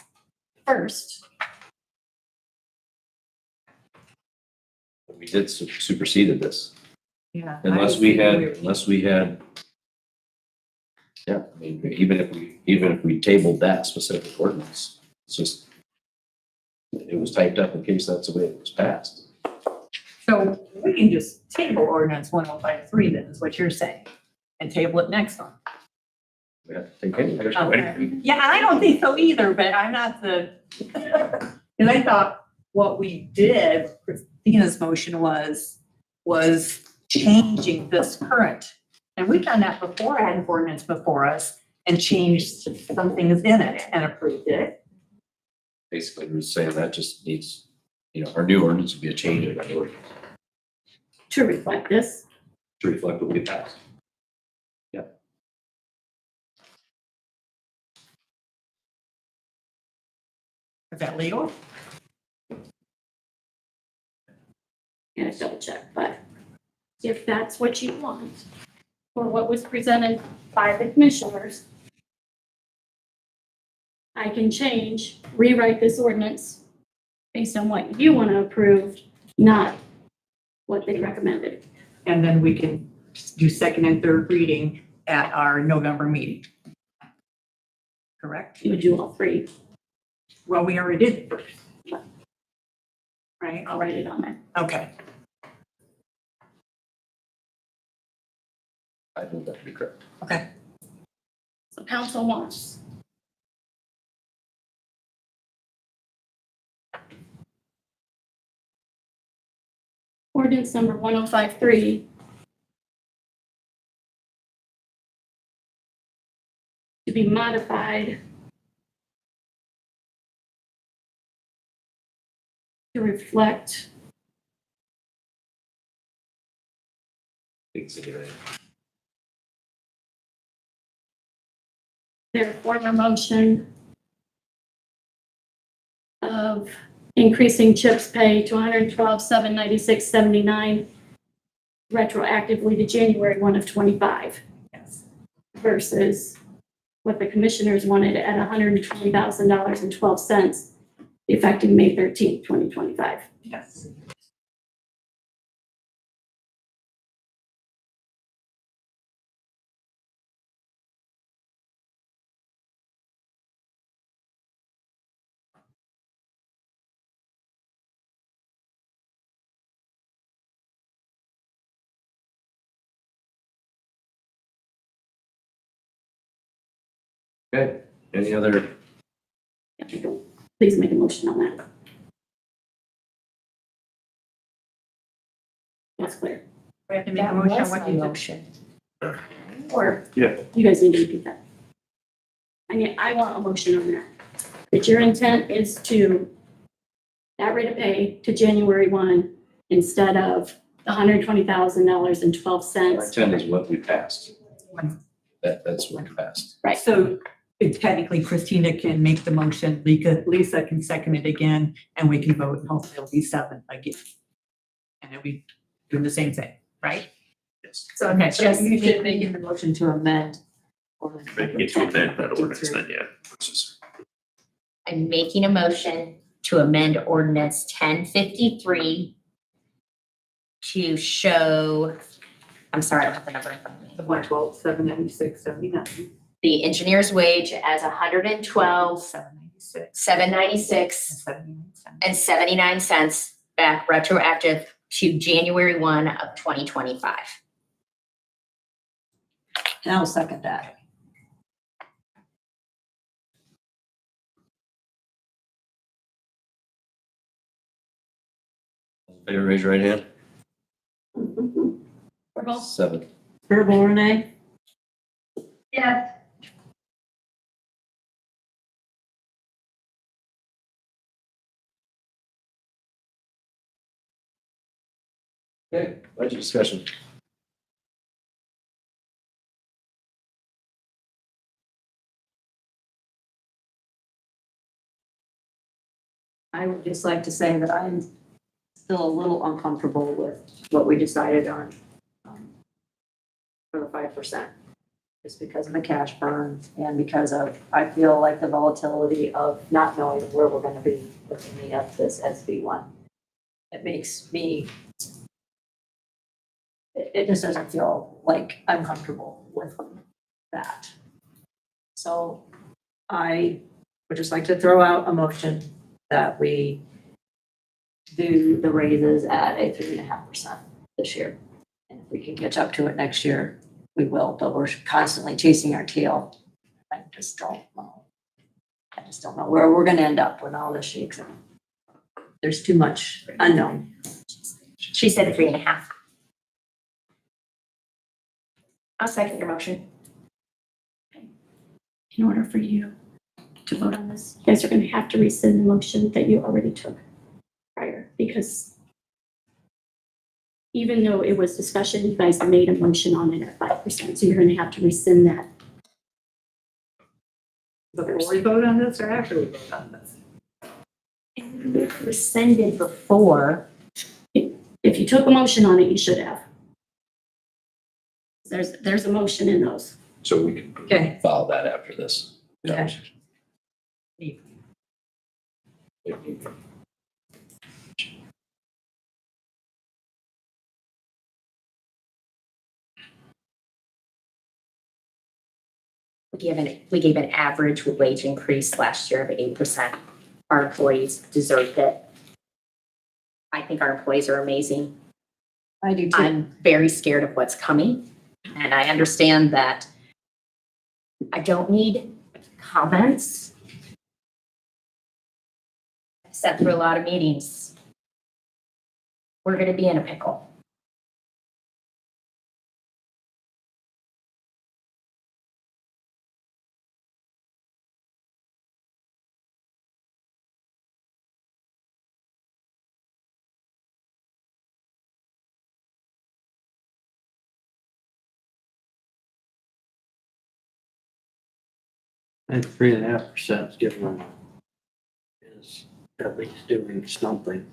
first. We did superseded this. Yeah. Unless we had. Yeah, I mean, even if we tabled that specific ordinance, it's just. It was typed up in case that's the way it was passed. So we can just table ordinance 1053 then, is what you're saying, and table it next one. We have to take any action. Okay. Yeah, I don't think so either, but I'm not the, and I thought what we did, Christina's motion was changing this current. And we've done that before, I had an ordinance before us and changed some things in it and approved it. Basically, we're saying that just needs, our new ordinance would be a change of that ordinance To reflect this. to reflect what we passed. Is that legal? Yeah, double check, but if that's what you want, or what was presented by the commissioners, I can rewrite this ordinance based on what you want to approve, not what they recommended. And then we can do second and third reading at our November meeting. Correct? You would do all three. Well, we already did first. Right? I'll write it on there. Okay. I think that would be correct. Okay. So council wants. Ordinance number 1053. To be modified to reflect their former motion of increasing CHIP's pay to $112,796.79 retroactively to January 1 of 25. Yes. Versus what the commissioners wanted at $120,000.12 effective May 13th, 2025. Yes. Okay, any other? Please make a motion on that. That's clear. We have to make a motion on what you motion. Or Yeah. you guys need to repeat that. I want a motion on that. That your intent is to that rate of pay to January 1 instead of $120,000.12. 10 is what we passed. That's what we passed. Right. So technically Christina can make the motion, Lisa can second it again, and we can vote, and hopefully it'll be 7 again. And it'll be doing the same thing, right? Yes. So Okay, just you should make the motion to amend. Making it to amend that ordinance then, yeah. I'm making a motion to amend ordinance 1053 to show, I'm sorry, I don't have the number in front of me. The 112, 796, 79. The engineer's wage as 112, 796. 796 and 79 cents back retroactive to January 1 of 2025. And I'll second that. Favor, raise your right hand. Verbal? 7. Verbal, Renee? Yes. Okay, budget discussion. I would just like to say that I'm still a little uncomfortable with what we decided on for the 5%. Just because of the cash burn and because of, I feel like the volatility of not knowing where we're gonna be with any of this SB 1. It makes me, it just doesn't feel like I'm comfortable with that. So I would just like to throw out a motion that we do the raises at a 3.5% this year. And if we can catch up to it next year, we will, but we're constantly chasing our tail. I just don't know. I just don't know where we're gonna end up when all this shakes out. There's too much unknown. She said 3.5. I'll second your motion. In order for you to vote on this, you guys are going to have to rescind the motion that you already took prior, because even though it was discussion, you guys made a motion on it at 5%, so you're going to have to rescind that. Before we vote on this or after we vote on this? And you rescinded before. If you took a motion on it, you should have. There's a motion in those. So we can Okay. follow that after this. Okay. We gave an average wage increase last year of 8%. Our employees deserved it. I think our employees are amazing. I do too. I'm very scared of what's coming, and I understand that I don't need comments. I've sat through a lot of meetings. We're gonna be in a pickle. And 3.5% is giving them, is at least doing something.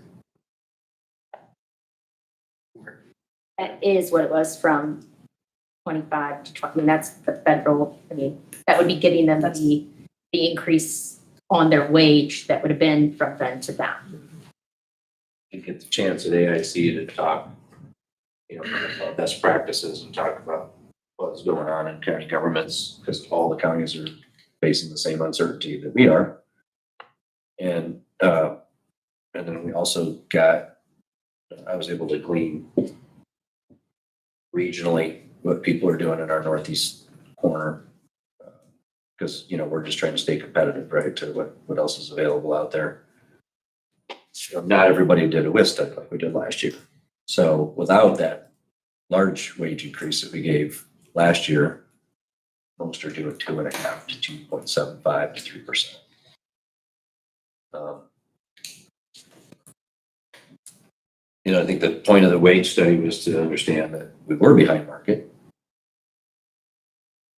That is what it was from 25 to 20. I mean, that's the federal, I mean, that would be giving them the increase on their wage that would have been from then to them. You get the chance at AIC to talk, about best practices and talk about what's going on in county governments, because all the counties are facing the same uncertainty that we are. And then we also I was able to glean regionally what people are doing in our northeast corner. Because, we're just trying to stay competitive, right, to what else is available out there. Not everybody did a WIS study like we did last year. So without that large wage increase that we gave last year, most are doing 2.5 to 2.75 to 3%. You know, I think the point of the wage study was to understand that we were behind market.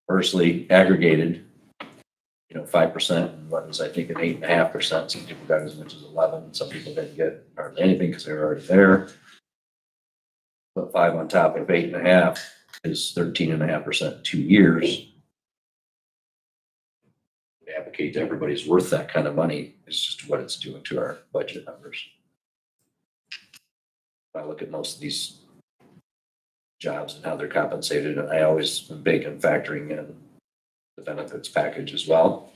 Firstly, aggregated, 5%, and what was, I think, an 8.5%. Some people got as much as 11. Some people didn't get hardly anything because they were already there. But 5 on top of 8.5 is 13.5% in 2 years. We advocate to everybody's worth that kind of money. It's just what it's doing to our budget numbers. If I look at most of these jobs and how they're compensated, and I always am big on factoring in the benefits package as well.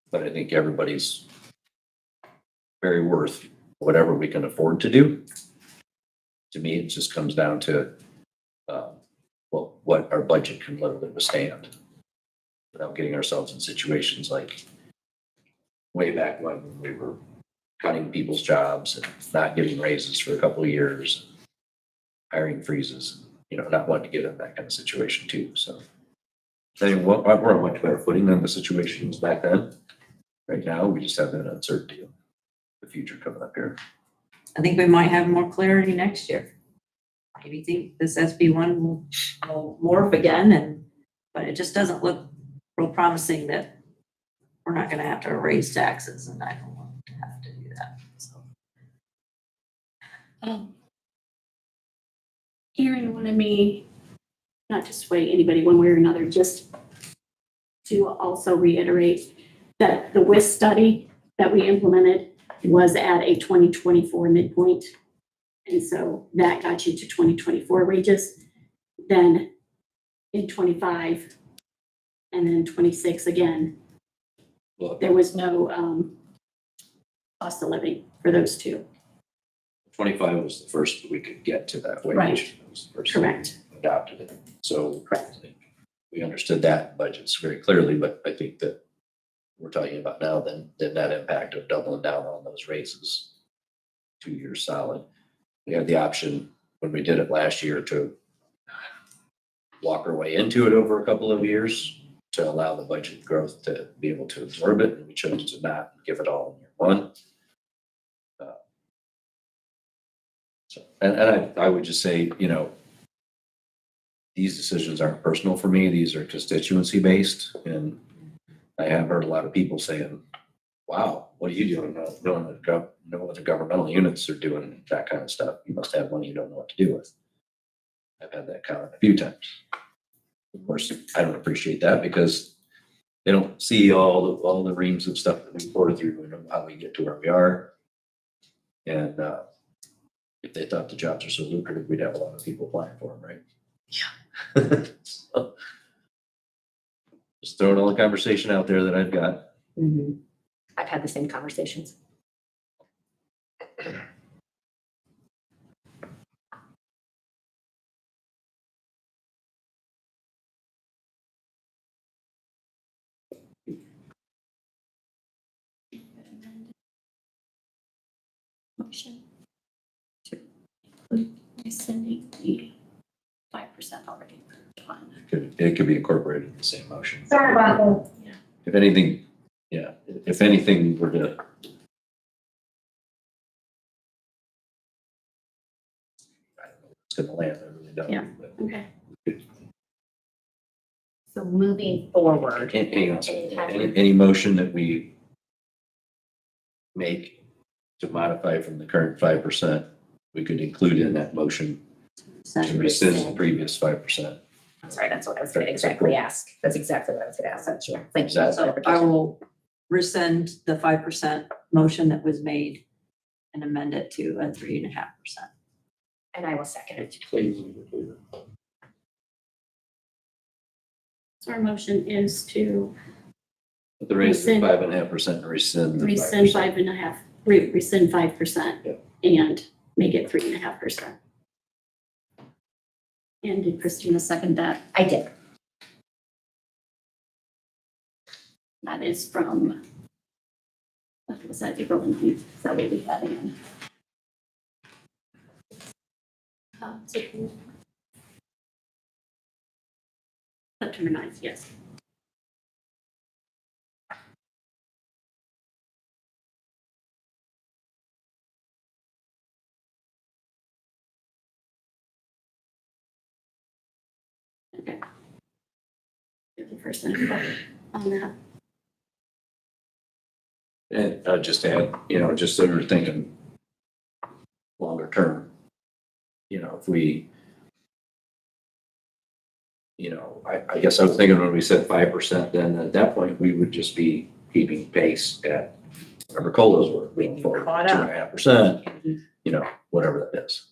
But I think everybody's very worth whatever we can afford to do. To me, it just comes down to what our budget can literally withstand without getting ourselves in situations like way back when we were cutting people's jobs and not giving raises for a couple of years, hiring freezes, not wanting to get in that kind of situation too. So I think we're on much better footing than the situation was back then. Right now, we just have that uncertainty of the future coming up here. I think we might have more clarity next year. Maybe think this SB1 will morph again, but it just doesn't look real promising that we're not going to have to raise taxes, and I don't want to have to do that. So. Erin wanted me not to sway anybody one way or another, just to also reiterate that the WIS study that we implemented was at a 2024 midpoint. And so that got you to 2024 wages. Then in 25 and then 26 again, Well, there was no cost of living for those two. 25 was the first we could get to that wage. Right. It was the first Correct. we adopted it. So Correct. we understood that budgets very clearly, but I think that we're talking about now then the net impact of doubling down on those raises 2 years solid. We had the option when we did it last year to walk our way into it over a couple of years to allow the budget growth to be able to absorb it. And we chose to not give it all in year one. And I would just say, these decisions aren't personal for me. These are constituency based. And I have heard a lot of people saying, wow, what are you doing? Knowing what the governmental units are doing that kind of stuff. You must have money you don't know what to do with. I've had that comment a few times. Of course, I don't appreciate that because they don't see all the reams of stuff that we poured through and how we get to where we are. And if they thought the jobs are so lucrative, we'd have a lot of people applying for them, right? Yeah. So, just throwing all the conversation out there that I've got. Mm-hmm. I've had the same conversations. Motion to include rescinding the 5% already approved fund. It could be incorporated in the same motion. Sorry about that. If anything, if anything were to. I don't know where it's gonna land, I really don't. Yeah. But Okay. So moving forward. hang on a second. Any motion that we make to modify from the current 5%, we could include in that motion to rescind the previous 5%. I'm sorry, that's what I was gonna exactly ask. That's exactly what I was gonna ask. That's true. Thank you. That- So I will rescind the 5% motion that was made and amend it to a 3.5%. And I will second it. So our motion is to But the raise is Rescind. 5.5% and rescind the 5%. rescind 5.5, rescind 5% Yep. and make it 3.5%. And did Christina second that? I did. That is from, what was that, April 9th? Is that what we had in? September 9th, yes. 50% on that. And just to add, just so we're thinking longer term, if we, I guess I was thinking when we said 5%, then at that point, we would just be keeping pace at whatever COLAs were. We'd be for caught up. 2.5%, whatever that is.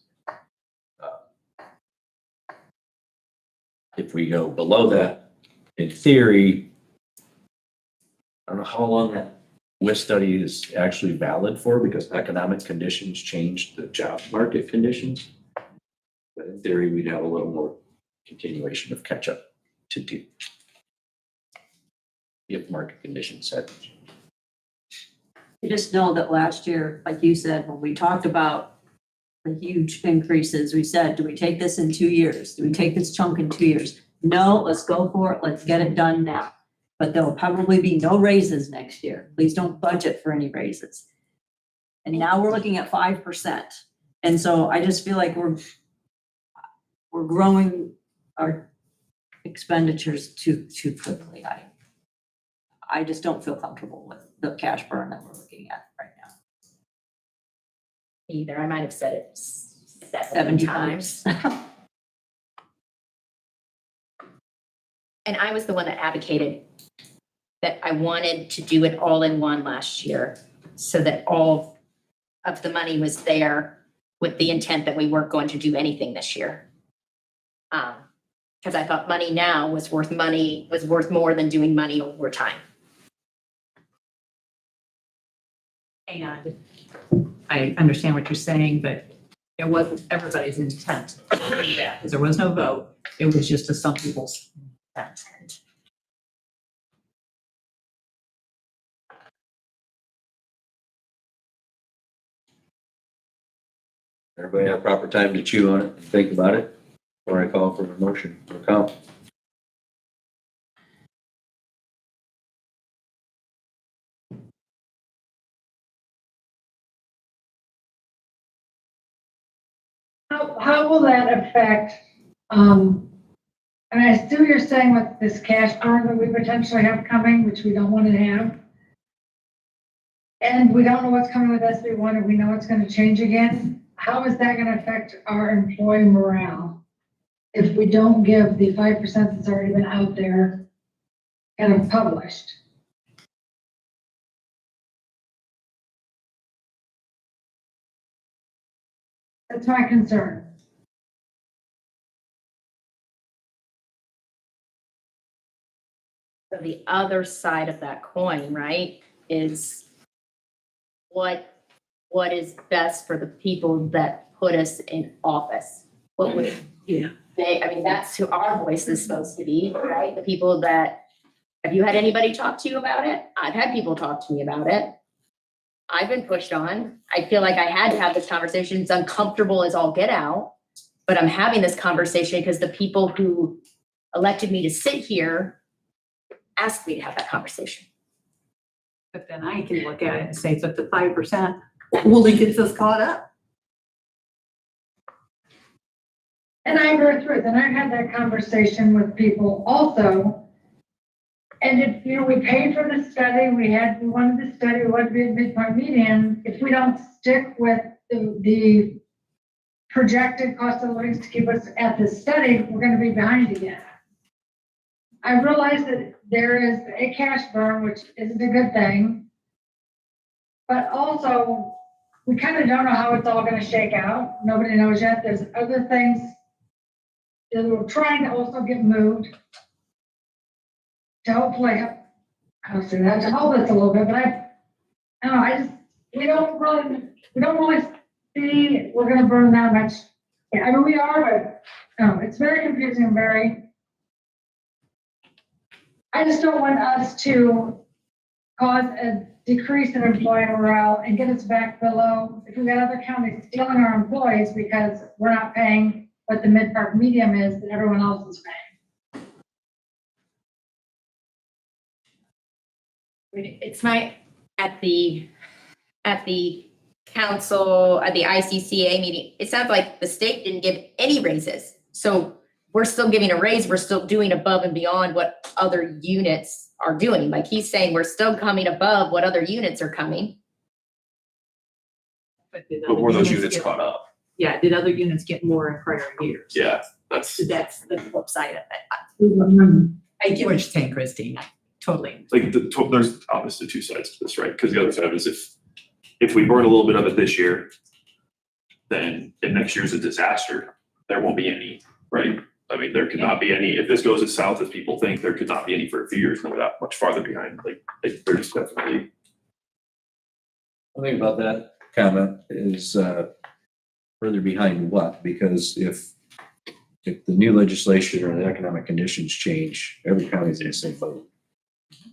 If we go below that, in theory, I don't know how long that WIS study is actually valid for, because economic conditions change the job market conditions. But in theory, we'd have a little more continuation of catch up to do if market conditions had changed. You just know that last year, like you said, when we talked about the huge increases, we said, do we take this in 2 years? Do we take this chunk in 2 years? No, let's go for it. Let's get it done now. But there will probably be no raises next year. Please don't budget for any raises. And now we're looking at 5%. And so I just feel like we're growing our expenditures too quickly. I just don't feel comfortable with the cash burn that we're looking at right now. Either, I might have said it 70 times. And I was the one that advocated that I wanted to do it all in one last year so that all of the money was there with the intent that we weren't going to do anything this year. Because I thought money now was worth more than doing money over time. And I understand what you're saying, but it wasn't everybody's intent to do that, because there was no vote. It was just to some people's intent. Everybody have proper time to chew on it and think about it before I call for a motion or comment. How will that affect, and I see what you're saying with this cash burn that we potentially have coming, which we don't want to have. And we don't know what's coming with SB1, and we know it's going to change again. How is that going to affect our employee morale if we don't give the 5% that's already been out there kind of published? That's my concern. So the other side of that coin, right, is what is best for the people that put us in office? What would that's who our voice is supposed to be, right? The people that, have you had anybody talk to you about it? I've had people talk to me about it. I've been pushed on. I feel like I had to have this conversation. It's uncomfortable as all get out, but I'm having this conversation because the people who elected me to sit here asked me to have that conversation. But then I can look at it and say, but the 5% only gets us caught up. And I go through it, and I've had that conversation with people also. And if, we paid for the study, we wanted the study, we wanted to be a midpoint median. If we don't stick with the projected cost of living to keep us at this study, we're going to be behind again. I realize that there is a cash burn, which isn't a good thing, but also we kind of don't know how it's all going to shake out. Nobody knows yet. There's other things that we're trying to also get moved to hopefully, to help us a little bit, but I don't know, we don't really see we're going to burn that much. Yeah, I mean, we are, but it's very confusing and I just don't want us to cause a decrease in employee morale and get us back below, if we've got other counties stealing our employees because we're not paying what the mid-part medium is that everyone else is paying. It's at the council, at the ICCA meeting, it sounds like the state didn't give any raises. So we're still giving a raise, we're still doing above and beyond what other units are doing. Like he's saying, we're still coming above what other units are coming. Did But were other those units get- caught up? Yeah, did other units get more in prior years? Yeah, that's That's the flip side of it. I get what you're saying, Christine, I totally. like, there's obviously two sides to this, right? Because the other side is if we burn a little bit of it this year, then if next year's a disaster, there won't be any, right? I mean, there could not be any, if this goes as south as people think, there could not be any for a few years, and we're that much farther behind, like there's definitely. One thing about that comment is, further behind what? Because if the new legislation or the economic conditions change, every county's in the same boat.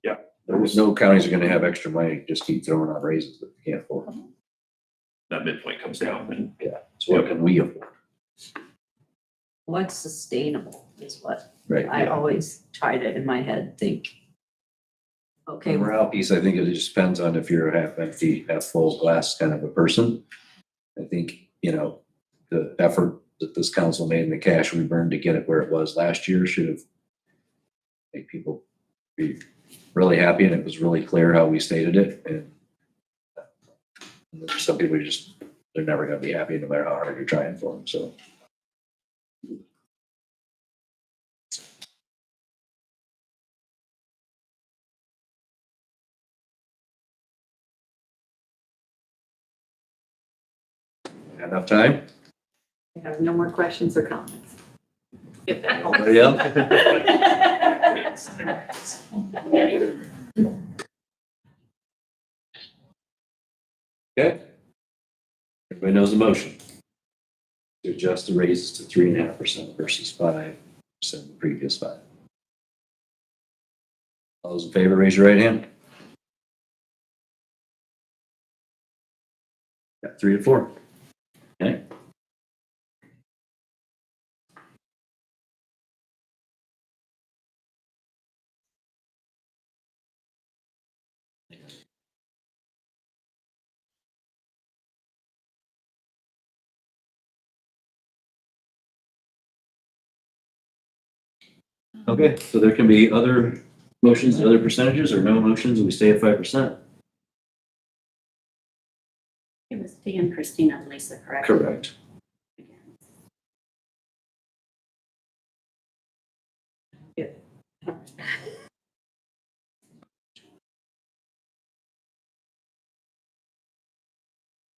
Yeah. There's no counties are gonna have extra money, just keep throwing out raises that they can't afford. That midpoint comes down and Yeah, so what can we afford? What's sustainable is what Right. I always try to, in my head, think. The Okay, morale piece, I think it just depends on if you're a half empty, half full glass kind of a person. I think, the effort that this council made and the cash we burned to get it where it was last year should have made people be really happy, and it was really clear how we stated it. And some people they're never gonna be happy no matter how hard you're trying for them, so. Enough time? I have no more questions or comments. Anybody else? Okay. Everybody knows the motion. To adjust the raises to 3.5% versus 5% the previous 5. All those in favor, raise your right hand. Got 3 to 4. Okay. Okay, so there can be other motions, other percentages, or no motions, and we stay at 5%. It was Dan, Christina, and Lisa, correct? Correct.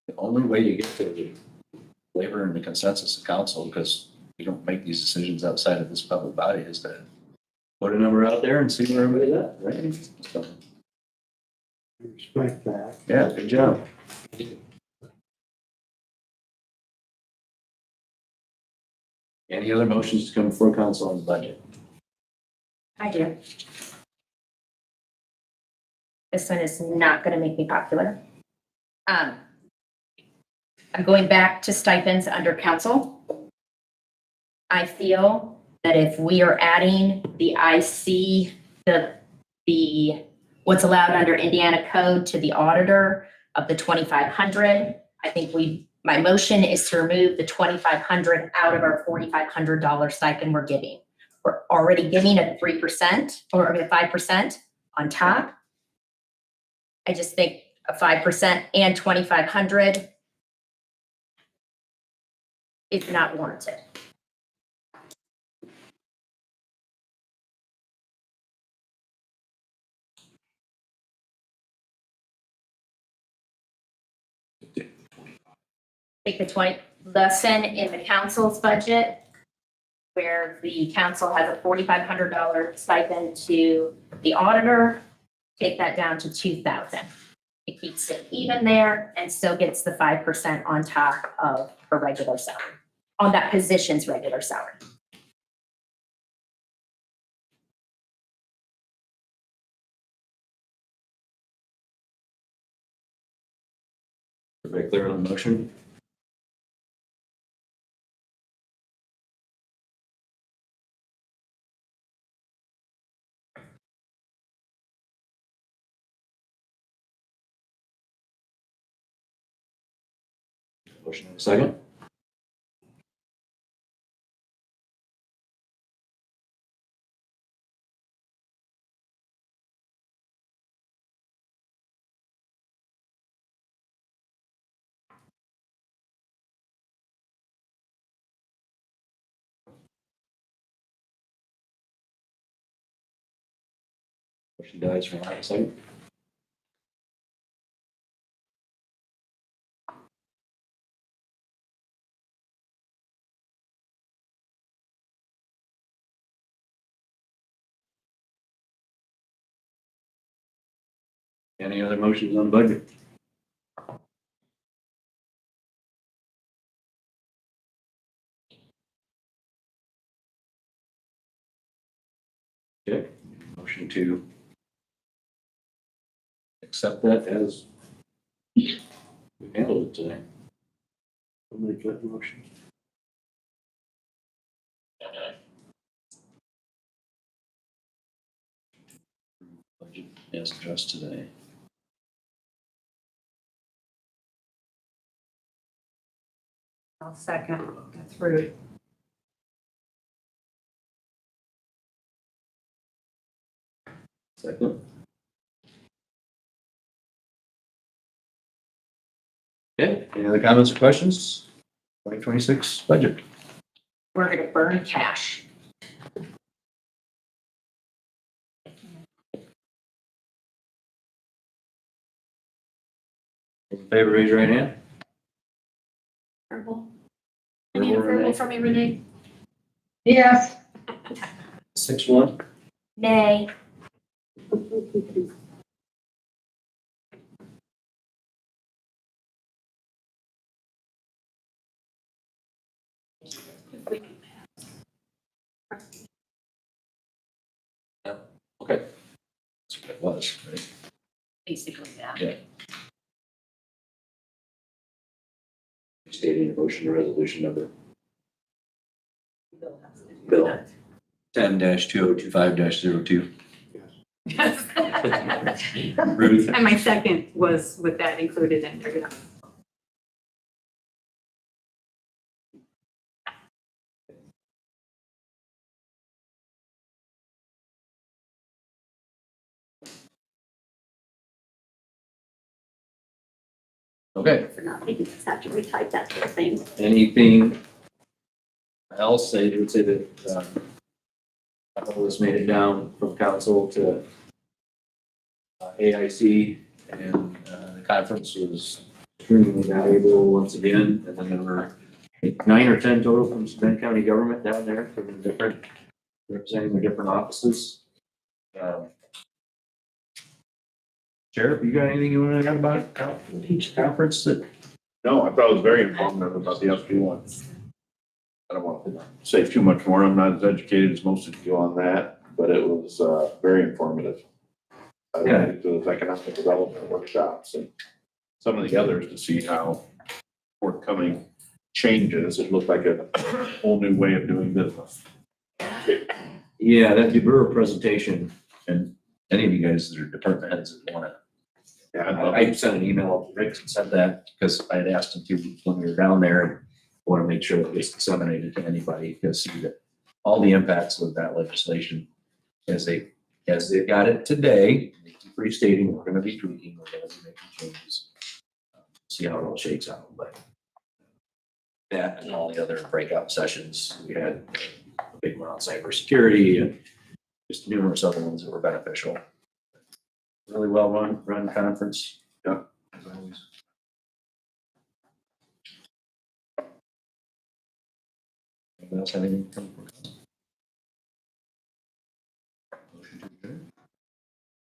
The only way you get to the waiver and the consensus of council, because we don't make these decisions outside of this public body, is to put a number out there and see where everybody's at, right? So, Respect that. yeah, good job. Any other motions to come before council on the budget? I do. This one is not gonna make me popular. I'm going back to stipends under council. I feel that if we are adding the IC, the what's allowed under Indiana code to the auditor of the 2,500, I think my motion is to remove the 2,500 out of our $4,500 stipend we're giving. We're already giving a 3% or a 5% on top. I just think a 5% and 2,500 is not warranted. Take the 20, lesson in the council's budget, where the council has a $4,500 stipend to the auditor, take that down to 2,000. It keeps it even there and still gets the 5% on top of her regular salary, on that position's regular salary. Everybody clear on the motion? Motion in a second. Motion dies for lack of second. Any other motions on the budget? Okay, motion to accept that as we handled it today. I'll make that motion. Budget as addressed today. I'll second. That's rude. Second. Okay, any other comments or questions? 2026 budget. We're gonna burn cash. All in favor, raise your right hand. Verbal. I need a verbal from me, Renee. Yes. 6-1. Nay. Okay. That's what it was, right? Basically, yeah. Yeah. Stating your motion to resolution number Bill 10-2025-02. Ruth, And my second was with that included in there, yeah. okay, For not making us have to retype that whole thing. anything else? I would say that, Lois made it down from council to AIC, and the conference was extremely valuable once again. And then there were 9 or 10 total from Steuben County Government down there from the different, representing the different offices. Sheriff, you got anything you want to add about each conference that? No, I thought it was very informative about the SB one. I don't want to say too much more. I'm not as educated as most of you on that, but it was very informative. I went to those economic development workshops and some of the others to see how forthcoming changes. It looked like a whole new way of doing business. Yeah, that DeBoer presentation, and any of you guys that are department heads that want to. Yeah, I sent an email, Rick sent that because I had asked him to when we were down there, and I want to make sure that it's disseminated to anybody to see that all the impacts of that legislation as they got it today, restating, we're going to be tweaking, we're going to be making changes. See how it all shakes out, but that and all the other breakout sessions, we had a big one on cybersecurity and just numerous other ones that were beneficial. Really well run conference. Yeah. As always. Anyone else have anything to come from? Motion to adjourn.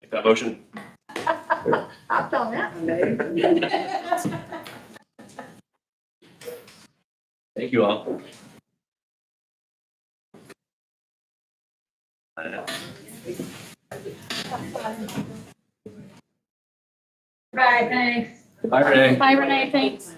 Make that motion. I've done that one, Dave. Thank you all. Right, thanks. Bye, Renee. Bye, Renee, thanks.